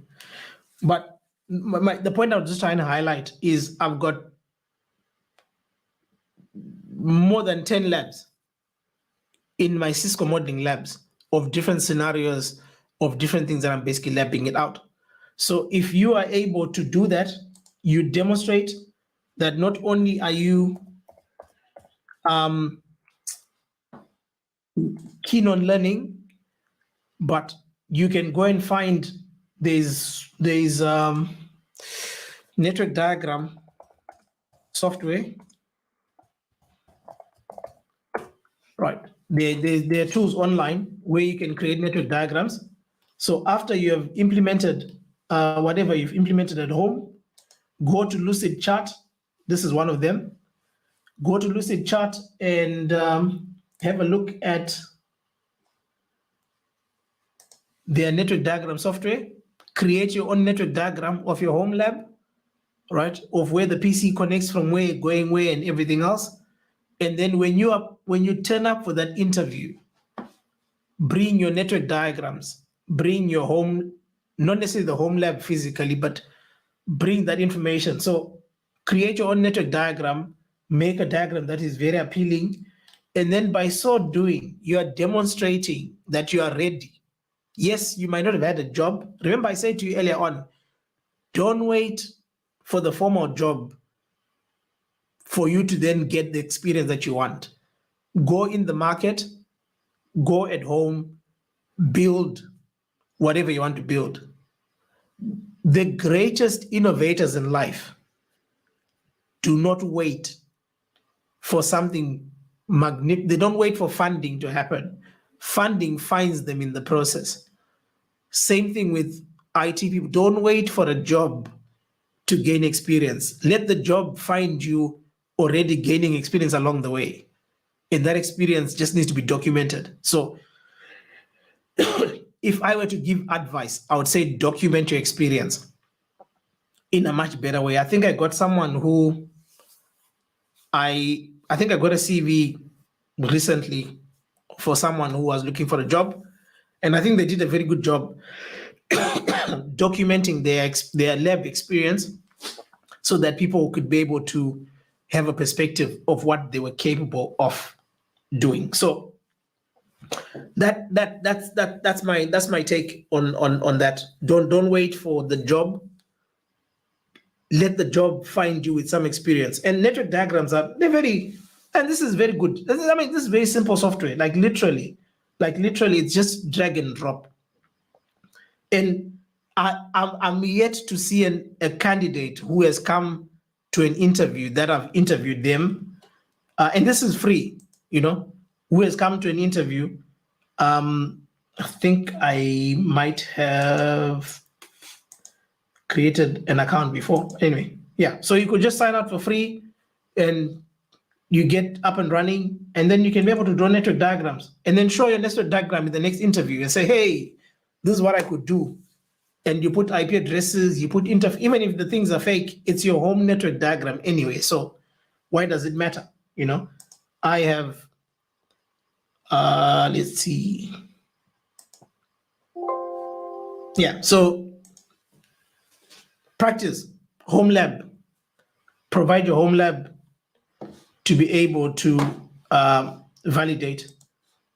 but the point I was just trying to highlight is I've got more than 10 labs in my Cisco modeling labs of different scenarios of different things that I'm basically lapping it out. So if you are able to do that, you demonstrate that not only are you keen on learning, but you can go and find there's network diagram software. Right. There are tools online where you can create network diagrams. So after you have implemented whatever you've implemented at home, go to Lucid Chart. This is one of them. Go to Lucid Chart and have a look at their network diagram software. Create your own network diagram of your home lab, right? Of where the PC connects from where, going where, and everything else. And then when you turn up for that interview, bring your network diagrams, bring your home, not necessarily the home lab physically, but bring that information. So create your own network diagram, make a diagram that is very appealing. And then by so doing, you are demonstrating that you are ready. Yes, you might not have had a job. Remember I said to you earlier on, don't wait for the formal job for you to then get the experience that you want. Go in the market, go at home, build whatever you want to build. The greatest innovators in life do not wait for something magnificent. They don't wait for funding to happen. Funding finds them in the process. Same thing with IT people. Don't wait for a job to gain experience. Let the job find you already gaining experience along the way. And that experience just needs to be documented. So if I were to give advice, I would say document your experience in a much better way. I think I got someone who I think I got a CV recently for someone who was looking for a job. And I think they did a very good job documenting their lab experience so that people could be able to have a perspective of what they were capable of doing. So that's my take on that. Don't wait for the job. Let the job find you with some experience. And network diagrams they're very, and this is very good. This is very simple software. Like literally, it's just drag and drop. And I'm yet to see a candidate who has come to an interview that I've interviewed them, and this is free, who has come to an interview I think I might have created an account before. Anyway, yeah. So you could just sign up for free and you get up and running, and then you can be able to draw network diagrams and then show your network diagram in the next interview and say, hey, this is what I could do. And you put IP addresses, you put even if the things are fake, it's your home network diagram anyway. So why does it matter? You know, I have, let's see. Yeah, so practice, home lab, provide your home lab to be able to validate,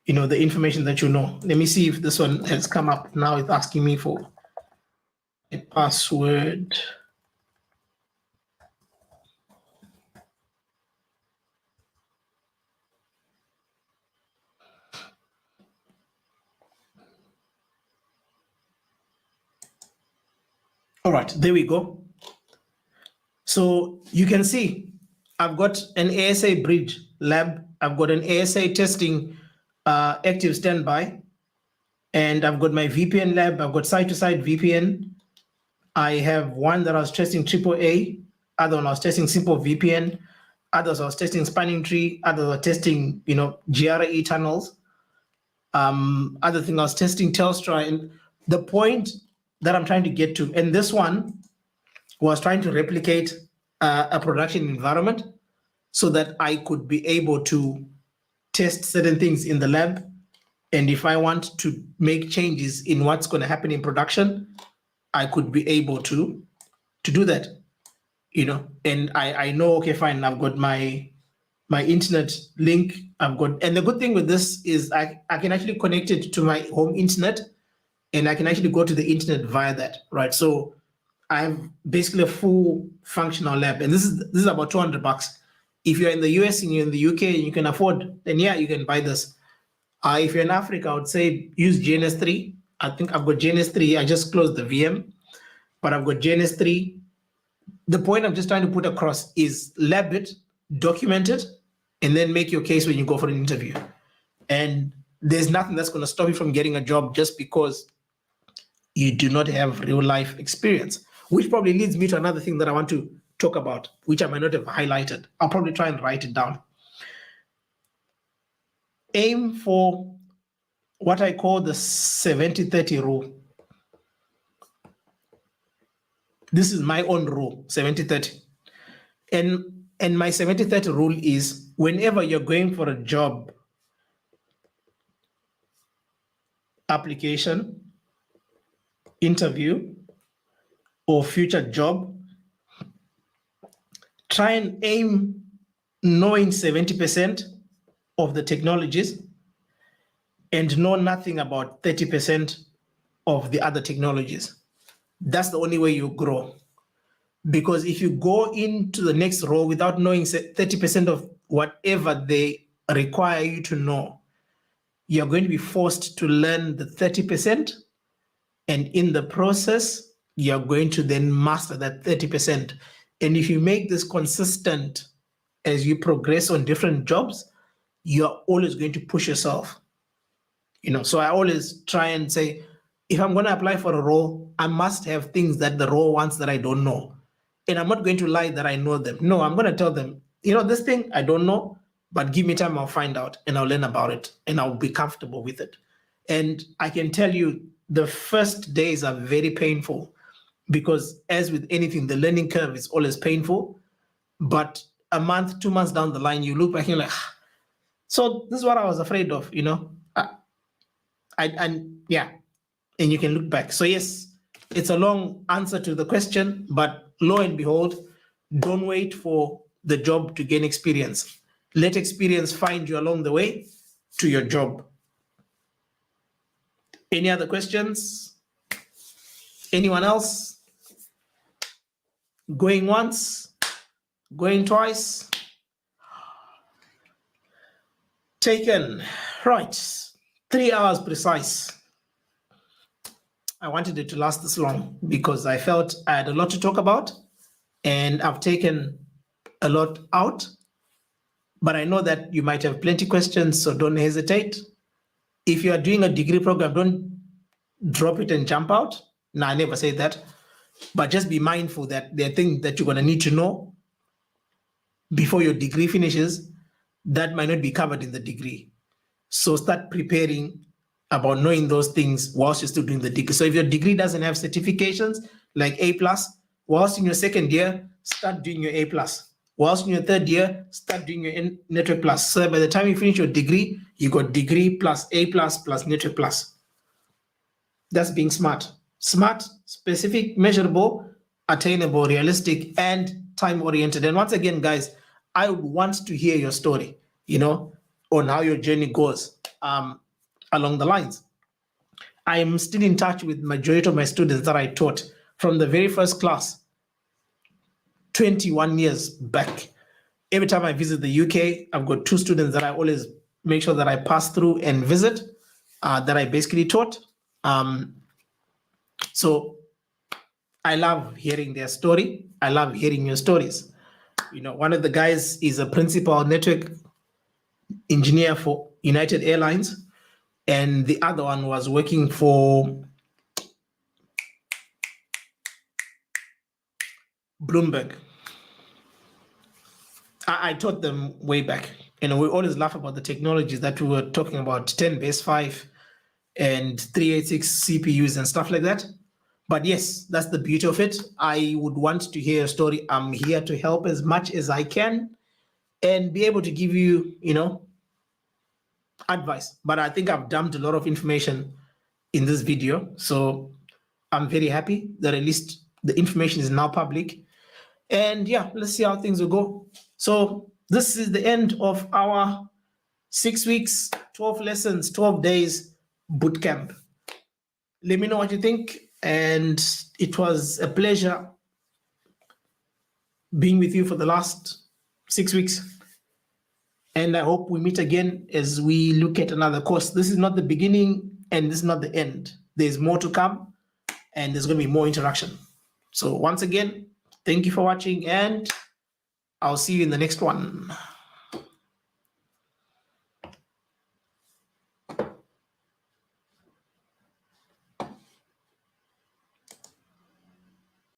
you know, the information that you know. Let me see if this one has come up. Now it's asking me for a password. All right, there we go. So you can see I've got an ASA bridge lab. I've got an ASA testing active standby. And I've got my VPN lab. I've got site-to-site VPN. I have one that I was testing AAA. Other one I was testing simple VPN. Others I was testing spanning tree. Others are testing, you know, GRE tunnels. Other thing I was testing Telstra. And the point that I'm trying to get to, and this one was trying to replicate a production environment so that I could be able to test certain things in the lab. And if I want to make changes in what's going to happen in production, I could be able to do that, you know. And I know, okay, fine, I've got my internet link. I've got, and the good thing with this is I can actually connect it to my home internet, and I can actually go to the internet via that, right? So I have basically a full functional lab, and this is about $200. If you're in the US and you're in the UK and you can afford, then yeah, you can buy this. If you're in Africa, I would say use GNS3. I think I've got GNS3. I just closed the VM, but I've got GNS3. The point I'm just trying to put across is lab it, document it, and then make your case when you go for an interview. And there's nothing that's going to stop you from getting a job just because you do not have real life experience, which probably leads me to another thing that I want to talk about, which I might not have highlighted. I'll probably try and write it down. Aim for what I call the 70-30 rule. This is my own rule, 70-30. And my 70-30 rule is whenever you're going for a job application, interview, or future job, try and aim knowing 70% of the technologies and know nothing about 30% of the other technologies. That's the only way you grow. Because if you go into the next role without knowing 30% of whatever they require you to know, you're going to be forced to learn the 30%. And in the process, you're going to then master that 30%. And if you make this consistent as you progress on different jobs, you're always going to push yourself. You know, so I always try and say, if I'm going to apply for a role, I must have things that the role wants that I don't know. And I'm not going to lie that I know them. No, I'm going to tell them, you know, this thing I don't know, but give me time, I'll find out and I'll learn about it and I'll be comfortable with it. And I can tell you the first days are very painful because as with anything, the learning curve is always painful. But a month, 2 months down the line, you look back and you're like, so this is what I was afraid of, you know? And you can look back. So yes, it's a long answer to the question, but lo and behold, don't wait for the job to gain experience. Let experience find you along the way to your job. Any other questions? Anyone else? Going once? Going twice? Taken. Right. 3 hours precise. I wanted it to last this long because I felt I had a lot to talk about and I've taken a lot out, but I know that you might have plenty of questions, so don't hesitate. If you are doing a degree program, don't drop it and jump out. No, I never say that. But just be mindful that there are things that you're going to need to know before your degree finishes that might not be covered in the degree. So start preparing about knowing those things whilst you're still doing the degree. So if your degree doesn't have certifications like A+, whilst in your second year, start doing your A+. Whilst in your third year, start doing your Network Plus. So by the time you finish your degree, you got degree plus A+, plus Network Plus. That's being smart. Smart, specific, measurable, attainable, realistic, and time-oriented. And once again, guys, I would want to hear your story, on how your journey goes along the lines. I am still in touch with majority of my students that I taught from the very first class, 21 years back. Every time I visit the UK, I've got 2 students that I always make sure that I pass through and visit, that I basically taught. So I love hearing their story. I love hearing your stories. One of the guys is a principal network engineer for United Airlines, and the other one was working for Bloomberg. I taught them way back. We always laugh about the technologies that we were talking about, 10 base 5 and 386 CPUs and stuff like that. But yes, that's the beauty of it. I would want to hear your story. I'm here to help as much as I can and be able to give you, advice. But I think I've dumped a lot of information in this video. So I'm very happy that at least the information is now public. And yeah, let's see how things will go. So this is the end of our 6 weeks, 12 lessons, 12 days bootcamp. Let me know what you think. And it was a pleasure being with you for the last 6 weeks. And I hope we meet again as we look at another course. This is not the beginning and this is not the end. There's more to come and there's going to be more interaction. So once again, thank you for watching and I'll see you in the next one.